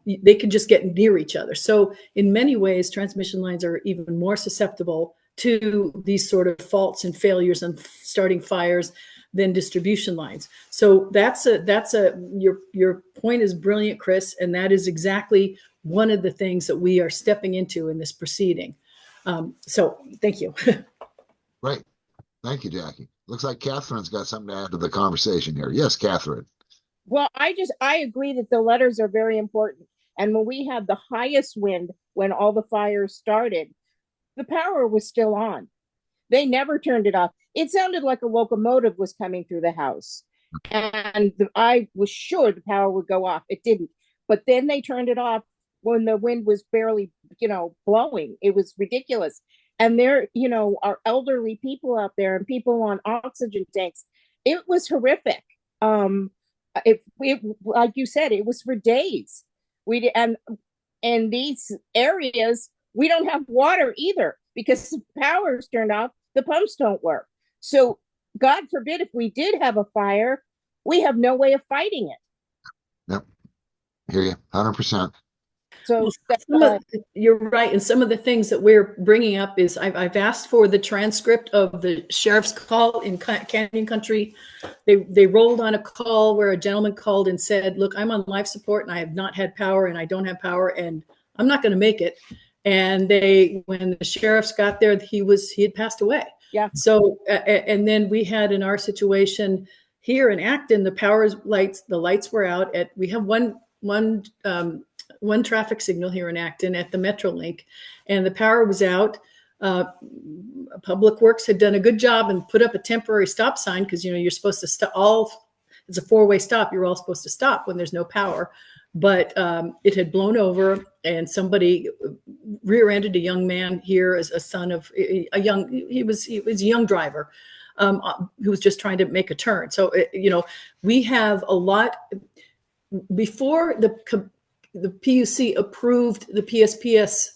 They can just get near each other. So in many ways, transmission lines are even more susceptible to these sort of faults and failures and starting fires. than distribution lines. So your point is brilliant, Chris, and that is exactly one of the things that we are stepping into in this proceeding. So thank you. Right. Thank you, Jackie. Looks like Catherine's got something to add to the conversation here. Yes, Catherine. Well, I agree that the letters are very important. And when we had the highest wind, when all the fires started, the power was still on. They never turned it off. It sounded like a locomotive was coming through the house. And I was sure the power would go off. It didn't. But then they turned it off when the wind was barely, blowing. It was ridiculous. And there, are elderly people out there and people on oxygen tanks. It was horrific. It like you said, it was for days. And these areas, we don't have water either because the power's turned off, the pumps don't work. So God forbid if we did have a fire, we have no way of fighting it. Yep. Hear you 100%. So you're right. And some of the things that we're bringing up is I've asked for the transcript of the sheriff's call in Canyon Country. They rolled on a call where a gentleman called and said, look, I'm on life support and I have not had power and I don't have power and I'm not going to make it. And when the sheriffs got there, he had passed away. Yeah. So, and then we had in our situation here in Acton, the lights were out we have one traffic signal here in Acton at the Metrolink, and the power was out. Public Works had done a good job and put up a temporary stop sign because you're supposed to stop. It's a four-way stop. You're all supposed to stop when there's no power, but it had blown over, and somebody rear-ended a young man here as a son of he was a young driver who was just trying to make a turn. So we have a lot before the PUC approved the PSPS,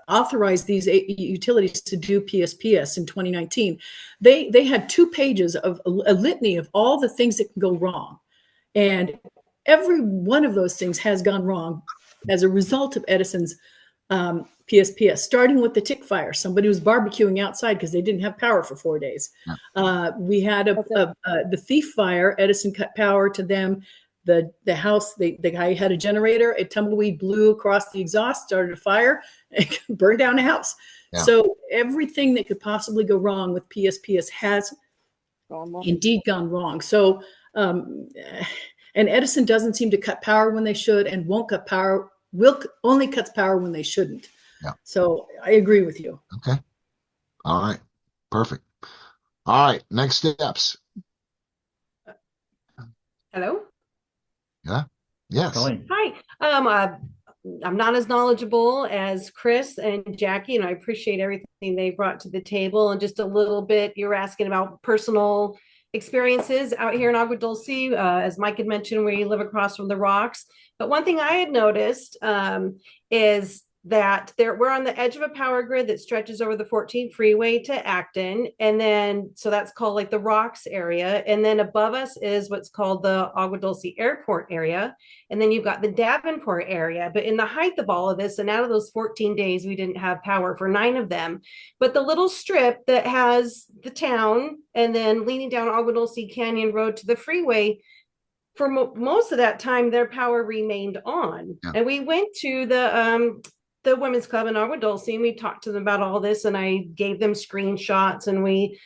authorized these utilities to do PSPS in 2019. They had 2 pages of a litany of all the things that can go wrong. And every one of those things has gone wrong as a result of Edison's PSPS, starting with the tick fire. Somebody was barbecuing outside because they didn't have power for 4 days. We had the thief fire. Edison cut power to them. The house, the guy had a generator, a tumbleweed blew across the exhaust, started a fire, and burned down a house. Yeah. So everything that could possibly go wrong with PSPS has indeed gone wrong. So, and Edison doesn't seem to cut power when they should and won't cut power, only cuts power when they shouldn't. Yeah. So I agree with you. Okay. All right. Perfect. All right. Next steps. Hello? Yeah. Yes. Hi. I'm not as knowledgeable as Chris and Jackie, and I appreciate everything they brought to the table. And just a little bit, you're asking about personal experiences out here in Agua Dulce. As Mike had mentioned, we live across from the rocks. But one thing I had noticed is that we're on the edge of a power grid that stretches over the 14 freeway to Acton. And then, so that's called like the Rocks area. And then above us is what's called the Agua Dulce Airport area. And then you've got the Davenport area. But in the height of all of this, and out of those 14 days, we didn't have power for 9 of them. But the little strip that has the town and then leading down Agua Dulce Canyon Road to the freeway, for most of that time, their power remained on. Yeah. And we went to the women's club in Agua Dulce, and we talked to them about all this, and I gave them screenshots, and we,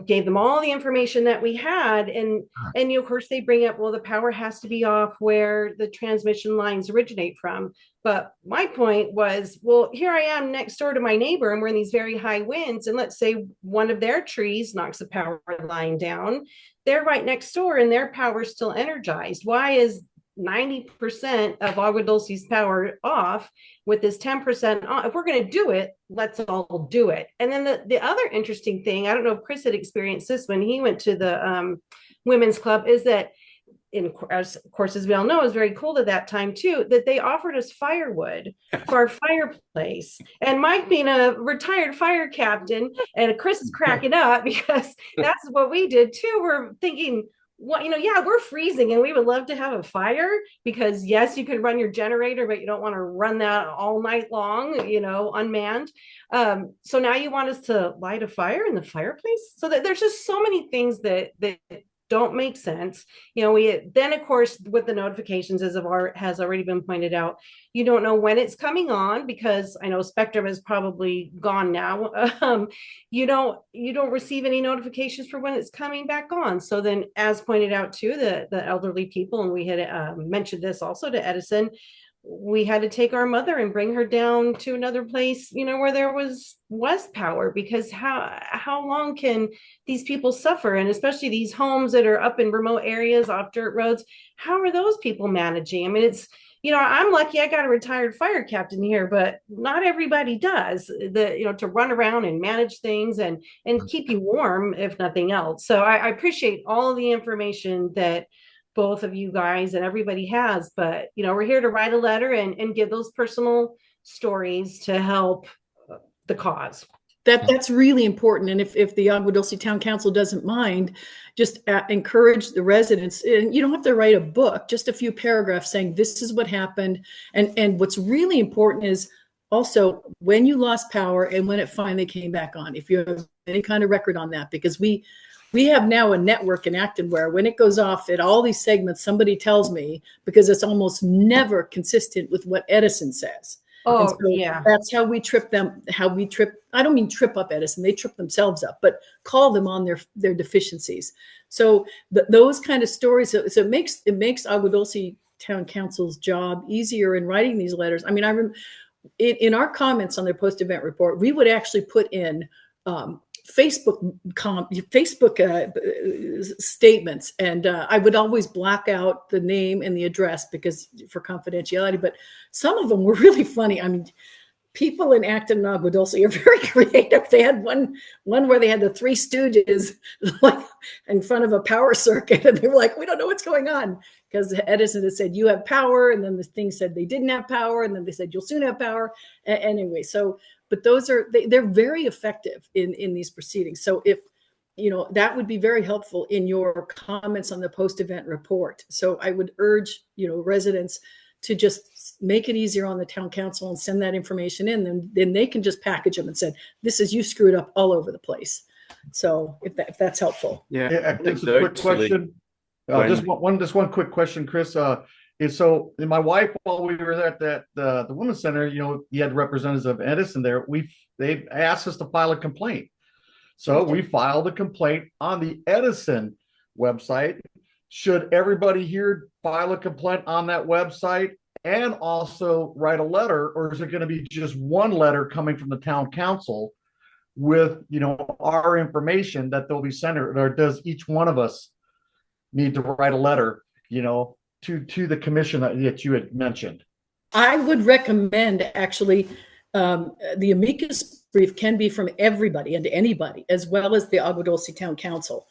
gave them all the information that we had. And of course they bring up, well, the power has to be off where the transmission lines originate from. But my point was, well, here I am next door to my neighbor, and we're in these very high winds. And let's say one of their trees knocks a power line down. They're right next door and their power is still energized. Why is 90% of Agua Dulce's power off with this 10% on? If we're going to do it, let's all do it. And then the other interesting thing, I don't know if Chris had experienced this when he went to the women's club, is that of course, as we all know, it was very cold at that time too, that they offered us firewood for our fireplace. And Mike, being a retired fire captain, and Chris is cracking up because that's what we did too. We're thinking, well, yeah, we're freezing and we would love to have a fire because yes, you could run your generator, but you don't want to run that all night long, unmanned. So now you want us to light a fire in the fireplace? So that there's just so many things that don't make sense. We then, of course, with the notifications, as has already been pointed out, you don't know when it's coming on because I know Spectrum is probably gone now. You don't receive any notifications for when it's coming back on. So then, as pointed out too, the elderly people, and we had mentioned this also to Edison, we had to take our mother and bring her down to another place, where there was power, because how long can these people suffer? And especially these homes that are up in remote areas off dirt roads, how are those people managing? I mean, it's, I'm lucky I got a retired fire captain here, but not everybody does, to run around and manage things and keep you warm, if nothing else. So I appreciate all the information that both of you guys and everybody has, but we're here to write a letter and give those personal stories to help the cause. That's really important. And if the Agua Dulce Town Council doesn't mind, just encourage the residents. And you don't have to write a book, just a few paragraphs saying this is what happened. And what's really important is also when you lost power and when it finally came back on, if you have any kind of record on that, because we have now a network in Acton where when it goes off at all these segments, somebody tells me, because it's almost never consistent with what Edison says. Oh, so yeah. That's how we trip them, I don't mean trip up Edison, they trip themselves up, but call them on their deficiencies. So those kind of stories, so it makes Agua Dulce Town Council's job easier in writing these letters. I mean, in our comments on their post-event report, we would actually put in Facebook statements, and I would always black out the name and the address because for confidentiality. But some of them were really funny. I mean, people in Acton and Agua Dulce are very creative. They had one where they had the Three Stooges like in front of a power circuit, and they were like, "We don't know what's going on," because Edison had said, "You have power," and then the thing said they didn't have power, and then they said, "You'll soon have power." Anyway, so. But they're very effective in these proceedings. So if, that would be very helpful in your comments on the post-event report. So I would urge, residents to just make it easier on the town council and send that information in. Then they can just package them and say, this is, you screwed up all over the place. So if that's helpful. Yeah, just a quick question. Just one quick question, Chris. So my wife, while we were at the Women's Center, you had representatives of Edison there. They asked us to file a complaint. So we filed a complaint on the Edison website. Should everybody here file a complaint on that website and also write a letter, or is it going to be just one letter coming from the town council with, our information that they'll be sent, or does each one of us need to write a letter, to the commission that you had mentioned? I would recommend actually the amicus brief can be from everybody and anybody, as well as the Agua Dulce Town Council.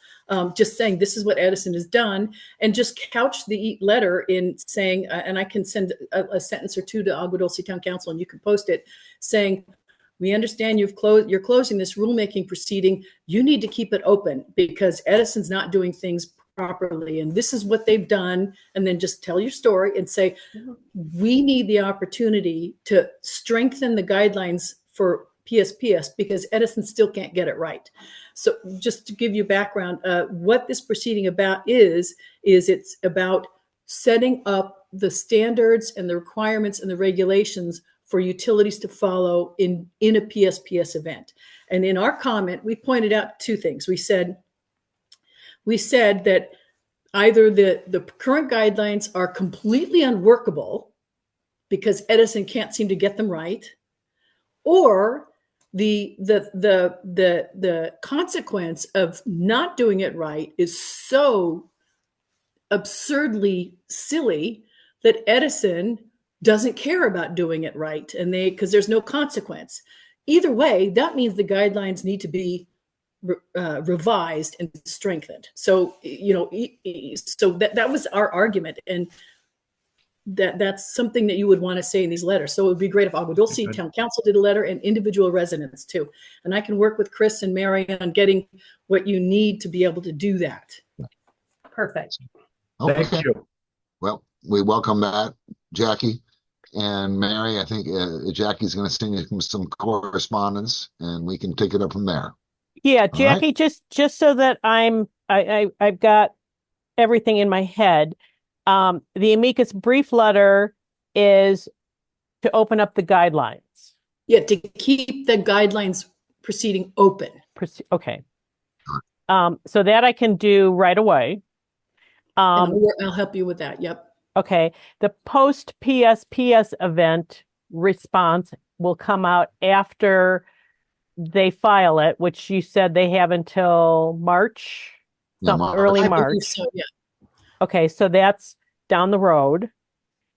Just saying this is what Edison has done, and just couch the letter in saying, and I can send a sentence or two to Agua Dulce Town Council, and you can post it saying, we understand you're closing this rulemaking proceeding. You need to keep it open because Edison's not doing things properly, and this is what they've done. And then just tell your story and say, we need the opportunity to strengthen the guidelines for PSPS because Edison still can't get it right. So just to give you background, what this proceeding about is it's about setting up the standards and the requirements and the regulations for utilities to follow in a PSPS event. And in our comment, we pointed out two things. We said that either the current guidelines are completely unworkable because Edison can't seem to get them right, or the consequence of not doing it right is so absurdly silly that Edison doesn't care about doing it right, and because there's no consequence. Either way, that means the guidelines need to be revised and strengthened. So so that was our argument, and that's something that you would want to say in these letters. So it would be great if Agua Dulce Town Council did a letter, and individual residents too. And I can work with Chris and Mary on getting what you need to be able to do that. Perfect. Okay. Thank you. Well, we welcome that, Jackie. And Mary, I think Jackie's going to send you some correspondence, and we can take it up from there. Yeah, All right? Jackie, just so that I've got everything in my head. The amicus brief letter is to open up the guidelines. Yeah, to keep the guidelines proceeding open. Okay. So that I can do right away. And I'll help you with that. Yep. Okay. The post PSPS event response will come out after they file it, which you said they have until March, early I believe March. so, yeah. Okay, so that's down the road.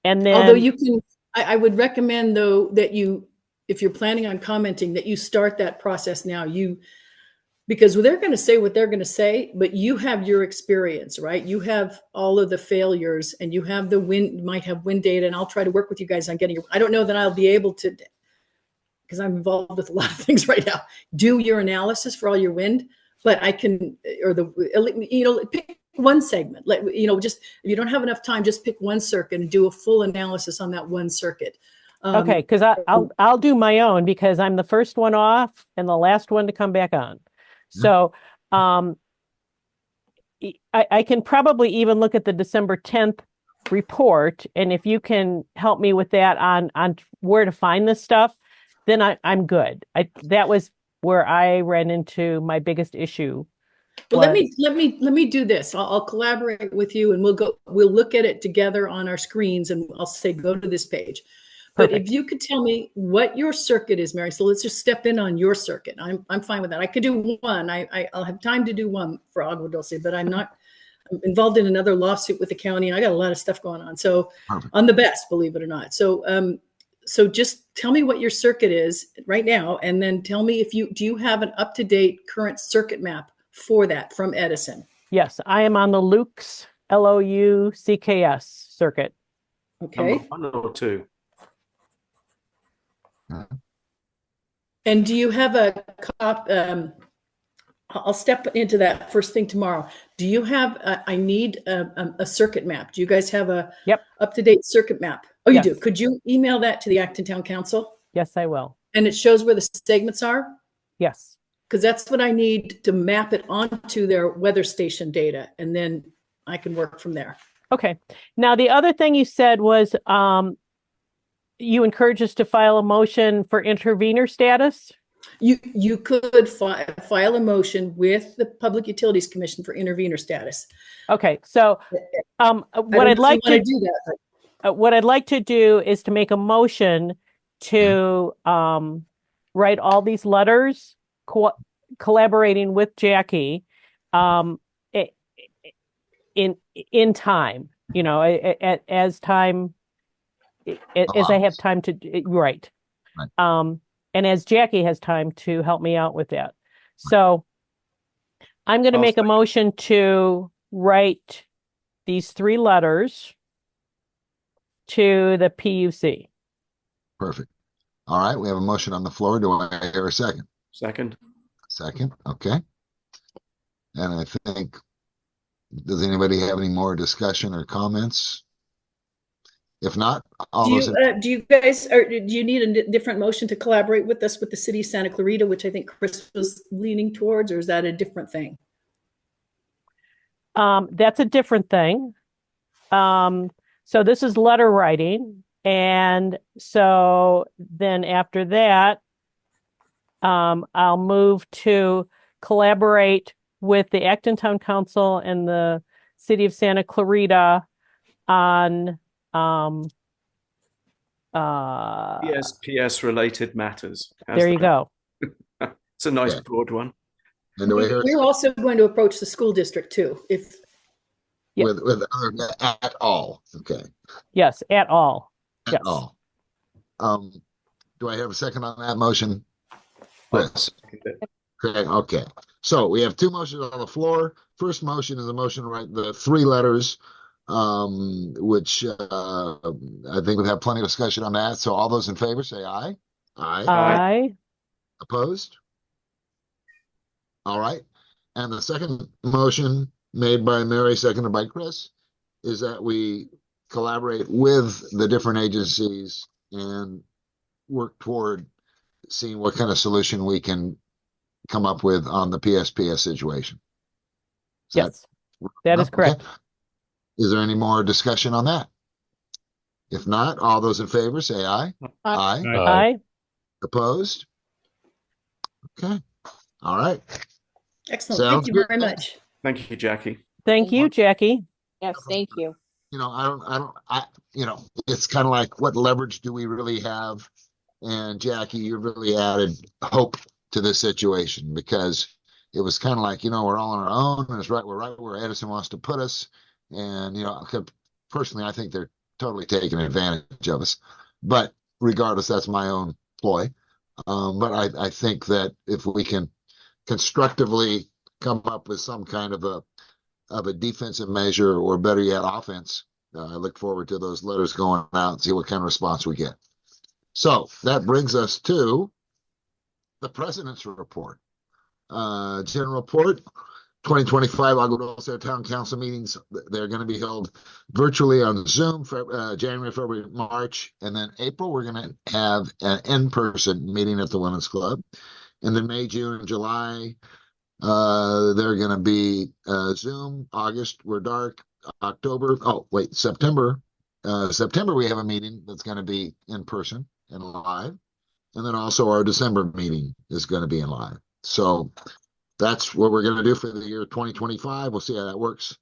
And then although you can, I would recommend though that you, if you're planning on commenting, that you start that process now. Because they're going to say what they're going to say, but you have your experience, right? You have all of the failures, and you have the wind, might have wind data, and I'll try to work with you guys on getting. I don't know that I'll be able to, because I'm involved with a lot of things right now. Do your analysis for all your wind, but I can, pick one segment. Just if you don't have enough time, just pick one circuit and do a full analysis on that one circuit. Okay, because I'll do my own, because I'm the first one off and the last one to come back on. So I can probably even look at the December 10th report, and if you can help me with that on where to find this stuff, then I'm good. That was where I ran into my biggest issue. Well, let me do this. I'll collaborate with you, and we'll look at it together on our screens, and I'll say go to this page. But if you could tell me what your circuit is, Mary, so let's just step in on your circuit. I'm fine with that. I could do one. I'll have time to do one for Agua Dulce, but I'm involved in another lawsuit with the county, and I got a lot of stuff going on. So I'm the best, believe it or not. So so just tell me what your circuit is right now, and then tell me do you have an up-to-date current circuit map for that from Edison? Yes, I am on the Lukes, LOUCKS circuit. Okay. Number 1 or 2? And do you have a I'll step into that first thing tomorrow. Do you have I need a circuit map. Do you guys have a up-to-date circuit map? Oh, you do. Could you email that to the Acton Town Council? Yes, I will. And it shows where the segments are? Yes. Because that's what I need to map it onto their weather station data, and then I can work from there. Okay. Now, the other thing you said was you encourage us to file a motion for intervener status? You could file a motion with the Public Utilities Commission for intervener status. Okay, so what I'd like to do what I'd like to do is to make a motion to write all these letters collaborating with Jackie in time, as time as I have time to right. And as Jackie has time to help me out with that. So I'm going to make a motion to write these 3 letters to the PUC. Perfect. All right, we have a motion on the floor. Do I hear a second? Second. Second, okay. And I think, does anybody have any more discussion or comments? If not, do you guys, do you need a different motion to collaborate with us with the city of Santa Clarita, which I think Chris was leaning towards, or is that a different thing? That's a different thing. So this is letter writing. And so then after that, I'll move to collaborate with the Acton Town Council and the city of Santa Clarita on PSPS related matters. There you go. It's a nice broad one. And We're also going to approach the school district too, if with other at all. Okay. Yes, at all. At all. Do I have a second on that motion? Chris. Okay. So we have 2 motions on the floor. First motion is a motion to write the 3 letters, which I think we'll have plenty of discussion on that. So all those in favor say aye. Aye. Aye. Opposed? All right. And the second motion made by Mary, seconded by Chris, is that we collaborate with the different agencies and work toward seeing what kind of solution we can come up with on the PSPS situation. Yes, that is okay? correct. Is there any more discussion on that? If not, all those in favor say aye. Aye. Aye. Opposed? Okay. All right. Excellent. Thank you very much. Thank you, Jackie. Thank you, Jackie. Yes, thank you. It's kind of like, what leverage do we really have? And Jackie, you really added hope to this situation, because it was kind of like, we're all on our own, and we're right where Edison wants to put us. And, personally, I think they're totally taking advantage of us. But regardless, that's my own ploy. But I think that if we can constructively come up with some kind of a defensive measure, or better yet, offense, I look forward to those letters going out and see what kind of response we get. So that brings us to the President's report. General report, 2025 Agua Dulce Town Council meetings. They're going to be held virtually on Zoom for January, February, March, and then April we're going to have an in-person meeting at the Women's Club. And then May, June, and July, they're going to be Zoom. August, we're dark. October, September. September, we have a meeting that's going to be in person and live. And then also our December meeting is going to be in live. So that's what we're going to do for the year 2025. We'll see how that works.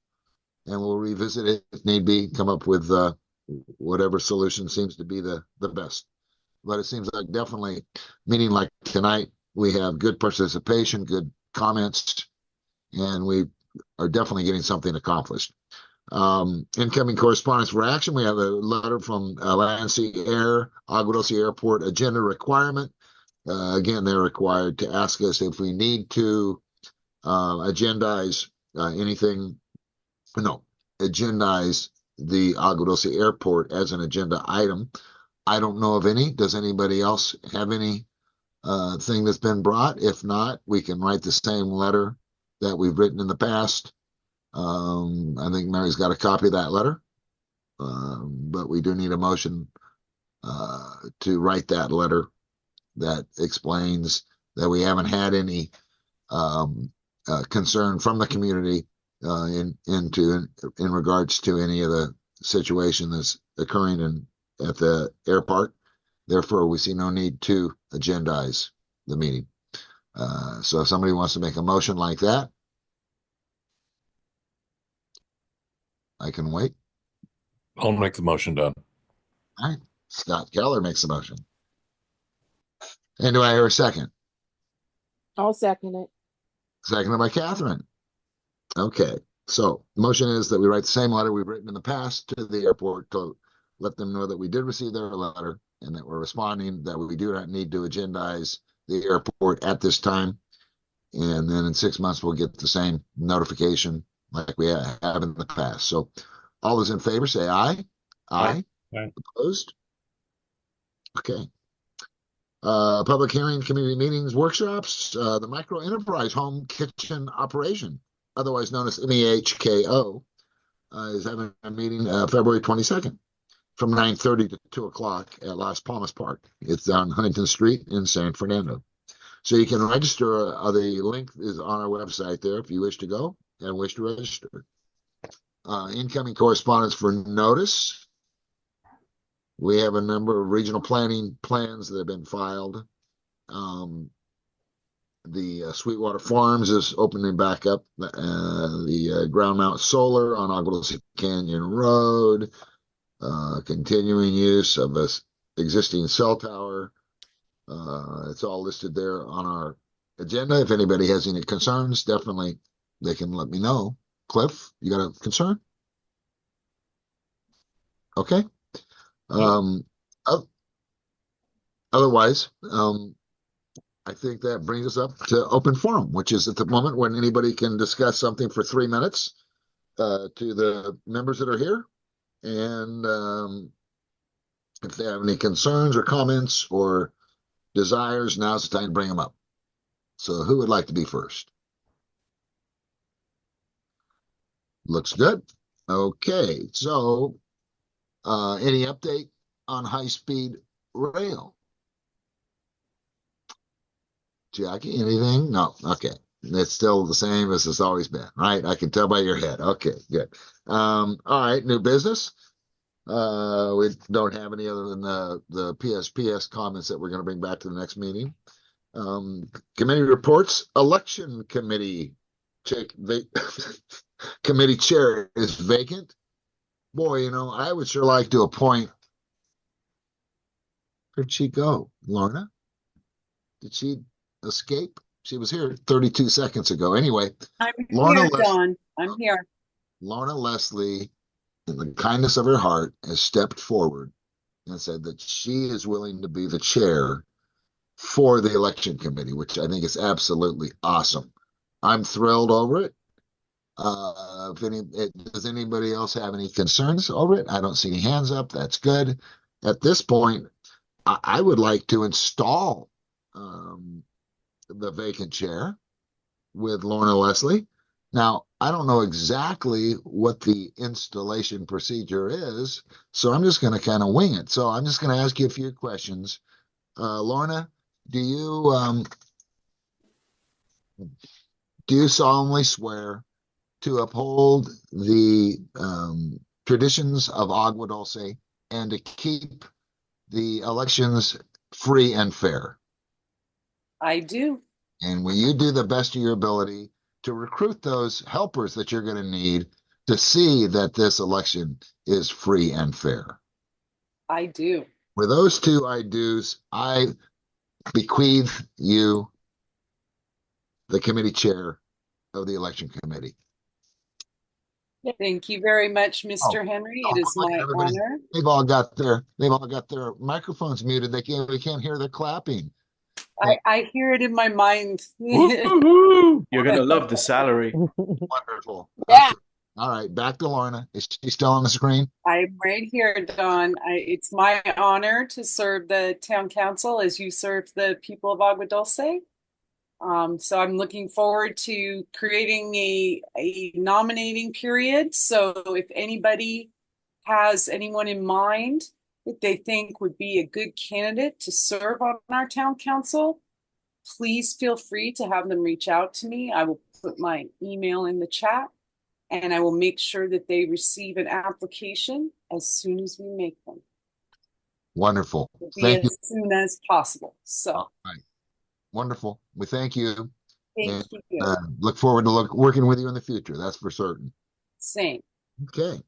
And we'll revisit it if need be, come up with whatever solution seems to be the best. But it seems like definitely meeting like tonight, we have good participation, good comments, and we are definitely getting something accomplished. Incoming correspondence for action. We have a letter from Land, Sea, Air, Agua Dulce Airport agenda requirement. Again, they're required to ask us if we need to agendize agendize the Agua Dulce Airport as an agenda item. I don't know of any. Does anybody else have any thing that's been brought? If not, we can write the same letter that we've written in the past. I think Mary's got a copy of that letter, but we do need a motion to write that letter that explains that we haven't had any concern from the community in regards to any of the situation that's occurring at the airport. Therefore, we see no need to agendize the meeting. So if somebody wants to make a motion like that, I can wait. I'll make the motion, Don. All right. Scott Keller makes the motion. And do I hear a second? I'll second it. Seconded by Catherine. Okay. So the motion is that we write the same letter we've written in the past to the airport to let them know that we did receive their letter and that we're responding, that we do not need to agendize the airport at this time. And then in 6 months, we'll get the same notification like we have in the past. So all those in favor say aye. Aye. Aye. Opposed? Okay. Public hearing, community meetings, workshops, the micro enterprise home kitchen operation, otherwise known as MEHKO, is having a meeting February 22nd from 9:30 to 2 o'clock at Las Palmas Park. It's on Huntington Street in San Fernando. So you can register. The link is on our website there if you wish to go and wish to register. Incoming correspondence for notice. We have a number of regional planning plans that have been filed. The Sweetwater Farms is opening back up. The ground mount solar on Agua Dulce Canyon Road. Continuing use of a existing cell tower. It's all listed there on our agenda. If anybody has any concerns, definitely they can let me know. Cliff, you got a concern? Okay. Otherwise, I think that brings us up to open forum, which is at the moment when anybody can discuss something for 3 minutes to the members that are here. And if they have any concerns or comments or desires, now's the time to bring them up. So who would like to be first? Looks good. Okay, so any update on high-speed rail? Jackie, anything? No. Okay. It's still the same as it's always been, right? I can tell by your head. Okay, good. All right, new business. We don't have any other than the PSPS comments that we're going to bring back to the next meeting. Committee reports. Election committee committee chair is vacant. Boy, I would sure like to appoint. Where'd she go? Lorna? Did she escape? She was here 32 seconds ago. Anyway, I'm Lorna here, Dawn. I'm here. Lorna Leslie, in the kindness of her heart, has stepped forward and said that she is willing to be the chair for the election committee, which I think is absolutely awesome. I'm thrilled over it. Does anybody else have any concerns over it? I don't see any hands up. That's good. At this point, I would like to install the vacant chair with Lorna Leslie. Now, I don't know exactly what the installation procedure is, so I'm just going to kind of wing it. So I'm just going to ask you a few questions. Lorna, do you solemnly swear to uphold the traditions of Agua Dulce and to keep the elections free and fair? I do. And will you do the best of your ability to recruit those helpers that you're going to need to see that this election is free and fair? I do. With those two I do's, I bequeath you the committee chair of the election committee. Thank you very much, Mr. Henry. It is my honor. They've all got their microphones muted. We can't hear the clapping. I hear it in my mind. You're going to love the salary. Wonderful. Yeah. Okay. All right, back to Lorna. Is she still on the screen? I'm right here, Dawn. It's my honor to serve the town council as you serve the people of Agua Dulce. So I'm looking forward to creating a nominating period. So if anybody has anyone in mind that they think would be a good candidate to serve on our town council, please feel free to have them reach out to me. I will put my email in the chat and I will make sure that they receive an application as soon as we make them. Wonderful. Thank you. As soon as possible. So. All right. Wonderful. We thank you. Thank you. Look forward to working with you in the future. That's for certain. Same. Okay.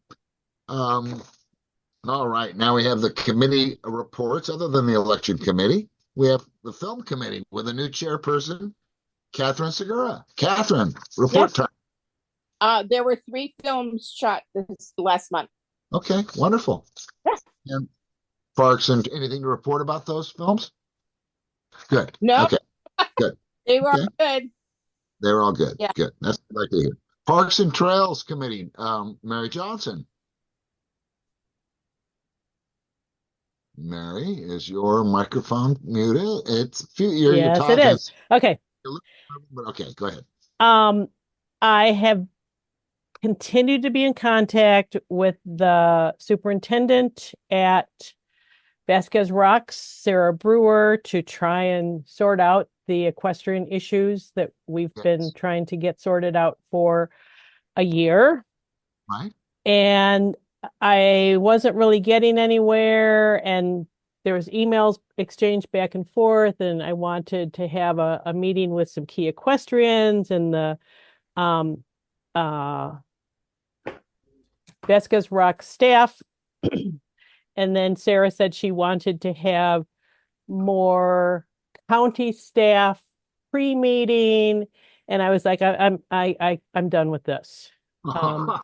All right. Now we have the committee reports. Other than the election committee, we have the film committee with a new chairperson, Catherine Segura. Catherine, report time. There were 3 films shot this last month. Okay, wonderful. Yeah. And Parks, and anything to report about those films? Good. No. Okay. Good. They were all good. They were all good. Yeah. Good. That's what I'd like to hear. Parks and Trails Committee, Mary Johnson. Mary, is your microphone muted? You're talking. It is. Okay. Okay, go ahead. I have continued to be in contact with the superintendent at Vasquez Rocks, Sarah Brewer, to try and sort out the equestrian issues that we've been trying to get sorted out for a year. Right. And I wasn't really getting anywhere, and there was emails exchanged back and forth, and I wanted to have a meeting with some key equestrians and the Vasquez Rock staff. And then Sarah said she wanted to have more county staff pre-meeting, and I was like, I'm done with this.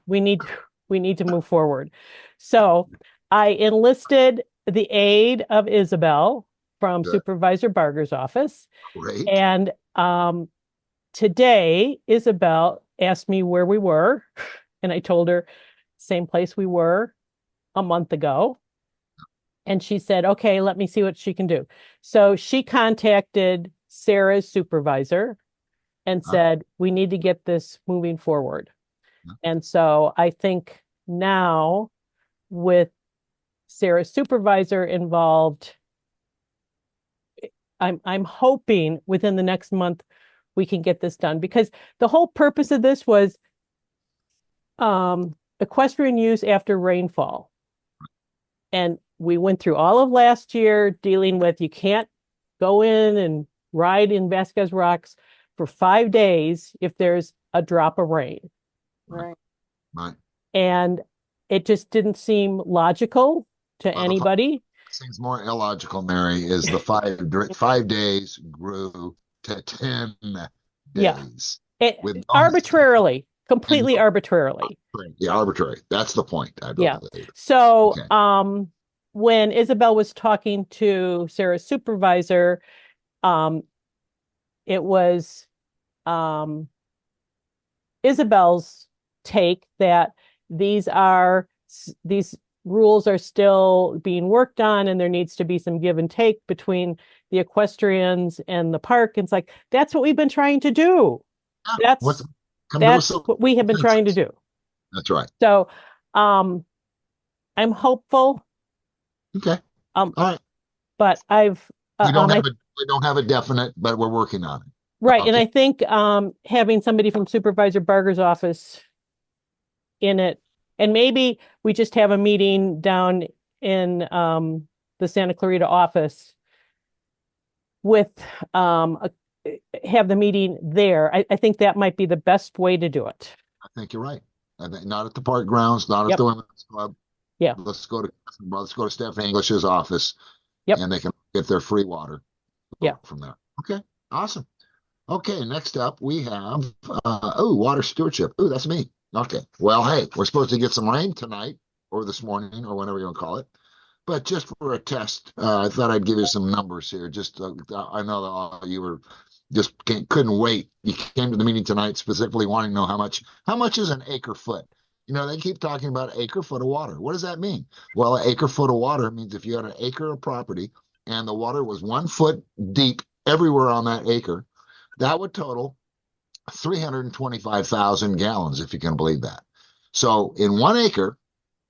We need to move forward. So I enlisted the aid of Isabel from Supervisor Barger's office. Great. And today Isabel asked me where we were, and I told her same place we were a month ago. And she said, okay, let me see what she can do. So she contacted Sarah's supervisor and said, we need to get this moving forward. And so I think now with Sarah's supervisor involved, I'm hoping within the next month we can get this done, because the whole purpose of this was equestrian use after rainfall. And we went through all of last year dealing with, you can't go in and ride in Vasquez Rocks for 5 days if there's a drop of rain. Right. Right. And it just didn't seem logical to anybody. Seems more illogical, Mary, is the 5 days grew to 10 days. It, with arbitrarily, completely arbitrarily. Yeah, arbitrary. That's the point, I believe. Yeah. So Okay. when Isabel was talking to Sarah's supervisor, it was Isabel's take that these rules are still being worked on, and there needs to be some give and take between the equestrians and the park. And it's like, that's what we've been trying to do. That's what we have been trying to do. That's right. So I'm hopeful. Okay. All right. But we don't have a definite, but we're working on it. Right. Okay. And I think having somebody from Supervisor Barger's office in it, and maybe we just have a meeting down in the Santa Clarita office with have the meeting there. I think that might be the best way to do it. I think you're right. I think not at the park grounds, not at the women's club. Yeah. Let's go to Stephanie English's office. Yep. And they can get their free water. Yeah. From there. Okay. Awesome. Okay. Next up we have water stewardship. Oh, that's me. Okay. Well, hey, we're supposed to get some rain tonight or this morning or whenever you want to call it. But just for a test, I thought I'd give you some numbers here. Just I know that all you were just couldn't wait. You came to the meeting tonight specifically wanting to know how much is an acre foot. You know, they keep talking about acre foot of water. What does that mean? Well, an acre foot of water means if you had an acre of property and the water was 1 foot deep everywhere on that acre, that would total 325,000 gallons, if you can believe that. So in 1 acre,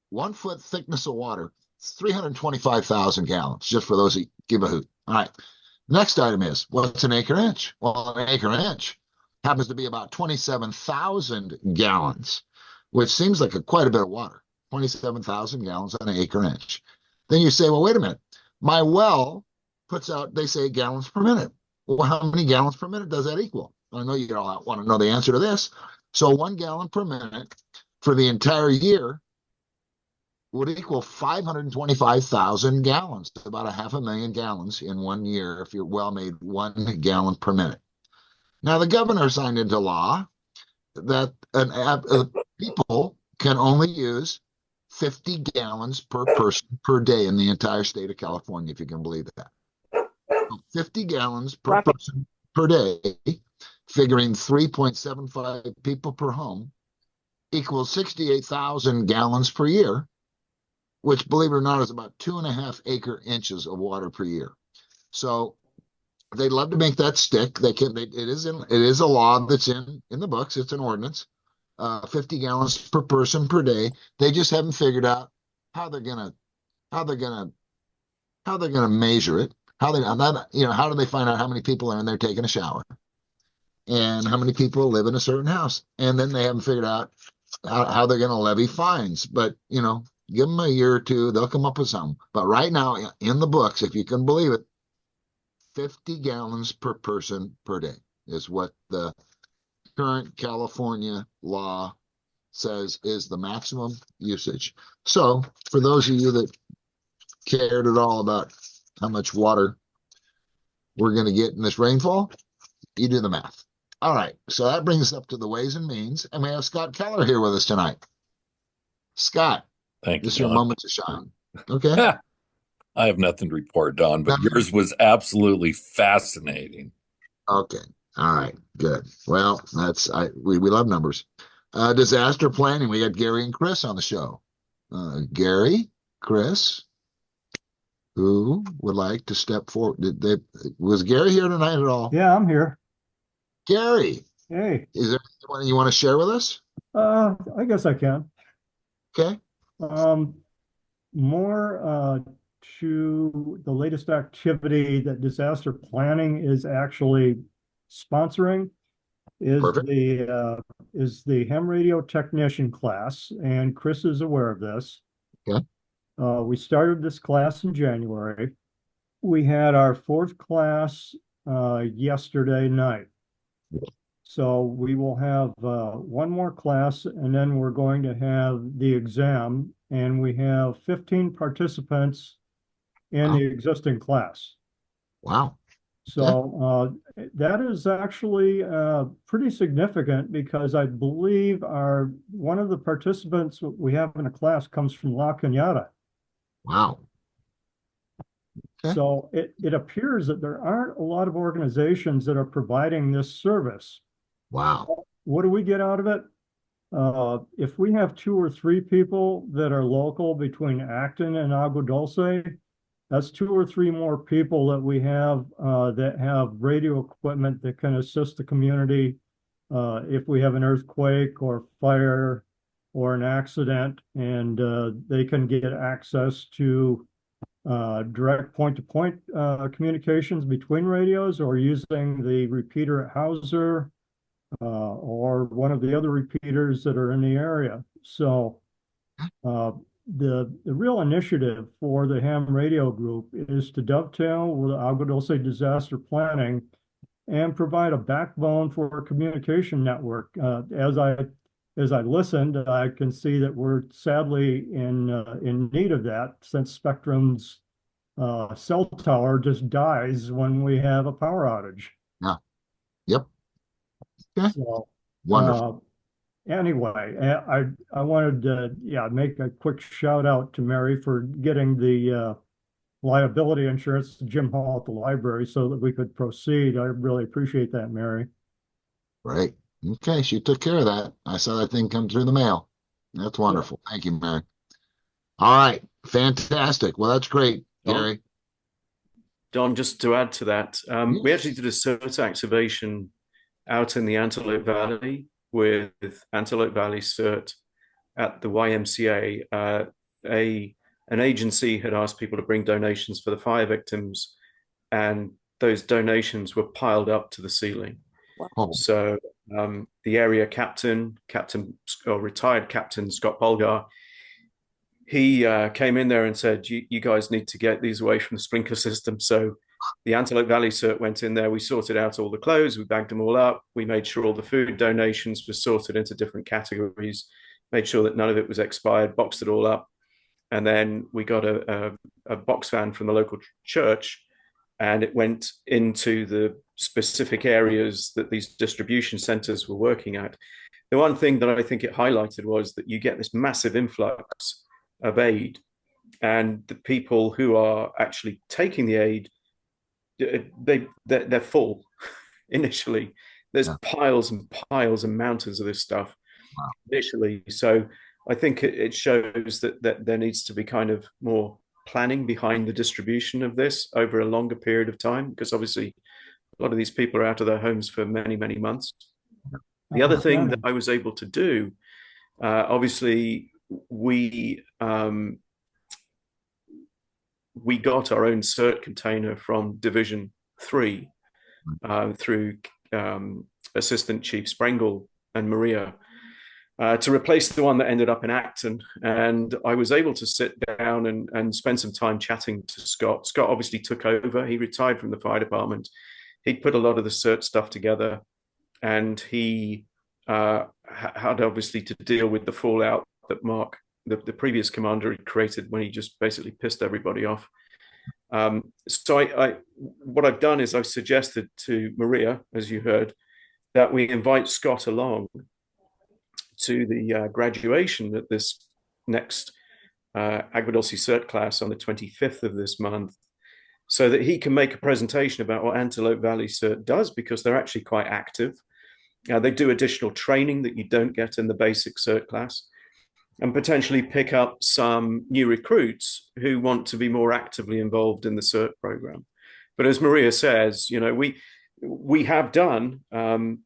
1 foot thickness of water, it's 325,000 gallons, just for those that give a hoot. All right. Next item is, what's an acre inch? Well, an acre inch happens to be about 27,000 gallons, which seems like quite a bit of water. 27,000 gallons on an acre inch. Then you say, well, wait a minute. My well puts out, they say, gallons per minute. Well, how many gallons per minute does that equal? I know you all want to know the answer to this. So 1 gallon per minute for the entire year would equal 525,000 gallons, about 500,000 gallons in 1 year if your well made 1 gallon per minute. Now, the governor signed into law that people can only use 50 gallons per person per day in the entire state of California, if you can believe that. So 50 gallons per person per day, figuring 3.75 people per home, equals 68,000 gallons per year, which, believe it or not, is about 2.5 acre inches of water per year. So they'd love to make that stick. It is a law that's in the books. It's an ordinance. 50 gallons per person per day. They just haven't figured out how they're gonna measure it. How do they find out how many people are in there taking a shower and how many people live in a certain house? And then they haven't figured out how they're gonna levy fines. But give them a year or two, they'll come up with something. But right now in the books, if you can believe it, 50 gallons per person per day is what the current California law says is the maximum usage. So for those of you that cared at all about how much water we're going to get in this rainfall, you do the math. All right. So that brings us up to the ways and means. And we have Scott Keller here with us tonight. Scott, thank you. This is your moment to shine. Okay. I have nothing to report, Don, but yours was absolutely fascinating. Okay. All right. Good. Well, we love numbers. Disaster planning. We got Gary and Chris on the show. Gary, Chris, who would like to step forward? Was Gary here tonight at all? Yeah, I'm here. Gary. Hey. Is there anyone you want to share with us? I guess I can. Okay. More to the latest activity that disaster planning is actually sponsoring Perfect. Is the ham radio technician class, and Chris is aware of this. Okay. We started this class in January. We had our fourth class yesterday night. So we will have one more class, and then we're going to have the exam, and we have 15 participants in the existing class. Wow. So that is actually pretty significant because I believe one of the participants we have in a class comes from La Cañada. Wow. Okay. So it appears that there aren't a lot of organizations that are providing this service. Wow. What do we get out of it? If we have 2 or 3 people that are local between Acton and Agua Dulce, that's 2 or 3 more people that we have that have radio equipment that can assist the community if we have an earthquake or fire or an accident, and they can get access to direct point-to-point communications between radios or using the repeater at Hauser or one of the other repeaters that are in the area. So the real initiative for the ham radio group is to dovetail with Agua Dulce disaster planning and provide a backbone for a communication network. As I listened, I can see that we're sadly in need of that, since Spectrum's cell tower just dies when we have a power outage. Yeah. Yep. Okay. So, wonderful. Anyway, I wanted to make a quick shout out to Mary for getting the liability insurance to Jim Hall at the library so that we could proceed. I really appreciate that, Mary. Right. Okay, she took care of that. I saw that thing come through the mail. That's wonderful. Thank you, Mary. All right. Fantastic. Well, that's great, Gary. Don, just to add to that, we actually did a cert activation out in the Antelope Valley with Antelope Valley Cert at the YMCA. An agency had asked people to bring donations for the fire victims, and those donations were piled up to the ceiling. Wow. So the area retired Captain Scott Polgar, he came in there and said, you guys need to get these away from the sprinkler system. So the Antelope Valley Cert went in there. We sorted out all the clothes. We bagged them all up. We made sure all the food donations were sorted into different categories, made sure that none of it was expired, boxed it all up. And then we got a box van from the local church, and it went into the specific areas that these distribution centers were working at. The one thing that I think it highlighted was that you get this massive influx of aid, and the people who are actually taking the aid, they're full initially. There's piles and piles and mountains of this stuff initially. So I think it shows that there needs to be kind of more planning behind the distribution of this over a longer period of time, because obviously a lot of these people are out of their homes for many, many months. The other thing that I was able to do, obviously, we got our own cert container from Division 3 through Assistant Chief Sprengel and Maria to replace the one that ended up in Acton. And I was able to sit down and spend some time chatting to Scott. Scott obviously took over. He retired from the fire department. He'd put a lot of the cert stuff together, and he had obviously to deal with the fallout that Mark, the previous commander, had created when he just basically pissed everybody off. So what I've done is I've suggested to Maria, as you heard, that we invite Scott along to the graduation at this next Agua Dulce Cert class on the 25th of this month, so that he can make a presentation about what Antelope Valley Cert does, because they're actually quite active. They do additional training that you don't get in the basic cert class, and potentially pick up some new recruits who want to be more actively involved in the cert program. But as Maria says, we have done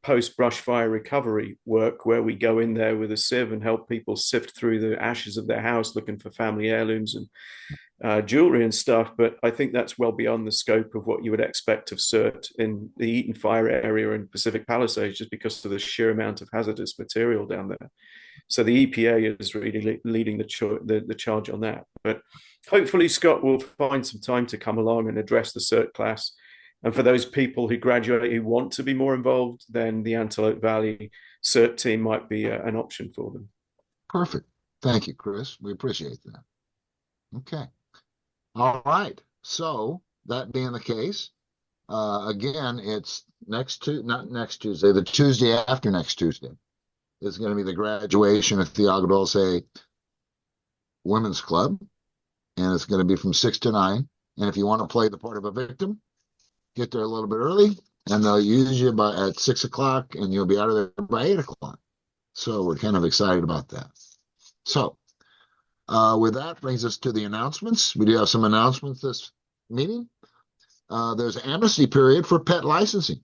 post brush fire recovery work where we go in there with a sieve and help people sift through the ashes of their house looking for family heirlooms and jewelry and stuff. But I think that's well beyond the scope of what you would expect of CERT in the Eaton Fire area and Pacific Palisades, just because of the sheer amount of hazardous material down there. So the EPA is really leading the charge on that. But hopefully Scott will find some time to come along and address the CERT class. And for those people who graduate who want to be more involved, then the Antelope Valley CERT team might be an option for them. Perfect. Thank you, Chris. We appreciate that. Okay. All right. So that being the case, again, it's not next Tuesday, the Tuesday after next Tuesday is going to be the graduation at the Agua Dulce Women's Club, and it's going to be from 6 to 9. And if you want to play the part of a victim, get there a little bit early, and they'll use you at 6 o'clock, and you'll be out of there by 8 o'clock. So we're kind of excited about that. So with that brings us to the announcements. We do have some announcements this meeting. There's an amnesty period for pet licensing.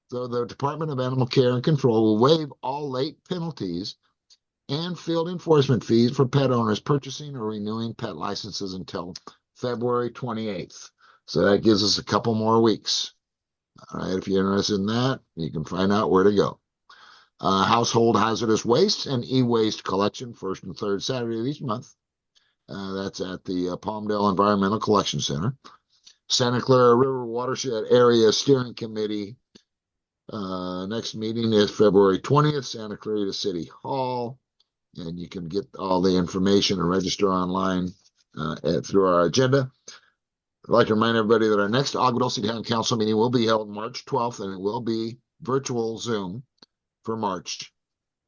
So the Department of Animal Care and Control will waive all late penalties and field enforcement fees for pet owners purchasing or renewing pet licenses until February 28th. So that gives us a couple more weeks. All right, if you're interested in that, you can find out where to go. Household hazardous waste and e-waste collection, first and third Saturday of each month. That's at the Palmdale Environmental Collection Center. Santa Clara River Watershed Area Steering Committee. Next meeting is February 20th, Santa Clarita City Hall. And you can get all the information and register online through our agenda. I'd like to remind everybody that our next Agua Dulce Town Council meeting will be held March 12th, and it will be virtual Zoom for March.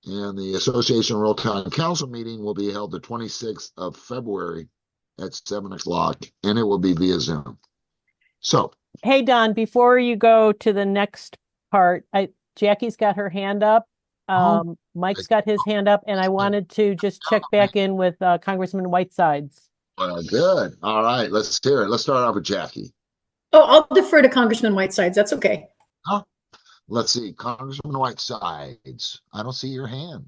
And the Association Rural Town Council meeting will be held the 26th of February at 7 o'clock, and it will be via Zoom. So, hey, Don, before you go to the next part, Jackie's got her hand up. Mike's got his hand up, and I wanted to just check back in with Congressman Whitesides. Well, good. All right, let's hear it. Let's start off with Jackie. Oh, I'll defer to Congressman Whitesides. That's okay. Oh, let's see. Congressman Whitesides, I don't see your hand.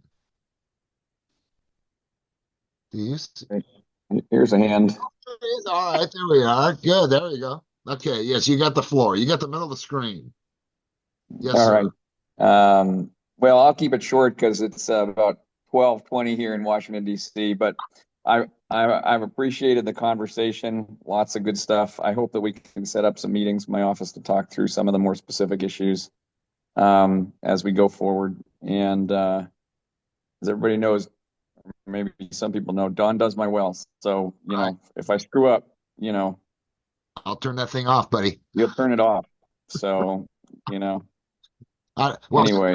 Do you see? Here's a hand. All right, there we are. Good. There we go. Okay. Yes, you got the floor. You got the middle of the screen. Yes, all sir. Right. Well, I'll keep it short because it's about 12:20 here in Washington, D.C., but I've appreciated the conversation. Lots of good stuff. I hope that we can set up some meetings in my office to talk through some of the more specific issues as we go forward. And as everybody knows, maybe some people know, Don does my well. So, you know, if I screw up, you know, I'll turn that thing off, buddy. You'll turn it off. So, you know. Well, anyway,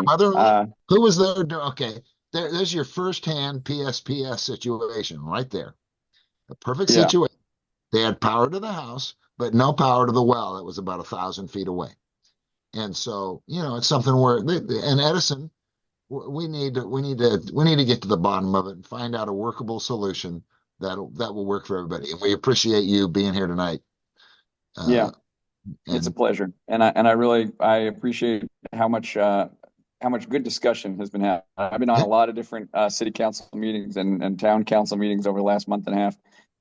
who was there? Okay, there's your first-hand PSPS situation right there. A perfect situation. They had power to the house, but no power to the well. That was about 1,000 feet away. And so, you know, it's something where and Edison, we need to get to the bottom of it and find out a workable solution that will work for everybody. And we appreciate you being here tonight. It's a pleasure, and I appreciate how much good discussion has been had. I've been on a lot of different city council meetings and town council meetings over the last month and a half,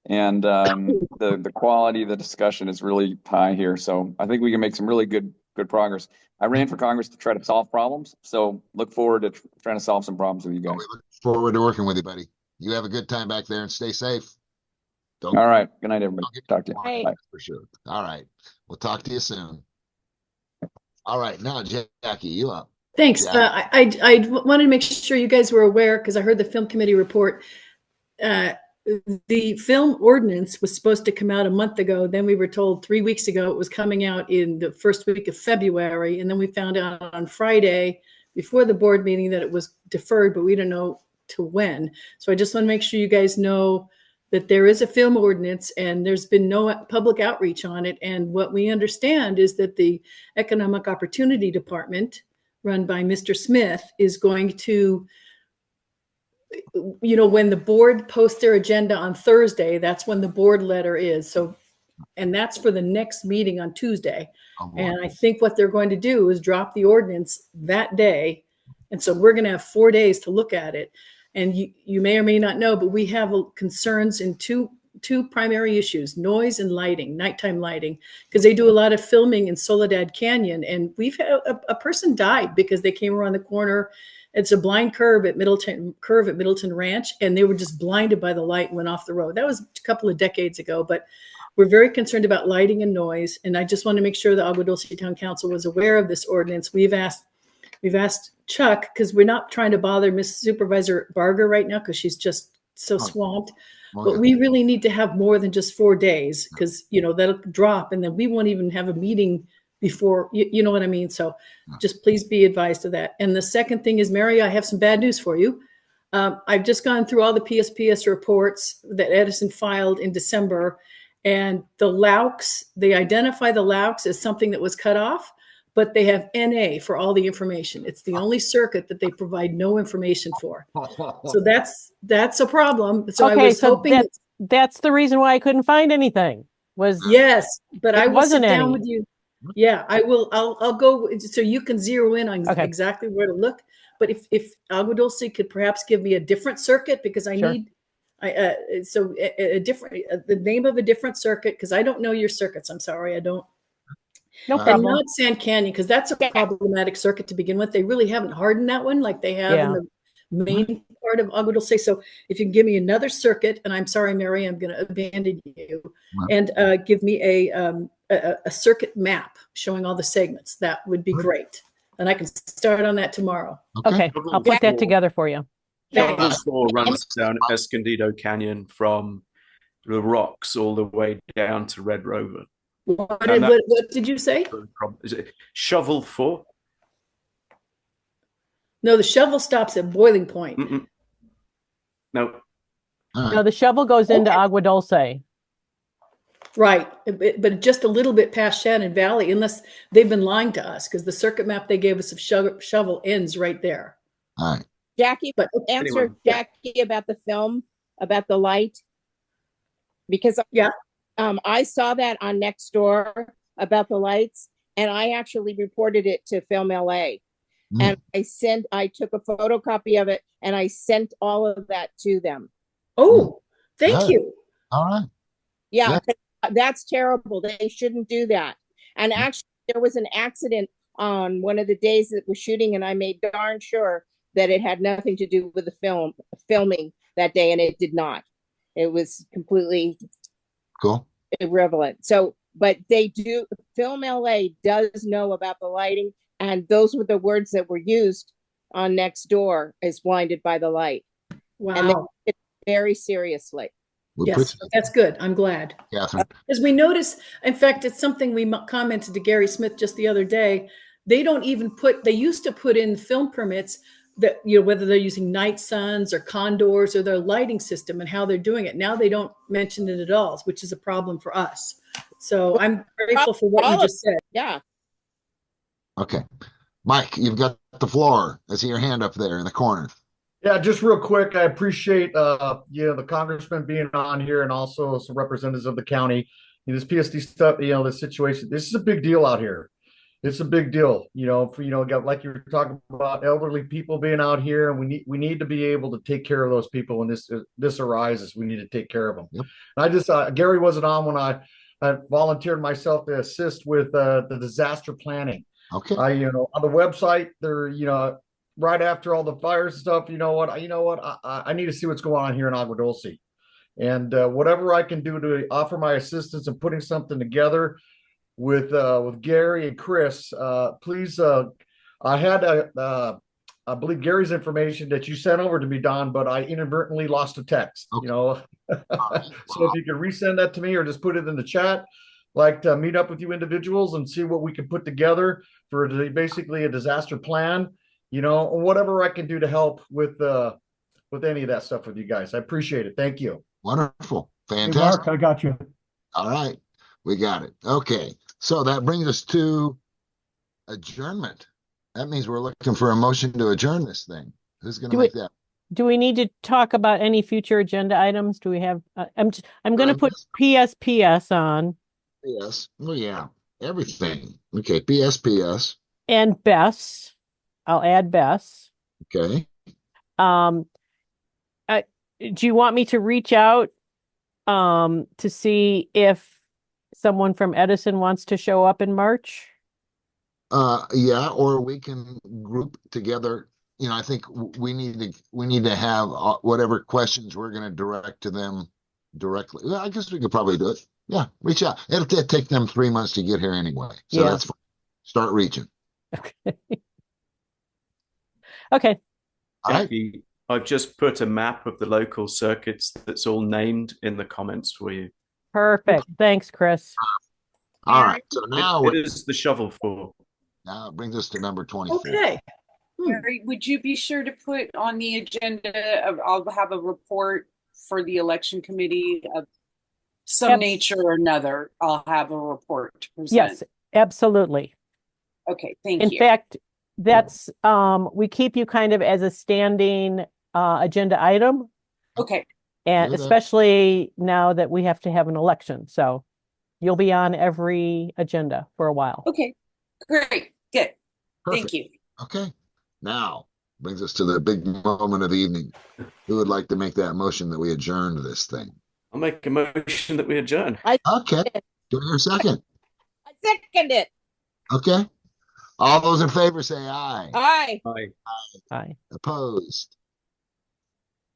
and the quality of the discussion is really high here. So I think we can make some really good progress. I ran for Congress to try to solve problems, so look forward to trying to solve some problems with you guys. We look forward to working with you, buddy. You have a good time back there and stay safe. All right. Good night, everybody. Talk to you. Hey. Bye. For sure. All right. We'll talk to you soon. All right. Now, Jackie, you up. Thanks. I wanted to make sure you guys were aware, because I heard the film committee report. The film ordinance was supposed to come out a month ago. Then we were told 3 weeks ago it was coming out in the first week of February. And then we found out on Friday before the board meeting that it was deferred, but we don't know to when. So I just want to make sure you guys know that there is a film ordinance and there's been no public outreach on it. And what we understand is that the Economic Opportunity Department, run by Mr. Smith, is going to, you know, when the board posts their agenda on Thursday, that's when the board letter is. So And that's for the next meeting on Tuesday. Oh, boy. And I think what they're going to do is drop the ordinance that day. And so we're going to have 4 days to look at it. And you may or may not know, but we have concerns in two primary issues: noise and lighting, nighttime lighting, because they do a lot of filming in Soledad Canyon. And we've had a person died because they came around the corner. It's a blind curve at Middleton Ranch, and they were just blinded by the light and went off the road. That was a couple of decades ago, but we're very concerned about lighting and noise. And I just want to make sure the Agua Dulce Town Council was aware of this ordinance. We've asked Chuck, because we're not trying to bother Miss Supervisor Barger right now because she's just so swamped. But we really need to have more than just 4 days, because that'll drop, and then we won't even have a meeting before, you know what I mean? So just please be advised of that. And the second thing is, Mary, I have some bad news for you. I've just gone through all the PSPS reports that Edison filed in December, and the Laux, they identify the Laux as something that was cut off, but they have NA for all the information. It's the only circuit that they provide no information for. So that's a problem. So okay, I was so hoping that's the reason why I couldn't find anything. Yes, but I will sit wasn't down any. with you. Yeah, I will. I'll go so you can zero in on exactly where to look. But if Agua Dulce could perhaps give me a different circuit, because I need a different the name of a different circuit, because I don't know your circuits. I'm sorry, I don't. No And problem. not Sand Canyon, because that's a problematic circuit to begin with. They really haven't hardened that one like they have in the main part of Agua Dulce. So if you can give me another circuit, and I'm sorry, Mary, I'm going to abandon you, and give me a circuit map showing all the segments, that would be great. And I can start on that tomorrow. Okay, I'll put that together for you. Shovel 4 runs down Escondido Canyon from the rocks all the way down to Red Rover. What did you say? Is it Shovel 4? No, the shovel stops at Boiling Point. No. No, the shovel goes into Agua Dulce. Right, but just a little bit past Shannon Valley, unless they've been lying to us, because the circuit map they gave us of shovel ends right there. All right. Jackie, but answer Jackie about the film, about the light, because I saw that on Nextdoor about the lights, and I actually reported it to Film LA, and I took a photocopy of it and I sent all of that to them. Oh, thank you. All right. Yeah, that's terrible. They shouldn't do that. And actually, there was an accident on one of the days that we're shooting, and I made darn sure that it had nothing to do with the filming that day, and it did not. It was completely irrelevant. So, but they do. Film LA does know about the lighting, and those were the words that were used on Nextdoor as blinded by the light. Wow. And they took it very seriously. Yes, that's good. I'm glad. As we notice, in fact, it's something we commented to Gary Smith just the other day. They don't even they used to put in film permits that, whether they're using night suns or condors or their lighting system and how they're doing it. Now they don't mention it at all, which is a problem for us. So I'm grateful for what you just said. Yeah. Okay. Mike, you've got the floor. I see your hand up there in the corner. Yeah, just real quick, I appreciate the congressman being on here, and also some representatives of the county. This PSD stuff, the situation. This is a big deal out here. It's a big deal, like you were talking about elderly people being out here, and we need to be able to take care of those people when this arises. We need to take care of them. Yep. And I just Gary wasn't on when I volunteered myself to assist with the disaster planning. Okay. On the website there, right after all the fires and stuff, I need to see what's going on here in Agua Dulce, and whatever I can do to offer my assistance in putting something together with Gary and Chris, please. I had I believe Gary's information that you sent over to me, Don, but I inadvertently lost a text. Okay. So if you could resend that to me or just put it in the chat, like to meet up with you individuals and see what we can put together for basically a disaster plan. Whatever I can do to help with any of that stuff with you guys. I appreciate it. Thank you. Wonderful. Fantastic. Hey, Mark, I got you. All right. We got it. Okay. So that brings us to adjournment. That means we're looking for a motion to adjourn this thing. Who's going to make that? Do we need to talk about any future agenda items? Do we have, I'm going to put PSPS on. Yes. Oh yeah. Everything. Okay. PSPS. And Bess. I'll add Bess. Okay. Um, do you want me to reach out to see if someone from Edison wants to show up in March? Yeah, or we can group together. I think we need to have whatever questions we're going to direct to them directly. Well, I guess we could probably do it. Yeah, reach out. It'll take them 3 months to get here anyway, so Yeah. that's fine. Start reaching. Okay. All right. Jackie, I've just put a map of the local circuits that's all named in the comments for you. Perfect. Thanks, Chris. All right. So now it is the shovel for. Now it brings us to number 24. Okay. Mary, would you be sure to put on the agenda I'll have a report for the election committee of some nature or another. I'll have a report to present. Yes, absolutely. Okay, thank In you. fact, that's we keep you kind of as a standing agenda item. Okay. And especially now that we have to have an election. So you'll be on every agenda for a while. Okay, great. Good. Perfect. Thank you. Okay. Now brings us to the big moment of the evening. Who would like to make that motion that we adjourned this thing? I'll make a motion that we adjourn. Okay. Do I hear a second? I second it. Okay. All those in favor say aye. Aye. Aye. Aye. Opposed?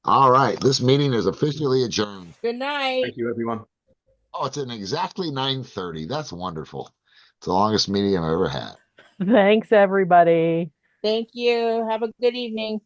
All right. This meeting is officially adjourned. Good night. Thank you, everyone. Oh, it's at exactly 9:30. That's wonderful. It's the longest meeting I've ever had. Thanks, everybody. Thank you. Have a good evening.